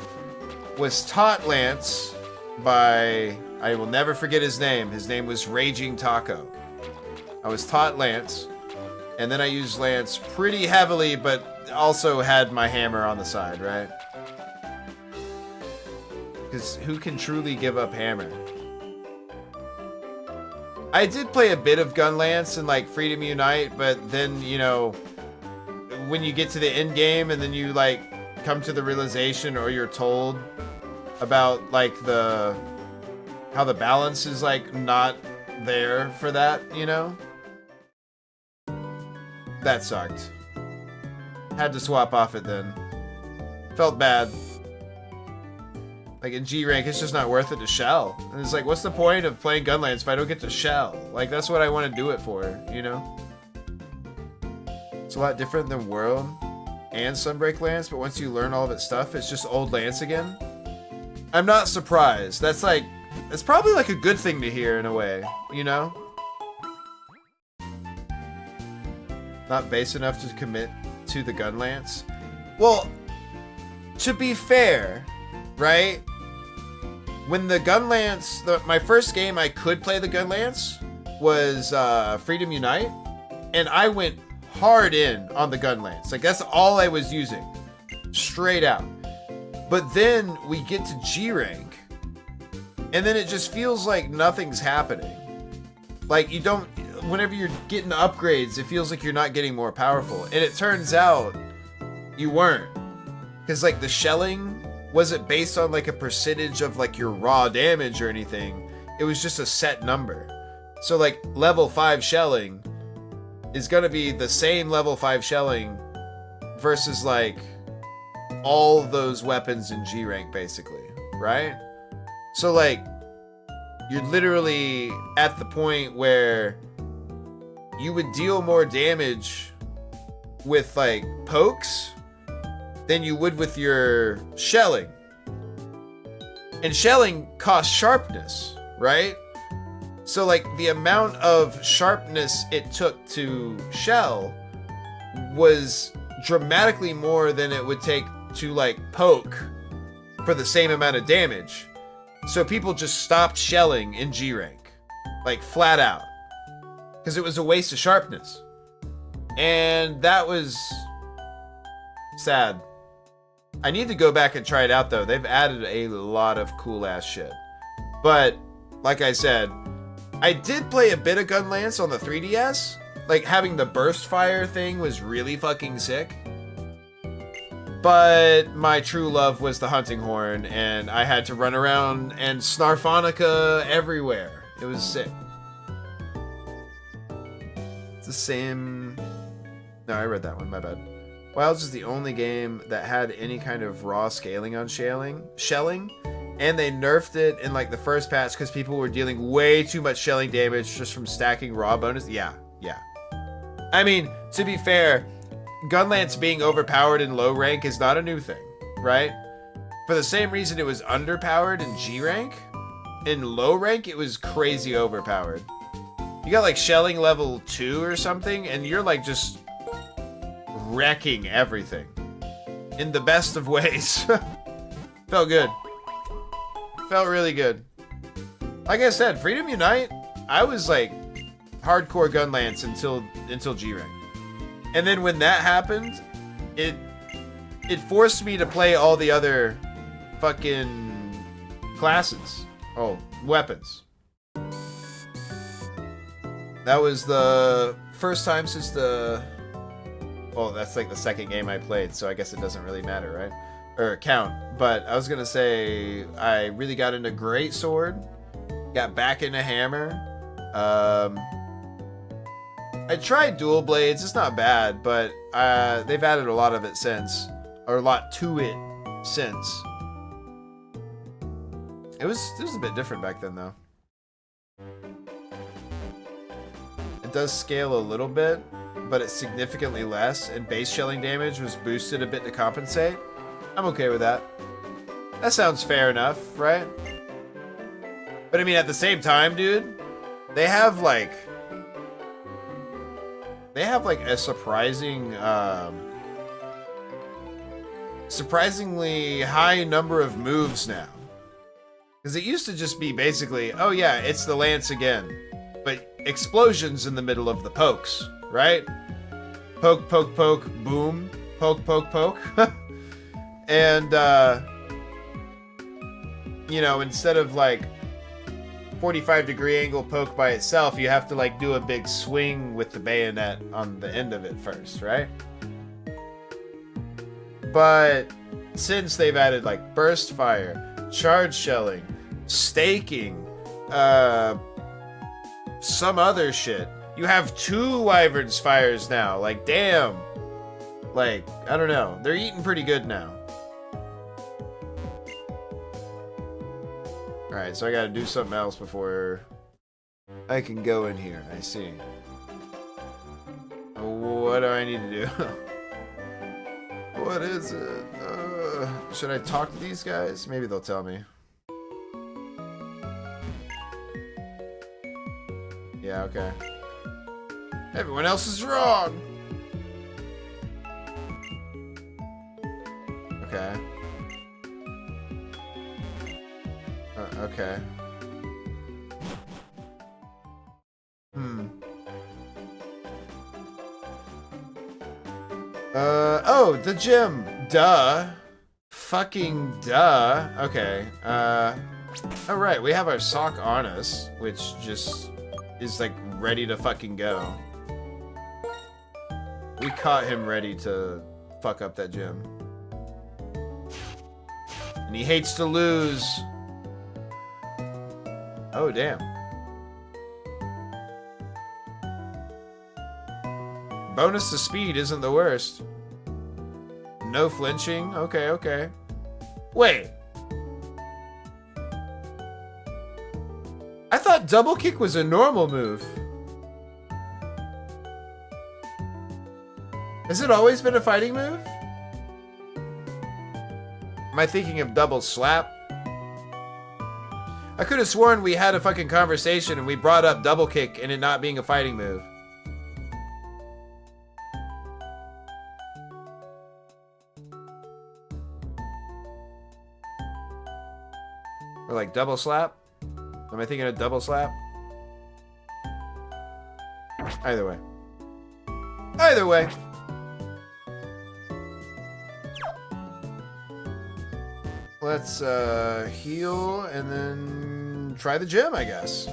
was taught Lance by... I will never forget his name. His name was Raging Taco. I was taught Lance. And then I used Lance pretty heavily, but also had my hammer on the side, right? Because who can truly give up hammer? I did play a bit of Gun Lance and like Freedom Unite, but then, you know, when you get to the end game and then you like come to the realization or you're told about like how the balance is like not there for that, you know? That sucked. Had to swap off it then. Felt bad. Like in G rank, it's just not worth it to shell. And it's like, what's the point of playing Gunlance if I don't get to shell? Like, that's what I want to do it for, you know? It's a lot different than World and Sunbreak Lance, but once you learn all of its stuff, it's just old Lance again. I'm not surprised. That's like, it's probably like a good thing to hear in a way, you know? Not base enough to commit to the Gun Lance. Well, to be fair, right? When the Gun Lance, my first game I could play the Gun Lance was Freedom Unite, and I went hard in on the Gun Lance. Like, that's all I was using, straight out. But then we get to G rank, and then it just feels like nothing's happening. Like, you don't, whenever you're getting upgrades, it feels like you're not getting more powerful. And it turns out you weren't. Because, like, the shelling wasn't based on, like, a percentage of, like, your raw damage or anything. It was just a set number. So like level 5 shelling is gonna be the same level 5 shelling versus like all those weapons in G rank basically, right? So like you're literally at the point where you would deal more damage with like pokes than you would with your shelling. And shelling costs sharpness, right? So like the amount of sharpness it took to shell was dramatically more than it would take to like poke for the same amount of damage. So people just stopped shelling in G rank, like flat out, because it was a waste of sharpness. And that was sad. I need to go back and try it out though. They've added a lot of cool ass shit. But like I said, I did play a bit of Gunlance on the 3DS. Like having the burst fire thing was really fucking sick. But my true love was the hunting horn, and I had to run around and Snarfonica everywhere. It was sick. It's the same... No, I read that one, my bad. Wilds is the only game that had any kind of raw scaling on shelling, and they nerfed it in like the first patch because people were dealing way too much shelling damage just from stacking raw bonus. Yeah. I mean, to be fair, Gunlance being overpowered in low rank is not a new thing, right? For the same reason it was underpowered in G rank, in low rank it was crazy overpowered. You got like shelling level 2 or something, and you're like just wrecking everything in the best of ways. Felt good. Felt really good. Like I said, Freedom Unite, I was like hardcore Gunlance until G rank. And then when that happened, it forced me to play all the other fucking classes. Oh, weapons. That was the first time since the... Well, that's like the second game I played, so I guess it doesn't really matter, right? Or count. But I was gonna say, I really got into Greatsword, got back into Hammer. I tried Dual Blades, it's not bad, but they've added a lot of it since. Or a lot to it since. It was a bit different back then, though. It does scale a little bit, but it's significantly less, and base shelling damage was boosted a bit to compensate. I'm okay with that. That sounds fair enough, right? But I mean, at the same time, dude, they have like a surprisingly high number of moves now. Because it used to just be basically, oh yeah, it's the Lance again. But explosions in the middle of the pokes, right? Poke, poke, poke, boom. Poke, poke, poke. And, you know, instead of like 45-degree angle poke by itself, you have to like do a big swing with the bayonet on the end of it first, right? But since they've added like burst fire, charge shelling, staking, some other shit, you have 2 Wyvern's fires now. Like, damn. Like, I don't know. They're eating pretty good now. Alright, so I gotta do something else before I can go in here. I see. What do I need to do? What is it? Should I talk to these guys? Maybe they'll tell me. Yeah, okay. Everyone else is wrong! Okay. Okay. Oh, the gym. Duh. Fucking duh. Okay. Alright, we have our sock on us, which just is like ready to fucking go. We caught him ready to fuck up that gym. And he hates to lose. Oh, damn. bonus to speed isn't the worst. No flinching. Okay, okay. Wait. I thought double kick was a normal move. Has it always been a fighting move? Am I thinking of double slap? I could have sworn we had a fucking conversation and we brought up double kick and it not being a fighting move. Or like double slap? Am I thinking of double slap? Either way. Either way. Let's heal and then try the gym, I guess.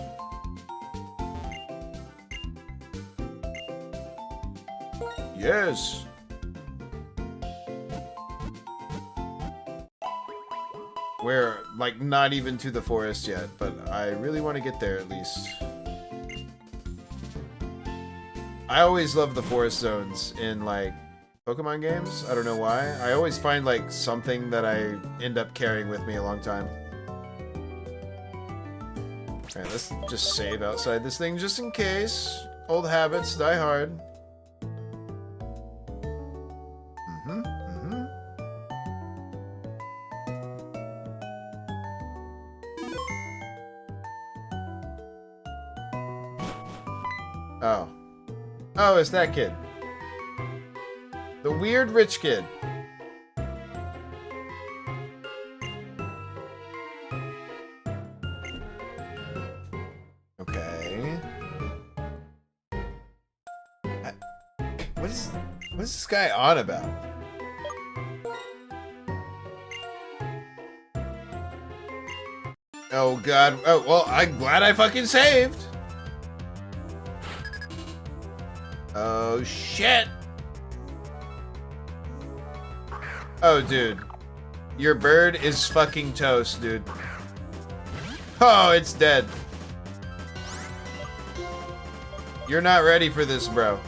Yes. We're like not even to the forest yet, but I really want to get there at least. I always love the forest zones in like Pokemon games. I don't know why. I always find like something that I end up carrying with me a long time. Alright, let's just save outside this thing just in case. Old habits die hard. Oh. Oh, it's that kid. The weird rich kid. Okay. What is this guy on about? Oh god. Oh, well, I'm glad I fucking saved. Oh, shit! Oh, dude. Your bird is fucking toast, dude. Oh, it's dead. You're not ready for this, bro.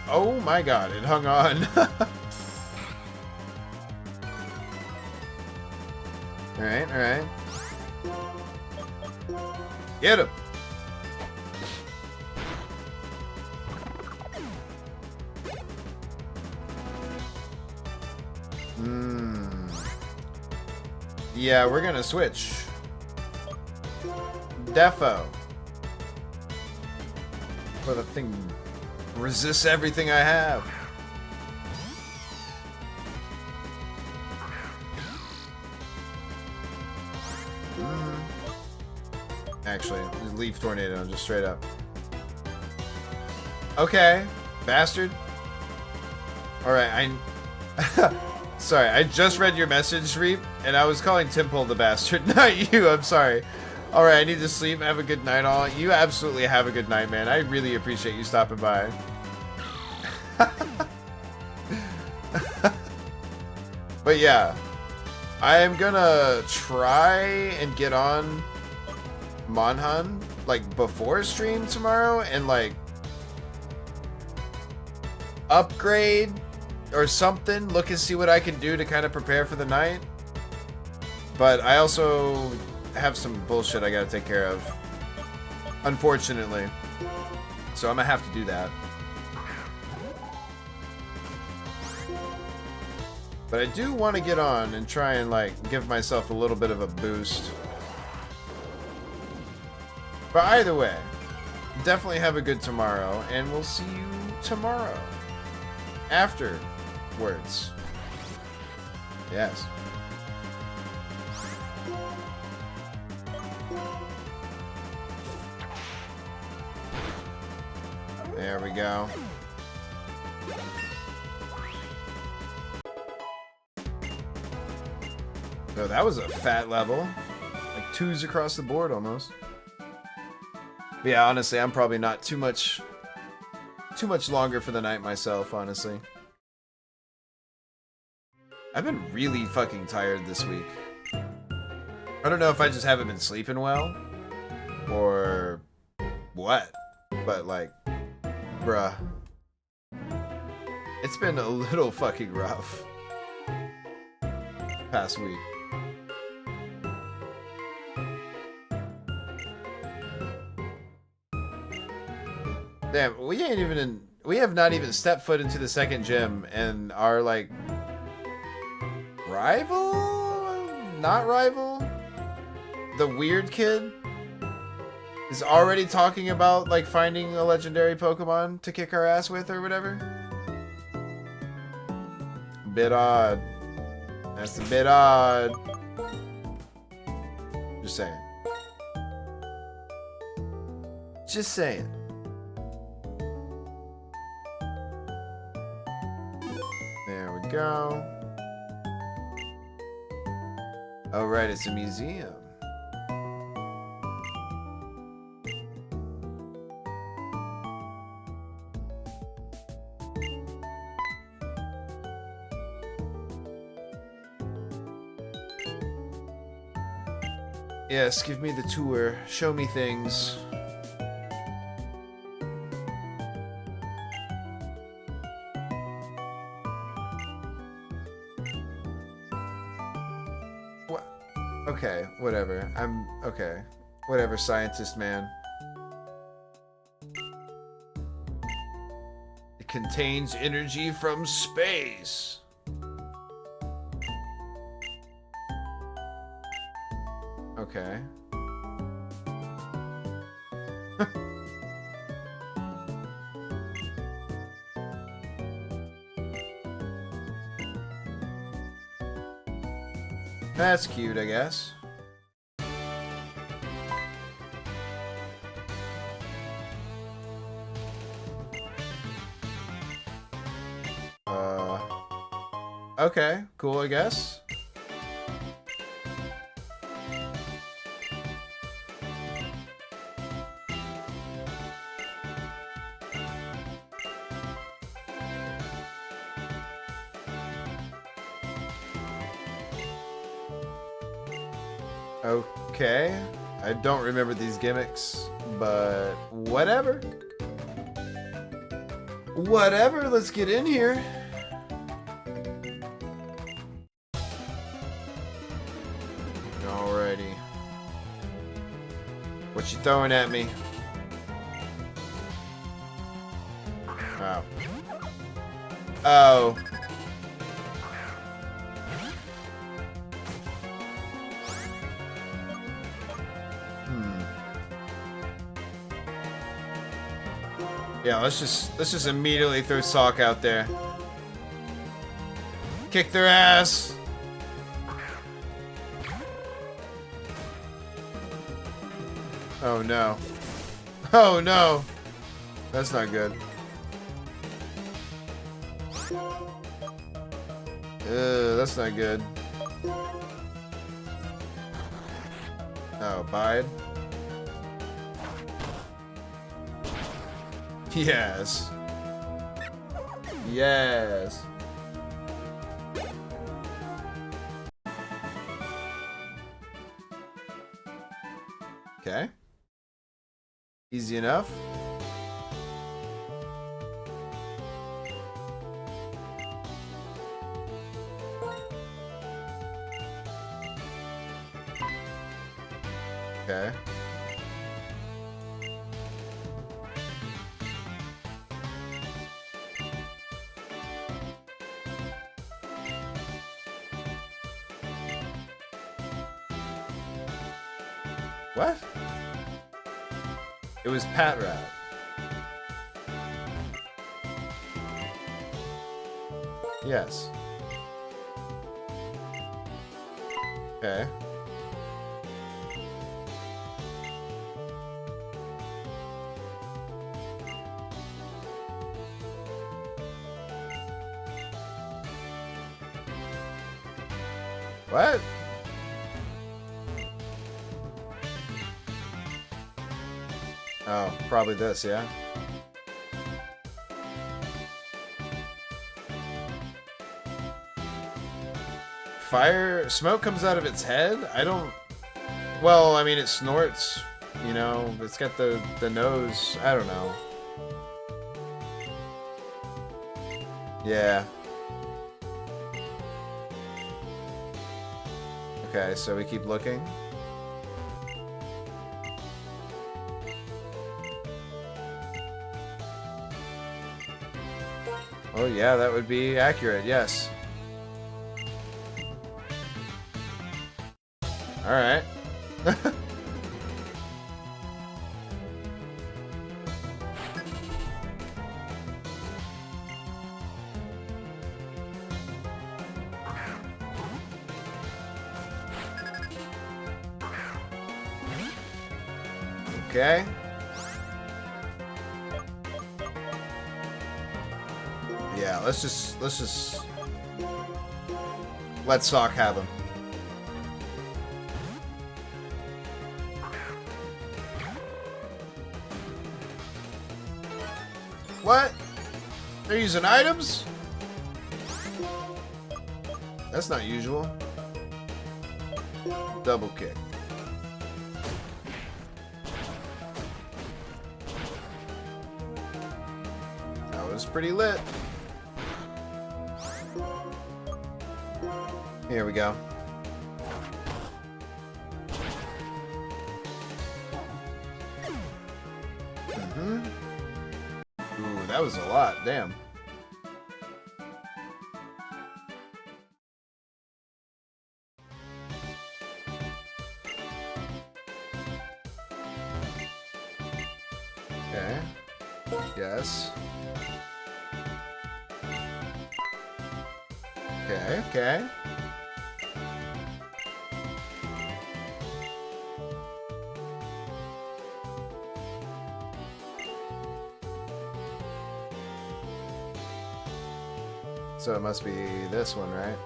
Oh my god, it hung on. Alright, alright. Get him! Yeah, we're gonna switch. Defo. But the thing resists everything I have. Actually, leaf tornado, just straight up. Okay, bastard. Alright, sorry, I just read your message, Reap, and I was calling Timple the bastard, not you, I'm sorry. Alright, I need to sleep, have a good night all. You absolutely have a good night, man. I really appreciate you stopping by. But yeah, I am gonna try and get on Monhan like before stream tomorrow and like upgrade or something, look and see what I can do to kind of prepare for the night. But I also have some bullshit I gotta take care of, unfortunately, so I'm gonna have to do that. But I do want to get on and try and like give myself a little bit of a boost. But either way, definitely have a good tomorrow, and we'll see you tomorrow. Afterwards. Yes. There we go. So that was a fat level. Like 2s across the board almost. But yeah, honestly, I'm probably not too much longer for the night myself, honestly. I've been really fucking tired this week. I don't know if I just haven't been sleeping well or what, but like, bruh, it's been a little fucking rough past week. Damn, we have not even stepped foot into the second gym, and our like not rival, the weird kid is already talking about like finding a legendary Pokemon to kick our ass with or whatever. Bit odd. That's a bit odd. Just saying. Just saying. There we go. Oh, right, it's a museum. Yes, give me the tour. Show me things. What? Okay, whatever. Okay. Whatever, scientist man. It contains energy from space. Okay. That's cute, I guess. Okay, cool, I guess. Okay, I don't remember these gimmicks, but whatever. Whatever, let's get in here. Alrighty. What you throwing at me? Oh. Oh. Yeah, let's just immediately throw Sawk out there. Kick their ass. Oh no. Oh no. That's not good. That's not good. Oh, bide. Yes. Yes. Okay. Easy enough. Okay. What? It was Patrat. Yes. Okay. What? Oh, probably this, yeah? Fire... Smoke comes out of its head? I don't... Well, I mean, it snorts. You know, it's got the nose. I don't know. Yeah. Okay, so we keep looking. Oh yeah, that would be accurate, yes. Alright. Okay. Yeah, let's just let Sock have him. What? They're using items? That's not usual. Double kick. That was pretty lit. Here we go. Ooh, that was a lot. Damn. Okay. Yes. Okay, okay. So it must be this one, right?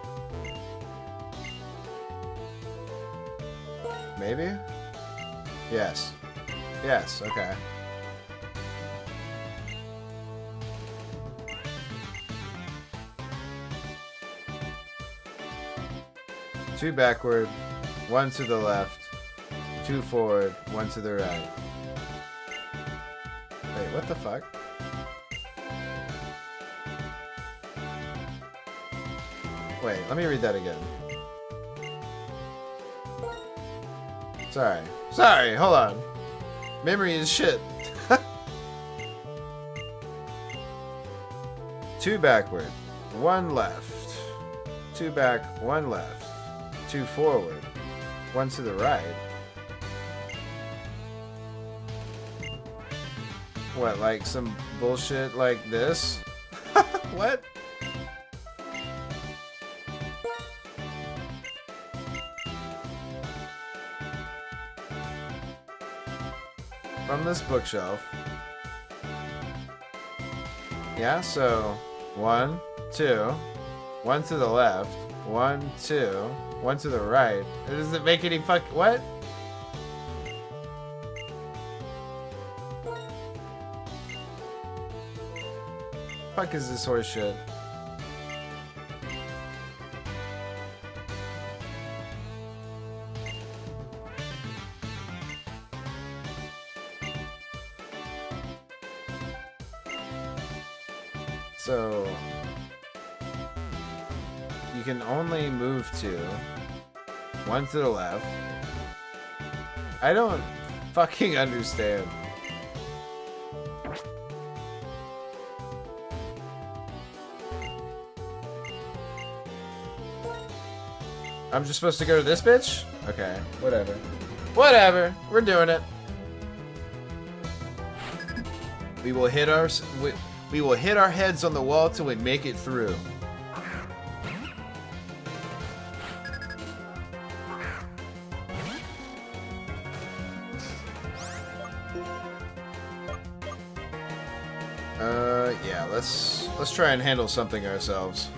Maybe? Yes. Yes, okay. Two backward, one to the left, two forward, one to the right. Wait, what the fuck? Wait, let me read that again. Sorry, hold on. Memory is shit. Two backward, one left. Two back, one left. Two forward, one to the right. What, like some bullshit like this? What? From this bookshelf. Yeah, so 1, 2, 1 to the left, 1, 2, 1 to the right. Does it make any what? Fuck is this horse shit? So you can only move to 1 to the left. I don't fucking understand. I'm just supposed to go to this bitch? Okay, whatever. Whatever, we're doing it. We will hit our we will hit our heads on the wall till we make it through. Yeah, let's try and handle something ourselves.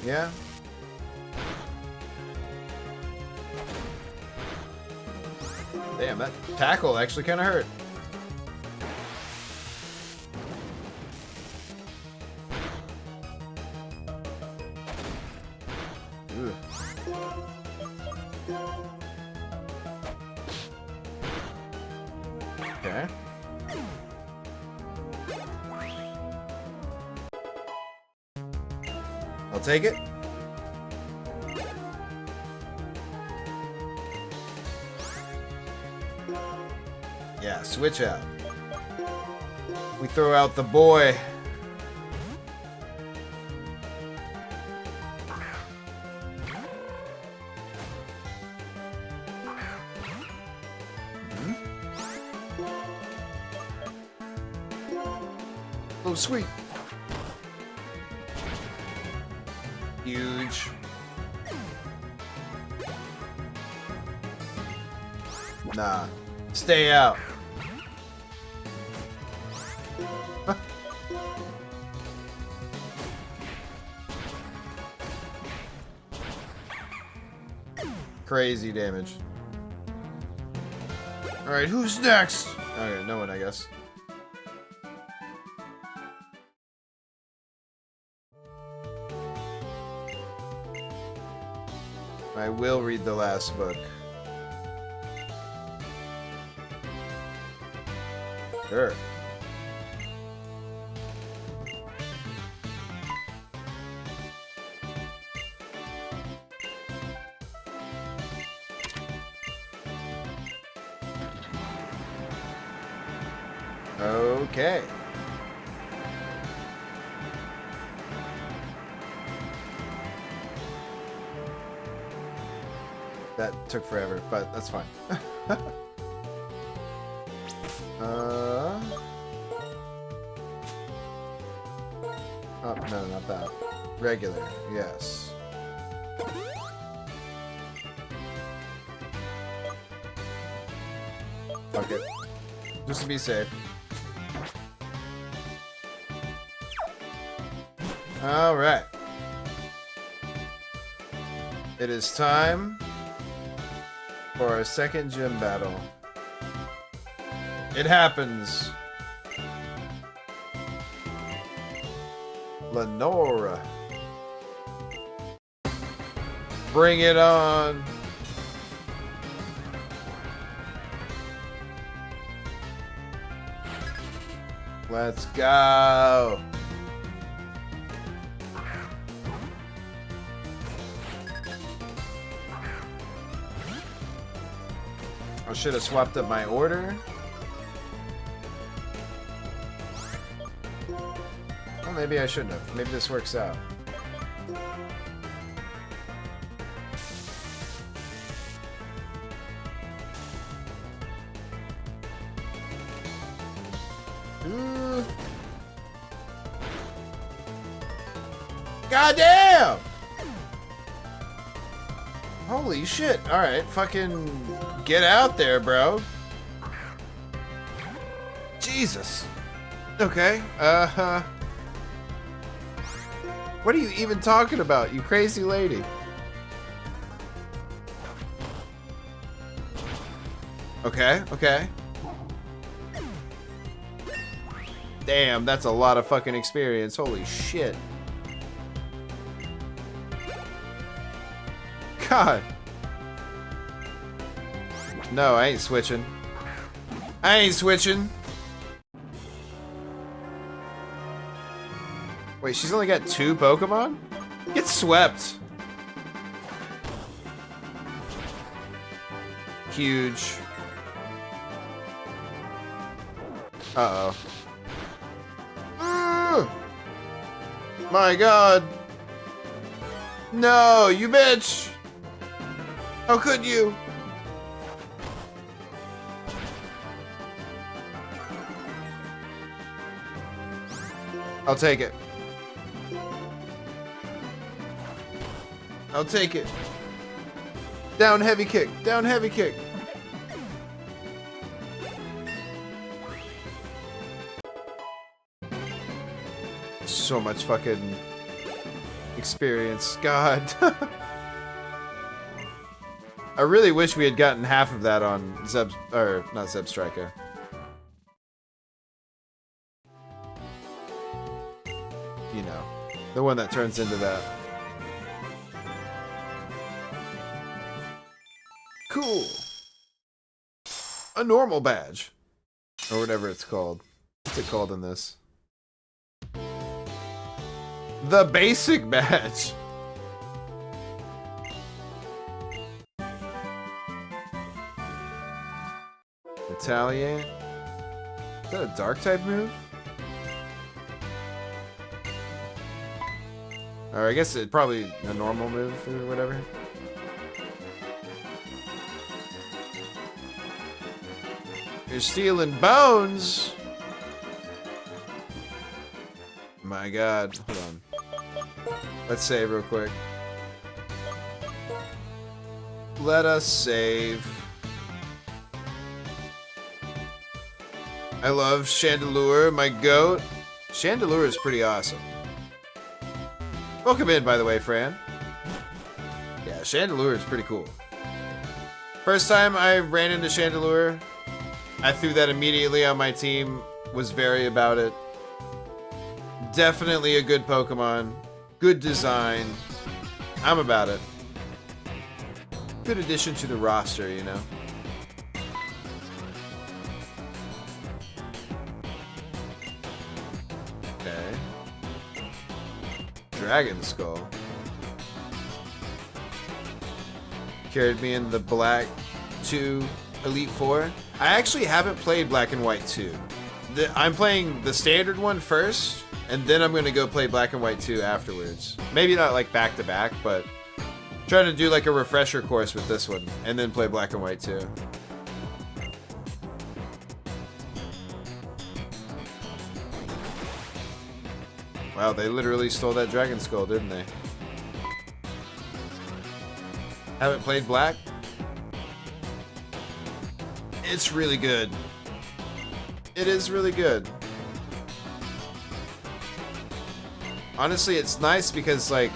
Yeah. Damn, that tackle actually kind of hurt. I'll take it. Yeah, switch out. We throw out the boy. Oh, sweet. Huge. Nah. Stay out. Crazy damage. Alright, who's next? Okay, no one, I guess. I will read the last book. Sure. Okay. That took forever, but that's fine. Oh, no, not that. Regular, yes. Fuck it. Just to be safe. Alright. It is time for our second gym battle. It happens. Lenora. Bring it on. Let's go. I should have swapped up my order. Well, maybe I shouldn't have. Maybe this works out. Ooh. Goddamn! Holy shit. Alright, fucking get out there, bro. Jesus. Okay, what are you even talking about, you crazy lady? Okay, okay. Damn, that's a lot of fucking experience. Holy shit. God. No, I ain't switching. I ain't switching. Wait, she's only got 2 Pokemon? Get swept. Huge. Uh-oh. My god. No, you bitch. How could you? I'll take it. I'll take it. Down heavy kick. Down heavy kick. So much fucking experience. God. I really wish we had gotten half of that on Zeb, or not Zebstrika. You know, the one that turns into that. Cool. A normal badge. Or whatever it's called. What's it called in this? The basic badge. Italian. Is that a dark type move? Or I guess it's probably a normal move or whatever. You're stealing bones. My God. Hold on. Let's save real quick. Let us save. I love Chandelure, my goat. Chandelure is pretty awesome. Welcome in, by the way, Fran. Yeah, Chandelure is pretty cool. First time I ran into Chandelure, I threw that immediately on my team. Was very about it. Definitely a good Pokemon. Good design. I'm about it. Good addition to the roster, you know. Okay. Dragon Skull. Carried me in the Black 2 Elite Four. I actually haven't played Black and White 2. I'm playing the standard one first, and then I'm gonna go play Black and White 2 afterwards. Maybe not like back to back, but trying to do like a refresher course with this one, and then play Black and White 2. Wow, they literally stole that Dragon Skull, didn't they? Haven't played Black? It's really good. It is really good. Honestly, it's nice because, like,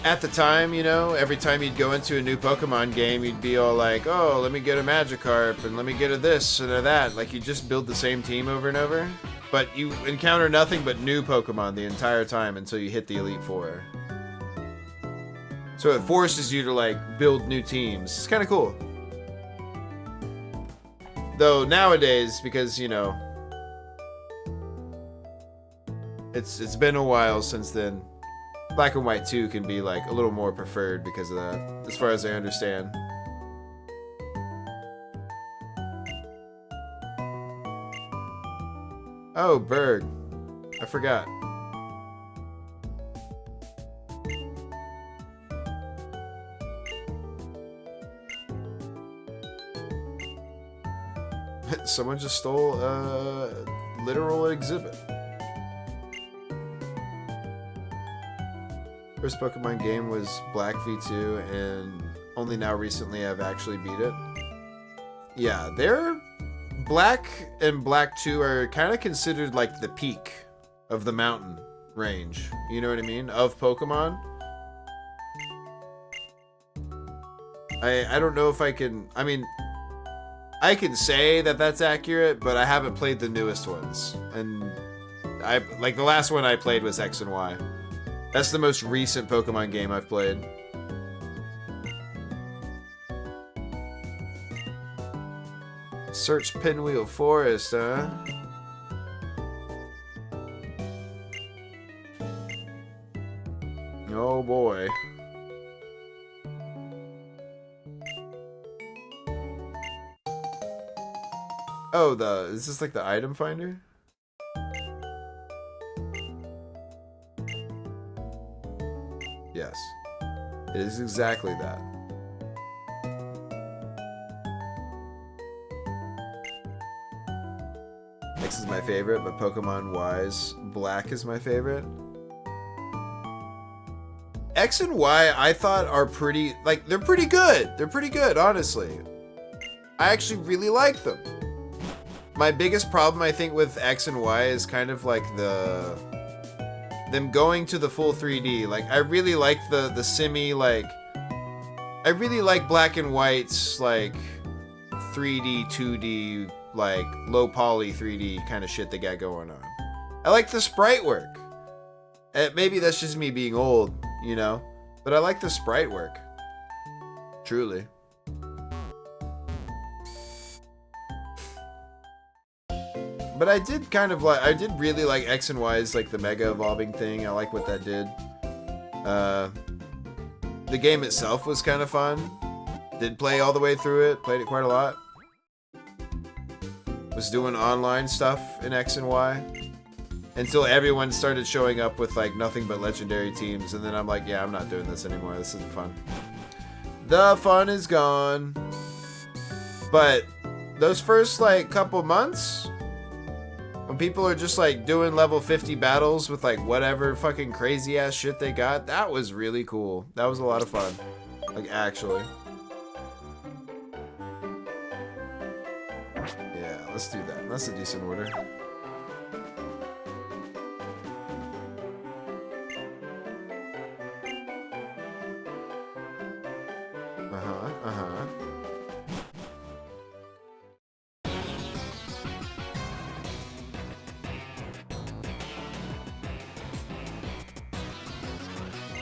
at the time, you know, every time you'd go into a new Pokemon game, you'd be all like, oh, let me get a Magikarp, and let me get a this and a that. Like, you just build the same team over and over. But you encounter nothing but new Pokemon the entire time until you hit the Elite Four. So it forces you to, like, build new teams. It's kind of cool. Though nowadays, because, you know, it's been a while since then, Black and White 2 can be, like, a little more preferred because of that, as far as I understand. Oh, Berg. I forgot. Someone just stole a literal exhibit. First Pokemon game was Black V2, and only now recently I've actually beat it. Yeah, they're... Black and Black 2 are kind of considered like the peak of the mountain range. You know what I mean? Of Pokemon. I don't know if I can... I mean, I can say that that's accurate, but I haven't played the newest ones. And like the last one I played was X and Y. That's the most recent Pokemon game I've played. Search Pinwheel Forest, huh? Oh boy. Oh, is this like the item finder? Yes. It is exactly that. X is my favorite, but Pokemon-wise, Black is my favorite. X and Y, I thought are pretty, like, they're pretty good. They're pretty good, honestly. I actually really like them. My biggest problem, I think, with X and Y is kind of like them going to the full 3D. Like, I really like the semi, like, I really like Black and White's, like, 3D, 2D, like, low poly 3D kind of shit they got going on. I like the sprite work. Maybe that's just me being old, you know? But I like the sprite work. Truly. But I did kind of like, I did really like X and Y's, like the mega evolving thing. I like what that did. The game itself was kind of fun. Did play all the way through it, played it quite a lot. Was doing online stuff in X and Y. Until everyone started showing up with like nothing but legendary teams, and then I'm like, yeah, I'm not doing this anymore. This isn't fun. The fun is gone. But those first like couple months, when people are just like doing level 50 battles with like whatever fucking crazy ass shit they got, that was really cool. That was a lot of fun. Like actually. Yeah, let's do that. That's a decent order.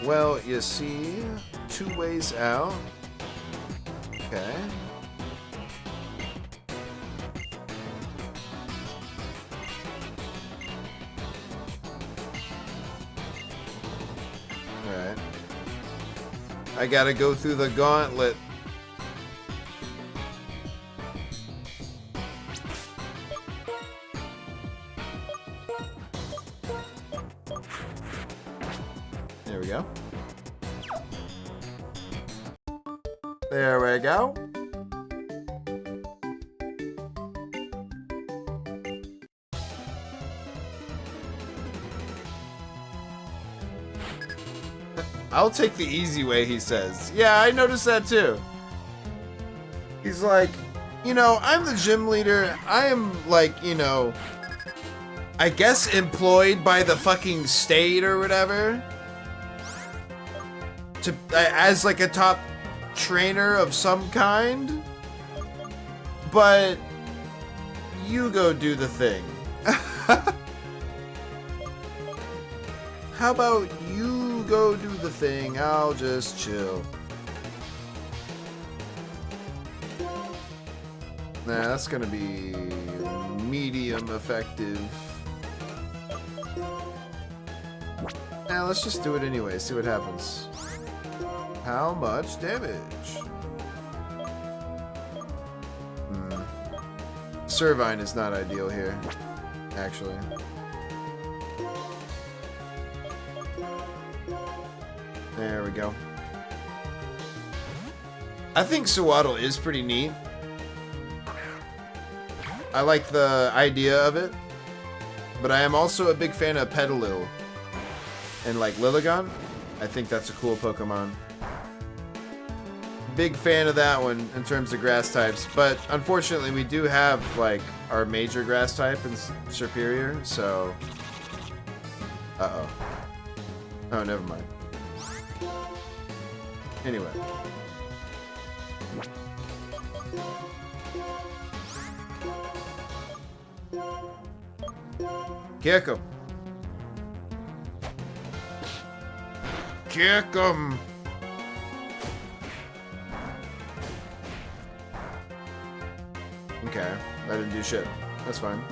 Well, you see, 2 ways out. Okay. Alright. I gotta go through the gauntlet. There we go. There we go. I'll take the easy way, he says. Yeah, I noticed that too. He's like, you know, I'm the gym leader. I am like, you know, I guess employed by the fucking state or whatever. To as like a top trainer of some kind. But you go do the thing. How about you go do the thing? I'll just chill. Nah, that's gonna be medium effective. Nah, let's just do it anyway, see what happens. How much damage? Servine is not ideal here, actually. There we go. I think Sewaddle is pretty neat. I like the idea of it, but I am also a big fan of Petalil and like Lilligant. I think that's a cool Pokemon. Big fan of that one in terms of grass types, but unfortunately we do have like our major grass type in Superior, so uh-oh. Oh, never mind. Anyway. Kick him. Kick him. Okay, I didn't do shit. That's fine.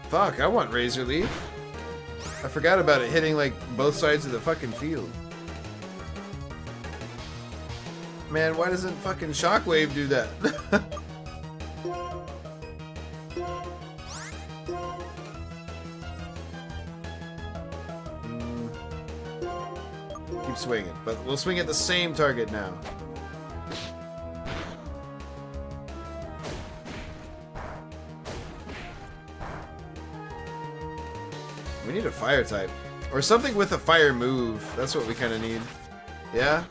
Fuck, I want Razor Leaf. I forgot about it hitting like both sides of the fucking field. Man, why doesn't fucking Shockwave do that? Keep swinging, but we'll swing at the same target now. We need a fire type. Or something with a fire move. That's what we kind of need. Yeah?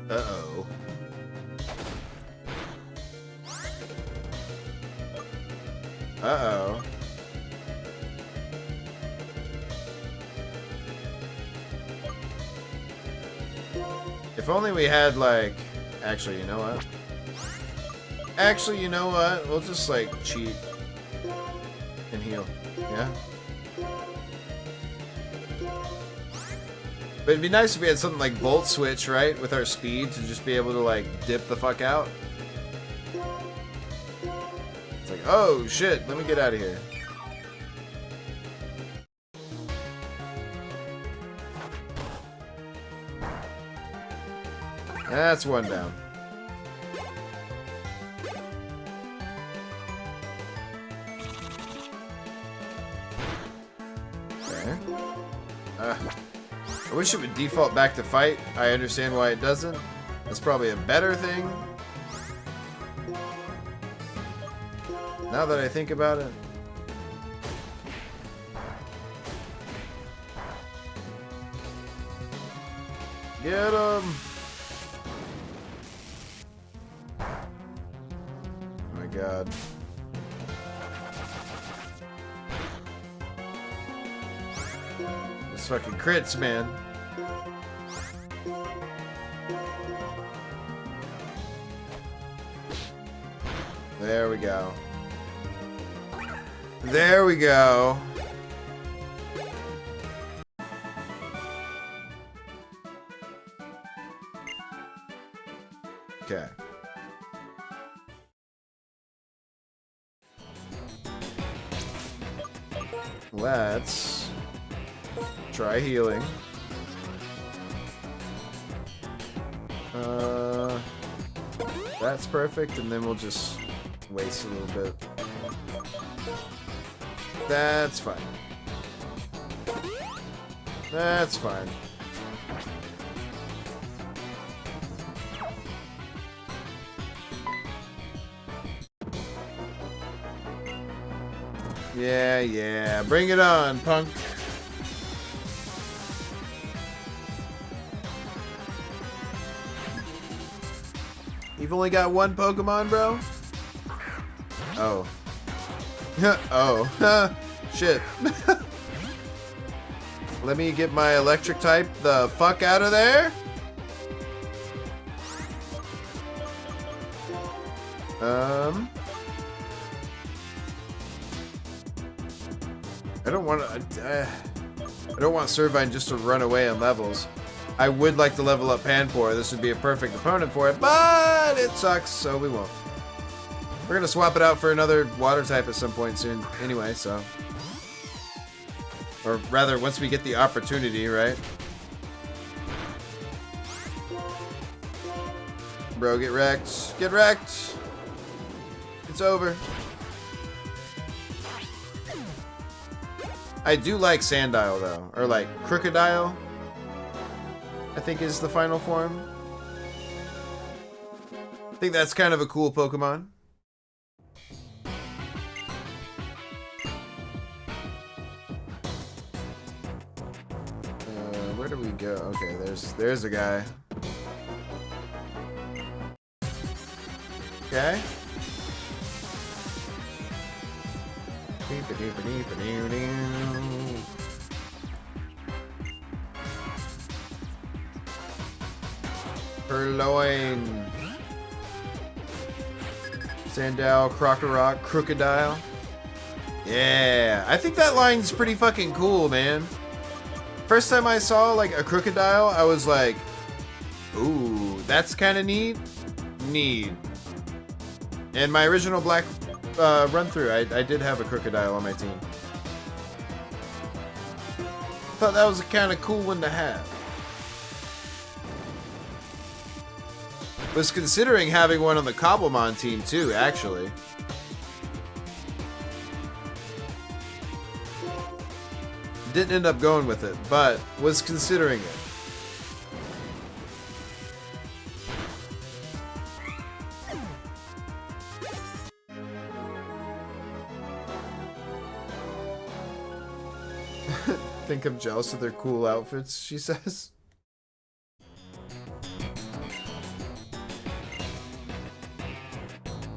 Uh-oh. Uh-oh. If only we had, like... Actually, you know what? Actually, you know what? We'll just, like, cheat. And heal. Yeah? But it'd be nice if we had something like Volt Switch, right? With our speed to just be able to like dip the fuck out. It's like, oh shit, let me get out of here. That's one down. Okay. I wish it would default back to fight. I understand why it doesn't. That's probably a better thing. Now that I think about it. Get him! Oh my god. This fucking crits, man. There we go. There we go. Okay. Let's try healing. That's perfect, and then we'll just waste a little bit. That's fine. That's fine. Yeah, yeah. Bring it on, punk. You've only got one Pokemon, bro? Oh. Oh. Shit. Let me get my electric type the fuck out of there. I don't want to. I don't want Servine just to run away on levels. I would like to level up Panpour. This would be a perfect opponent for it, but it sucks, so we won't. We're gonna swap it out for another water type at some point soon, anyway. So, or rather, once we get the opportunity, right? Bro, get wrecked. Get wrecked. It's over. I do like Sandile, though. Or like Crocodile, I think is the final form. I think that's kind of a cool Pokemon. Where do we go? Okay, there's a guy. Okay. Purloin. Sandile, Crocorock, Crocodile. Yeah, I think that line's pretty fucking cool, man. First time I saw like a Crocodile, I was like, ooh, that's kind of neat. Neat. And my original Black run through, I did have a Crocodile on my team. Thought that was a kind of cool one to have. Was considering having one on the Cobblemon team too, actually. Didn't end up going with it, but was considering it. Think I'm jealous of their cool outfits, she says.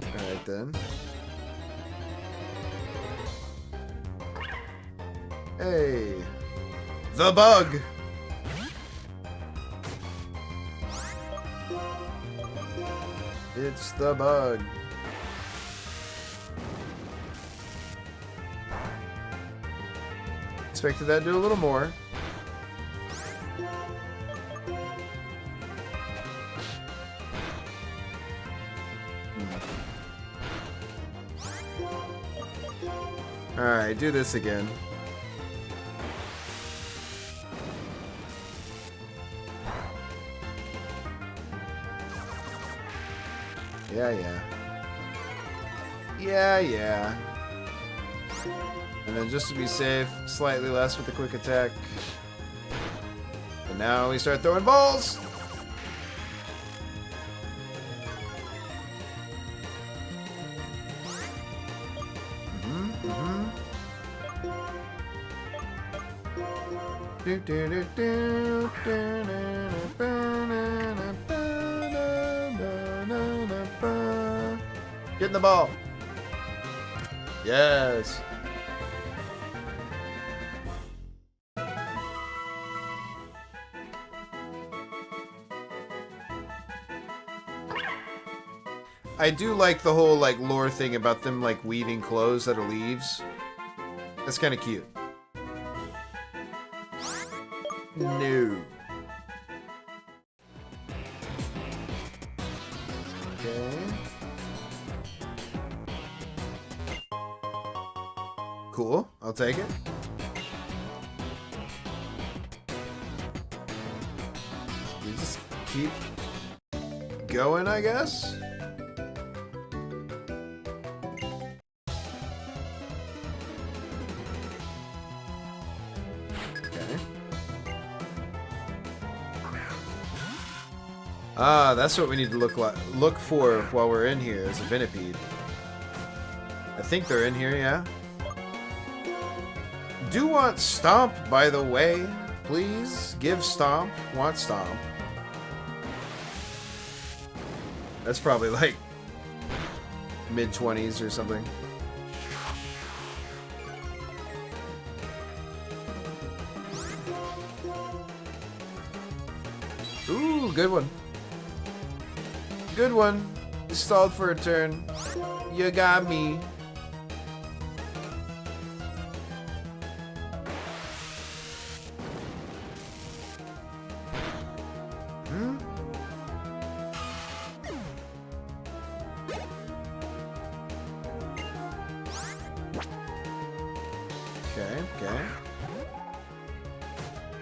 Alright then. Hey. The bug! It's the bug. Expected that to do a little more. Alright, do this again. Yeah. And then just to be safe, slightly less with the quick attack. And now we start throwing balls! Get in the ball. Yes. I do like the whole like lore thing about them like weaving clothes out of leaves. That's kind of cute. No. Okay. Cool. I'll take it. We just keep going, I guess. Ah, that's what we need to look for while we're in here, is a Venipede. I think they're in here, yeah. Do want Stomp, by the way. Please give Stomp. Want Stomp. That's probably like mid-20s or something. Ooh, good one. Good one. You stalled for a turn. You got me. Okay.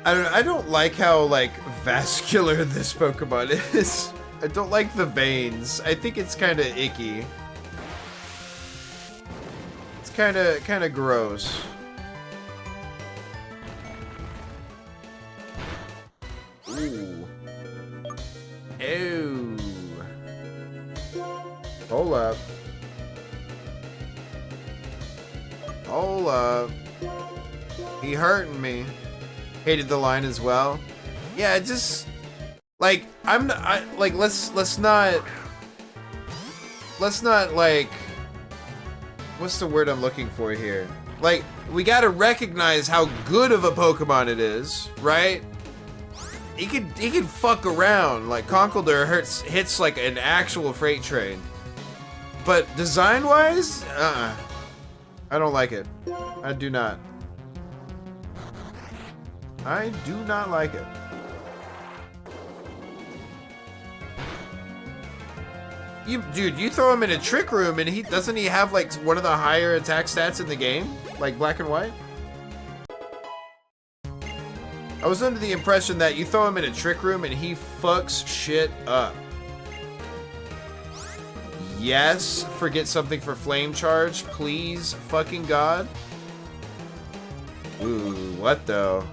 I don't like how like vascular this Pokemon is. I don't like the veins. I think it's kind of icky. It's kind of gross. Ooh. Ew. Hold up. Hold up. He hurting me. Hated the line as well. Yeah, just like let's not like, what's the word I'm looking for here? Like, we gotta recognize how good of a Pokemon it is, right? He could fuck around. Like Conkeldurr hits like an actual freight train. But design wise, I don't like it. I do not. I do not like it. Dude, you throw him in a trick room and doesn't he have like one of the higher attack stats in the game? Like Black and White? I was under the impression that you throw him in a trick room and he fucks shit up. Yes, forget something for flame charge, please, fucking God. Ooh, what though?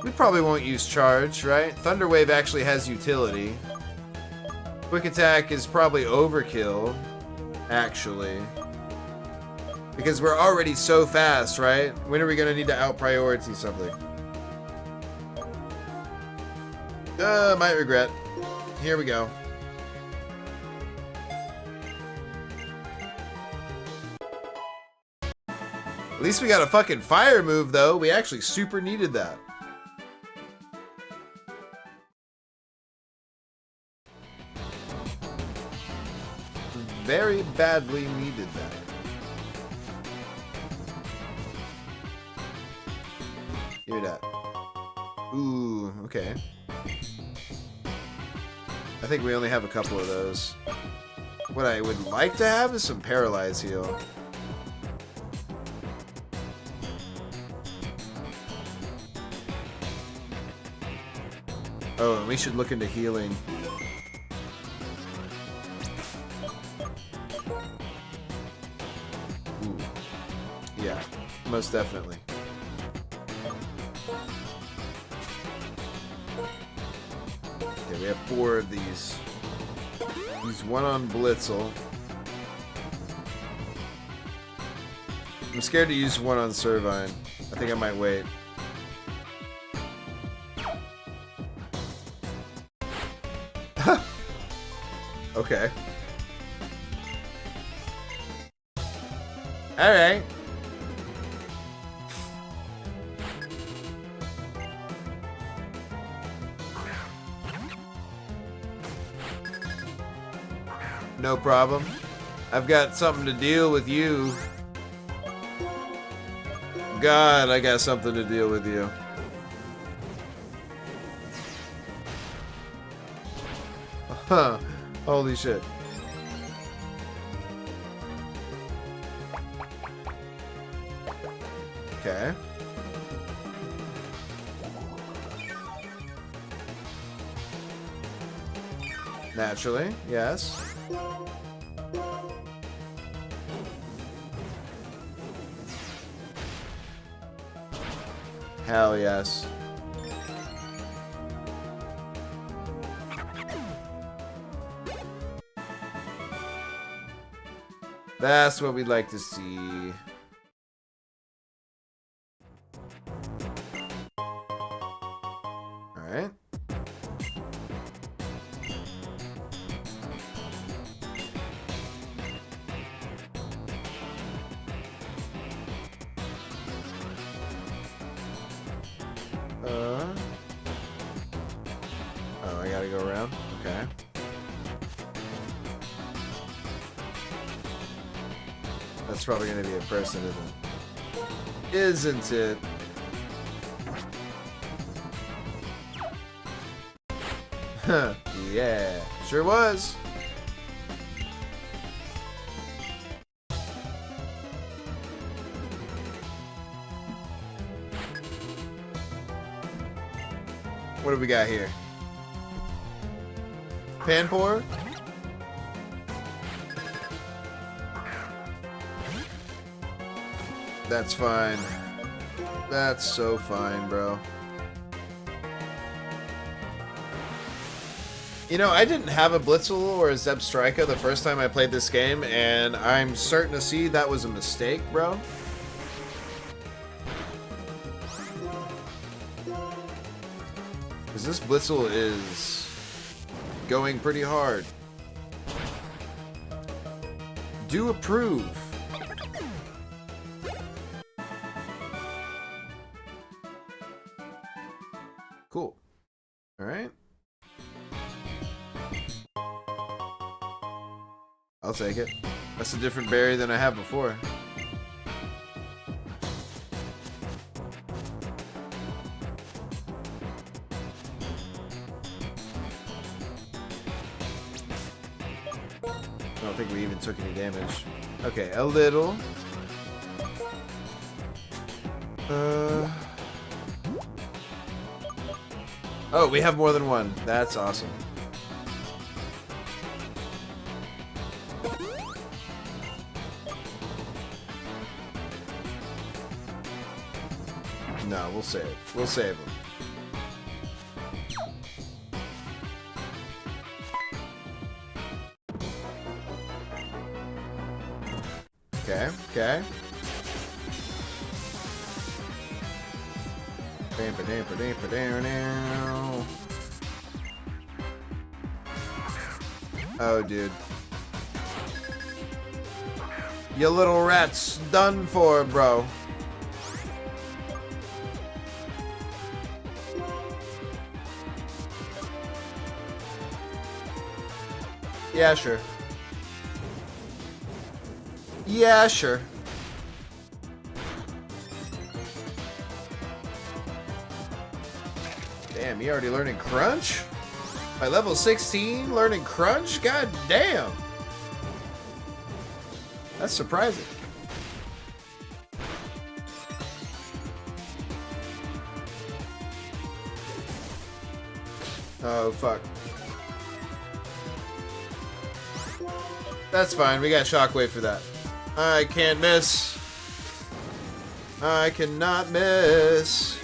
We probably won't use charge, right? Thunder Wave actually has utility. Quick attack is probably overkill, actually. Because we're already so fast, right? When are we gonna need to out-priority something? Might regret. Here we go. At least we got a fucking fire move, though. We actually super needed that. Very badly needed that. Hear that. Ooh, okay. I think we only have a couple of those. What I would like to have is some Paralyze Heal. We should look into healing. Ooh. Yeah, most definitely. Okay, we have 4 of these. Use 1 on Blitzel. I'm scared to use 1 on Servine. I think I might wait. Okay. Alright. No problem. I've got something to deal with you. God, I got something to deal with you. Huh. Holy shit. Okay. Naturally, yes. Hell yes. That's what we'd like to see. Alright. Oh, I gotta go around? Okay. That's probably gonna be a person, isn't it? Isn't it? Huh. Yeah. Sure was. What do we got here? Panpour? That's fine. That's so fine, bro. You know, I didn't have a Blitzel or a Zebstrika the first time I played this game, and I'm certain to see that was a mistake, bro. Because this Blitzel is going pretty hard. Do approve. Cool. Alright. I'll take it. That's a different berry than I have before. I don't think we even took any damage. Okay, a little. Oh, we have more than one. That's awesome. No, we'll save. We'll save them. Okay, okay. Oh, dude. You little rat's done for, bro. Yeah, sure. Yeah, sure. Damn, you already learning Crunch? By level 16, learning Crunch? God damn. That's surprising. Oh, fuck. That's fine. We got Shockwave for that. I can't miss. I cannot miss.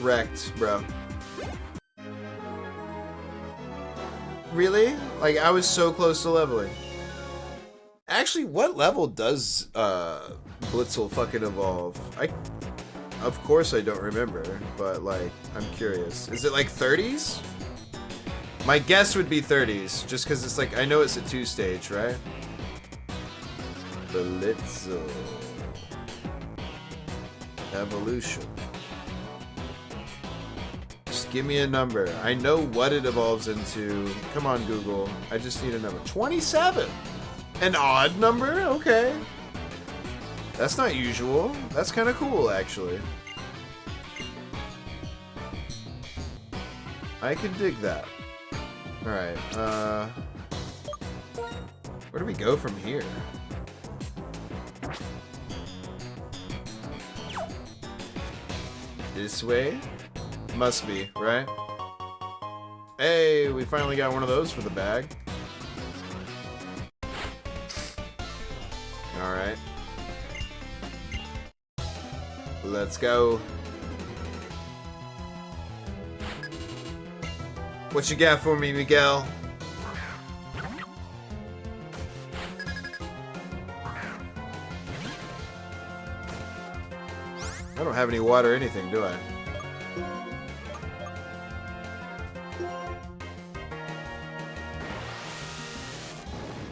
Wrecked, bro. Really? Like, I was so close to leveling. Actually, what level does Blitzel fucking evolve? Of course I don't remember, but like, I'm curious. Is it like 30s? My guess would be 30s, just because it's like, I know it's a 2-stage, right? Blitzel. Evolution. Just give me a number. I know what it evolves into. Come on, Google. I just need a number. 27! An odd number? Okay. That's not usual. That's kind of cool, actually. I can dig that. Alright, where do we go from here? This way? Must be, right? Hey, we finally got one of those for the bag. Alright. Let's go. What you got for me, Miguel? I don't have any water or anything, do I?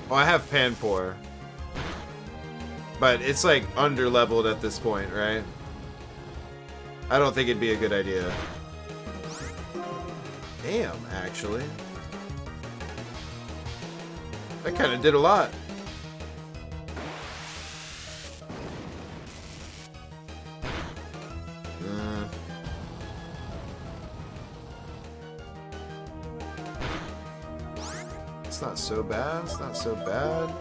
Oh, I have Panpour. But it's like under-leveled at this point, right? I don't think it'd be a good idea. Damn, actually. That kind of did a lot. It's not so bad. It's not so bad.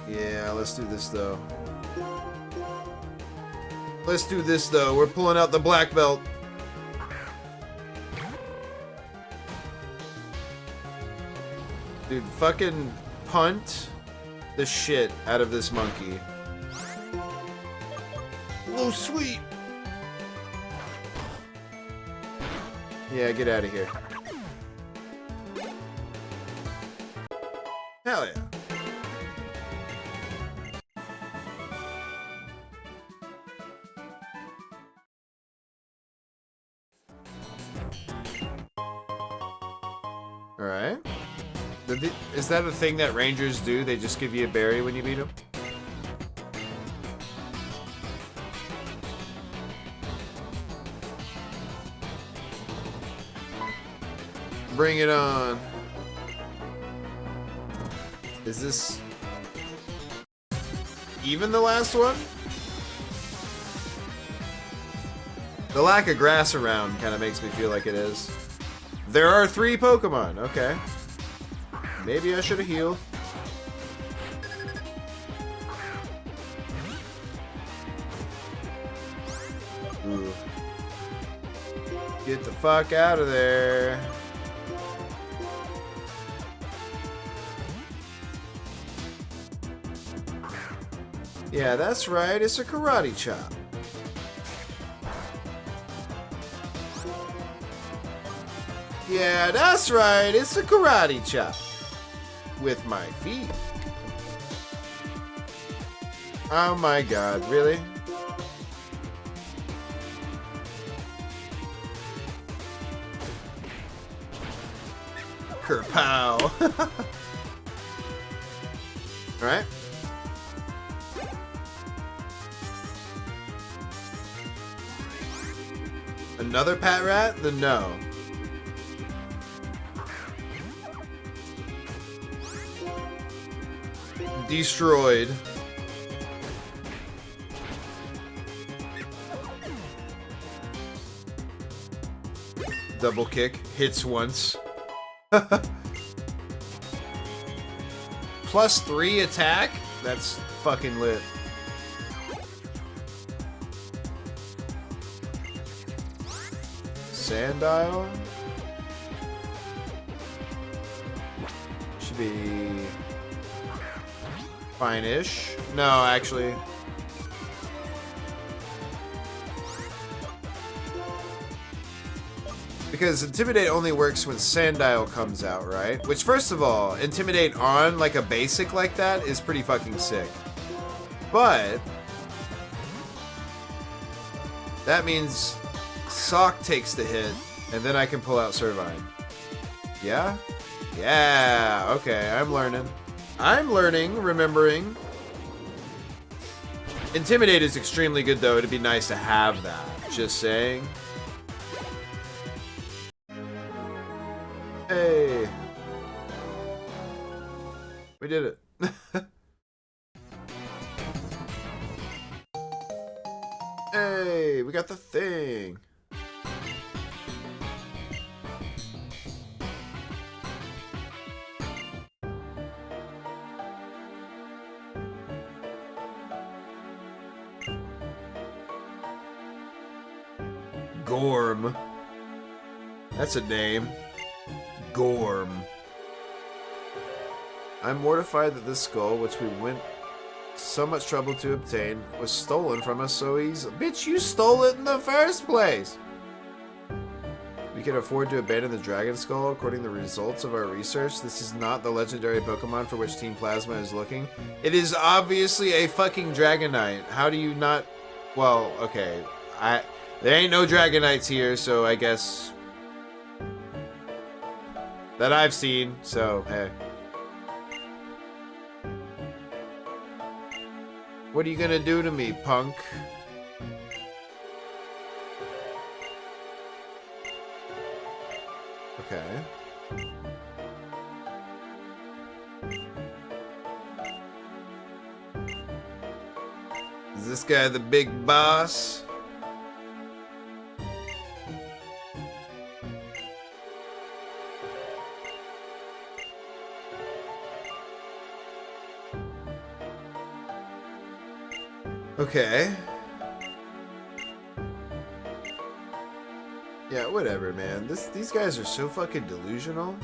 Yeah, let's do this, though. Let's do this, though. We're pulling out the black belt. Dude, fucking punt the shit out of this monkey. Oh, sweet. Yeah, get out of here. Hell yeah. Alright. Is that a thing that rangers do? They just give you a berry when you beat them? Bring it on. Is this even the last one? The lack of grass around kind of makes me feel like it is. There are 3 Pokemon. Okay. Maybe I should have healed. Ooh. Get the fuck out of there. Yeah, that's right. It's a karate chop. Yeah, that's right. It's a karate chop. With my feet. Oh my god, really? Kerpow. Alright. Another Patrat? Then no. Destroyed. Double kick. Hits once. +3 attack? That's fucking lit. Sandile. Should be fine-ish. No, actually. Because Intimidate only works when Sandile comes out, right? Which, first of all, Intimidate on like a basic like that is pretty fucking sick. But that means Sock takes the hit, and then I can pull out Servine. Yeah? Yeah, okay, I'm learning. I'm learning, remembering. Intimidate is extremely good, though. It'd be nice to have that. Just saying. Hey. We did it. Hey, we got the thing. Gorm. That's a name. Gorm. I'm mortified that this skull, which we went to so much trouble to obtain, was stolen from us so easily. Bitch, you stole it in the first place! We can afford to abandon the Dragon Skull. According to the results of our research, this is not the legendary Pokemon for which Team Plasma is looking. It is obviously a fucking Dragonite. How do you not... Well, okay. There ain't no Dragonites here, so I guess... that I've seen, so hey. What are you gonna do to me, punk? Okay. Is this guy the big boss? Okay. Yeah, whatever, man. These guys are so fucking delusional.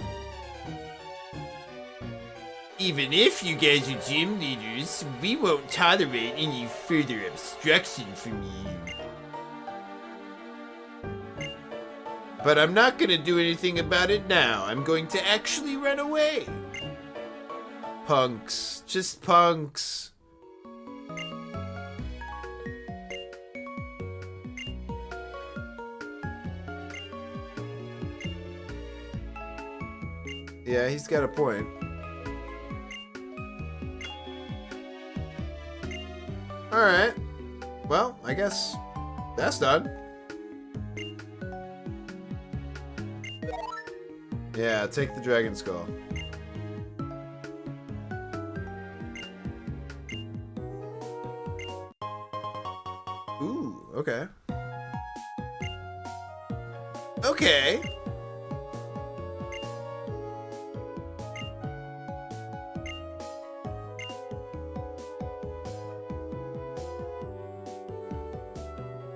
Even if you guys are gym leaders, we won't tolerate any further obstruction from you. But I'm not gonna do anything about it now. I'm going to actually run away. Punks. Just punks. Yeah, he's got a point. Alright. Well, I guess that's done. Yeah, take the Dragon Skull. Ooh, okay. Okay.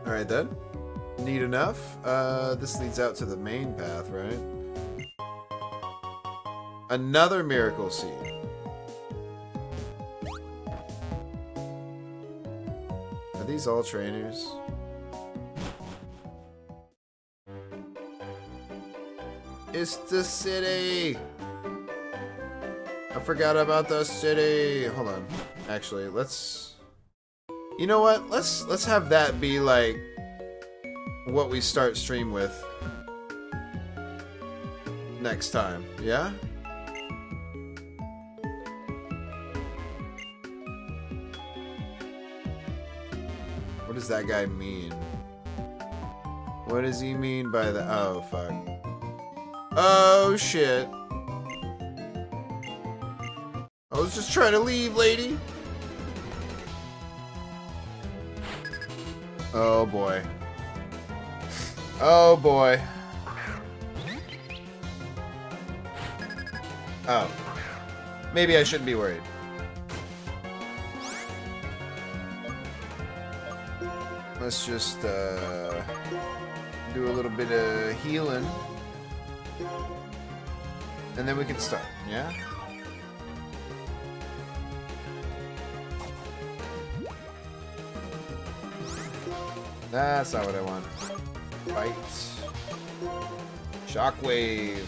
Alright then. Neat enough. This leads out to the main path, right? Another Miracle Seed. Are these all trainers? It's the city! I forgot about the city! Hold on. Actually, let's... You know what? Let's have that be like what we start stream with next time, yeah? What does that guy mean? What does he mean by the... Oh, fuck. Oh, shit. I was just trying to leave, lady. Oh, boy. Oh, boy. Oh. Maybe I shouldn't be worried. Let's just, Do a little bit of healing. And then we can start, yeah? That's not what I want. Fight. Shockwave.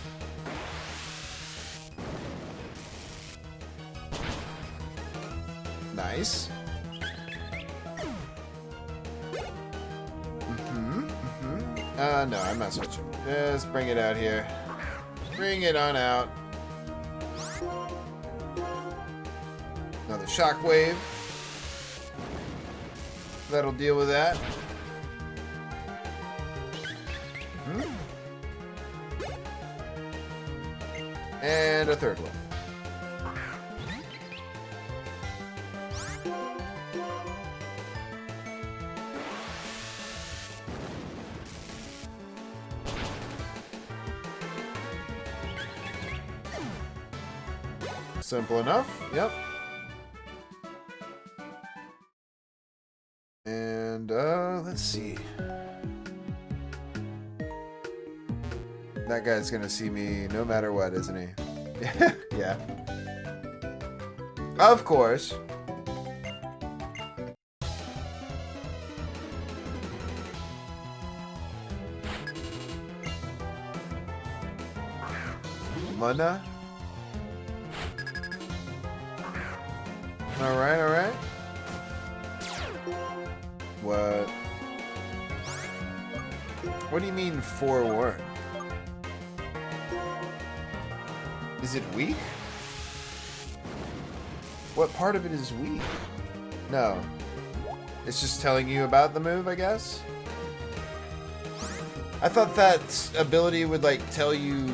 Nice. No, I'm not switching. Just bring it out here. Bring it on out. Another shockwave. That'll deal with that. And a third one. Simple enough. Yep. And let's see. That guy's gonna see me no matter what, isn't he? Yeah. Of course. Mana. Alright, alright. What? What do you mean forewarned? Is it weak? What part of it is weak? No. It's just telling you about the move, I guess? I thought that ability would, like, tell you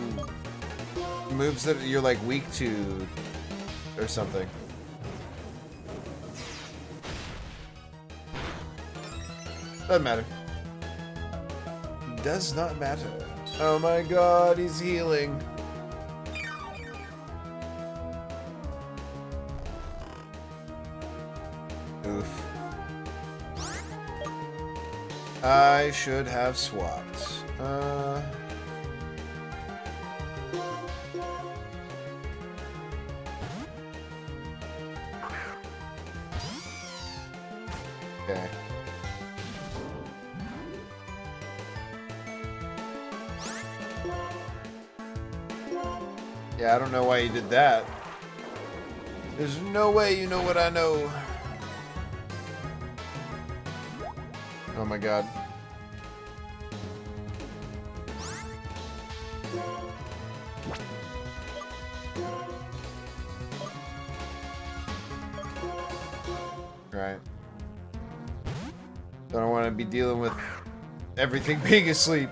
moves that you're, like, weak to or something. Doesn't matter. Does not matter. Oh my god, he's healing. Oof. I should have swapped. Okay. Yeah, I don't know why you did that. There's no way you know what I know. Oh my god. Right. Don't want to be dealing with everything being asleep.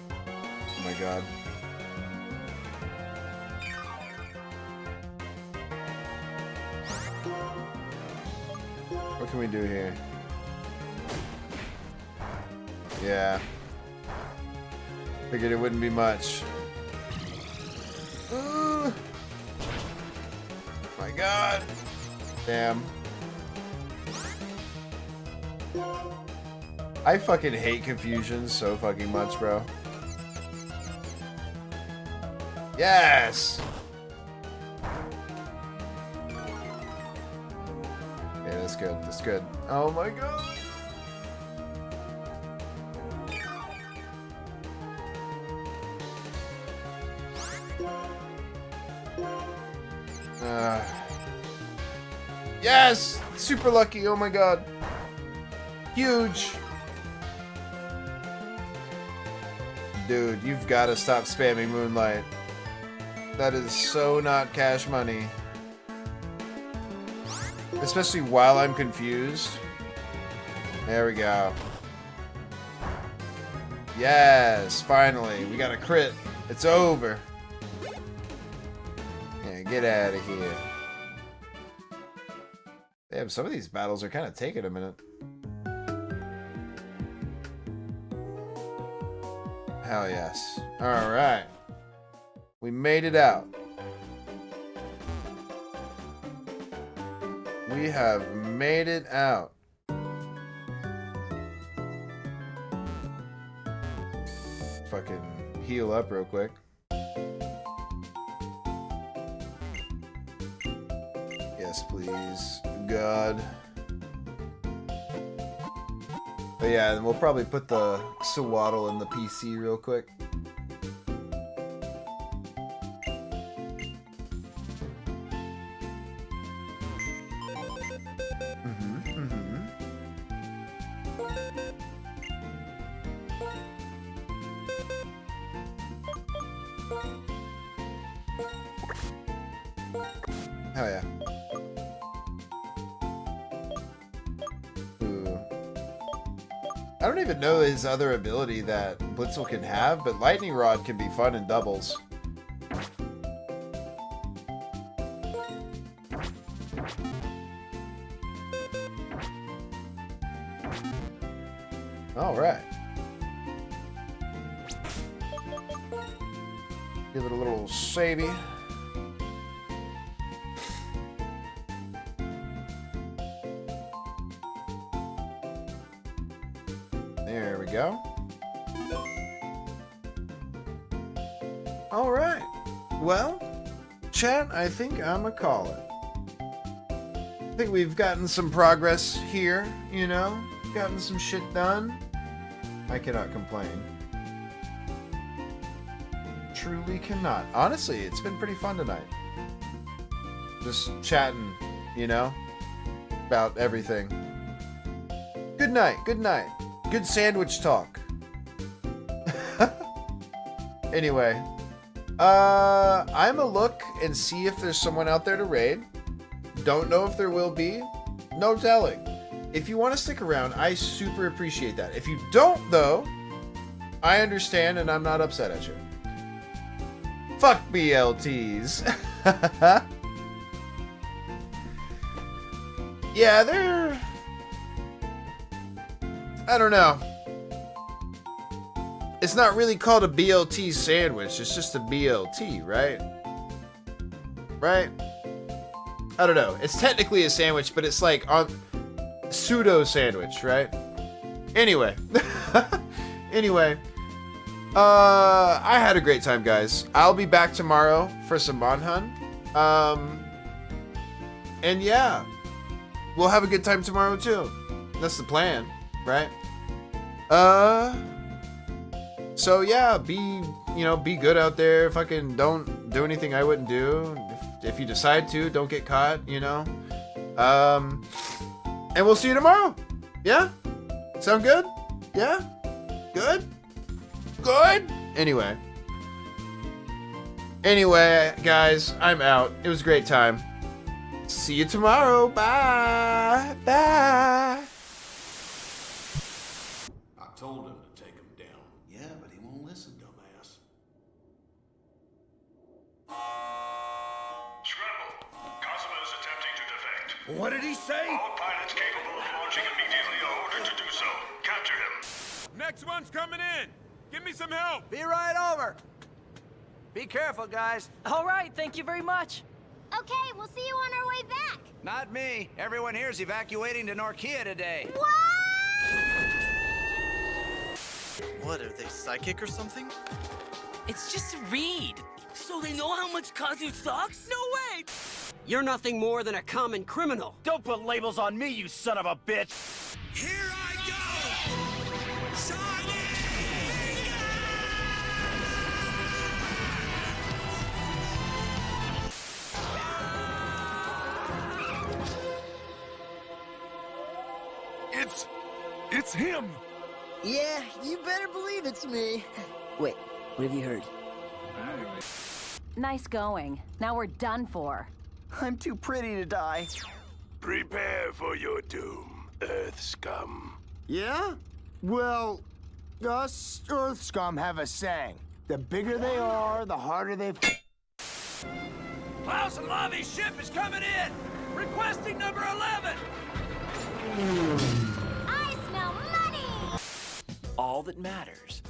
Oh my god. What can we do here? Yeah. Figured it wouldn't be much. My god. Damn. I fucking hate confusion so fucking much, bro. Yes! Yeah, that's good. That's good. Oh my god. Yes! Super lucky. Oh my god. Huge. Dude, you've got to stop spamming Moonlight. That is so not cash money. Especially while I'm confused. There we go. Yes, finally. We got a crit. It's over. Yeah, get out of here. Damn, some of these battles are kind of taking a minute. Hell yes. Alright. We made it out. We have made it out. fucking heal up real quick. Yes, please. God. But yeah, and we'll probably put the Sawaddle in the PC real quick. Oh yeah. Ooh. I don't even know his other ability that Blitzel can have, but Lightning Rod can be fun in doubles. Alright. Give it a little savey. There we go. All right. Well, chat, I think I'm gonna call it. I think we've gotten some progress here, you know? Gotten some shit done. I cannot complain. Truly cannot. Honestly, it's been pretty fun tonight. Just chatting, you know? About everything. Good night, good night. Good sandwich talk. Anyway, I'm a look and see if there's someone out there to raid. Don't know if there will be. No telling. If you want to stick around, I super appreciate that. If you don't, though, I understand and I'm not upset at you. Fuck BLTs. Yeah, they're... I don't know. It's not really called a BLT sandwich. It's just a BLT, right? Right? I don't know. It's technically a sandwich, but it's like on pseudo sandwich, right? Anyway. Anyway. I had a great time, guys. I'll be back tomorrow for some Monhun. And yeah. We'll have a good time tomorrow too. That's the plan. Right? So yeah, be good out there. Fucking don't do anything I wouldn't do. If you decide to, don't get caught, you know? And we'll see you tomorrow. Yeah? Sound good? Yeah? Good? Good? Anyway, guys, I'm out. It was a great time. See you tomorrow. Bye. Bye. Told him to take him down. Yeah, but he won't listen, dumbass. Scramble. Cosmo is attempting to defect. What did he say? All pilots capable of launching immediately are ordered to do so. Capture him. Next one's coming in. Give me some help. Be right over. Be careful, guys. All right, thank you very much. Okay, we'll see you on our way back. Not me. Everyone here's evacuating to Norkia today. What? What, are they psychic or something? It's just a read. So they know how much Kazu sucks? No way! You're nothing more than a common criminal. Don't put labels on me, you son of a bitch. Here I go! Shining It's him. Yeah, you better believe it's me. Wait, what have you heard? Nice going. Now we're done for. I'm too pretty to die. Prepare for your doom, Earth scum. Yeah? Well, us Earth scum have a saying. The bigger they are, the harder they... Klaus and Lavi's ship is coming in! Requesting number 11! I smell money! All that matters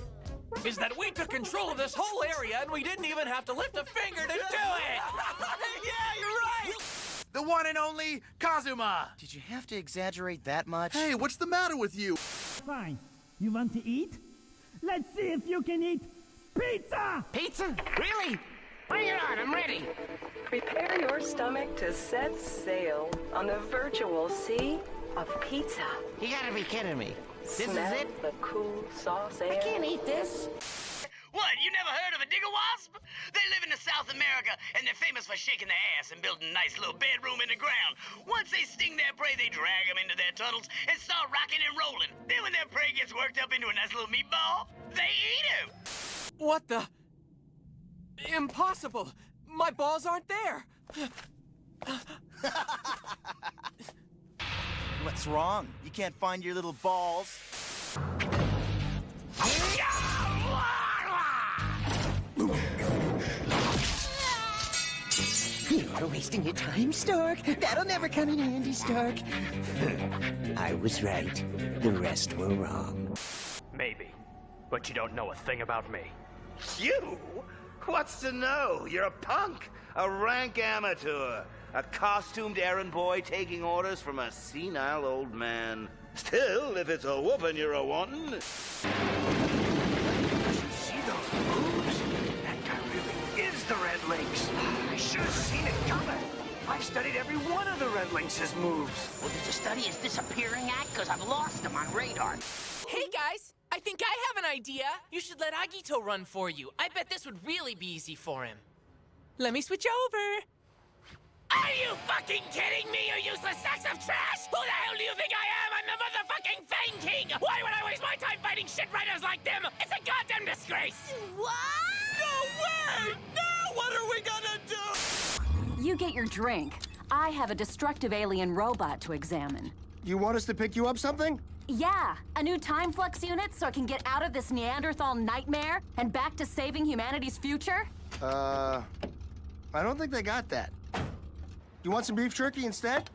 is that we took control of this whole area and we didn't even have to lift a finger to do it! Yeah, you're right! The one and only Kazuma! Did you have to exaggerate that much? Hey, what's the matter with you? Fine. You want to eat? Let's see if you can eat pizza! Pizza? Really? Bring it on, I'm ready. Prepare your stomach to set sail on the virtual sea of pizza. You gotta be kidding me. This Smell is it? the cool sauce air. I can't eat this. What, you never heard of a digger wasp? They live in South America, and they're famous for shaking their ass and building a nice little bedroom in the ground. Once they sting their prey, they drag them into their tunnels and start rocking and rolling. Then when their prey gets worked up into a nice little meatball, they eat him. What the? Impossible. My balls aren't there. What's wrong? You can't find your little balls? You're wasting your time, Stark. That'll never come in handy, Stark. I was right. The rest were wrong. Maybe, but you don't know a thing about me. You? What's to know? You're a punk, a rank amateur, a costumed errand boy taking orders from a senile old man. Still, if it's a whooping you're a wantin'. See those moves? That guy really is the Red Lynx. I should have seen it coming. I've studied every one of the Red Lynx's moves. Well, did you study his disappearing act? Because I've lost him on radar. Hey, guys. I think I have an idea. You should let Agito run for you. I bet this would really be easy for him. Let me switch over. Are you fucking kidding me, you useless sacks of trash? Who the hell do you think I am? I'm the motherfucking Fang King! Why would I waste my time fighting shit writers like them? It's a goddamn disgrace! What? No way! No! What are we gonna do? You get your drink. I have a destructive alien robot to examine. You want us to pick you up something? Yeah, a new time flux unit so I can get out of this Neanderthal nightmare and back to saving humanity's future? I don't think they got that. You want some beef jerky instead?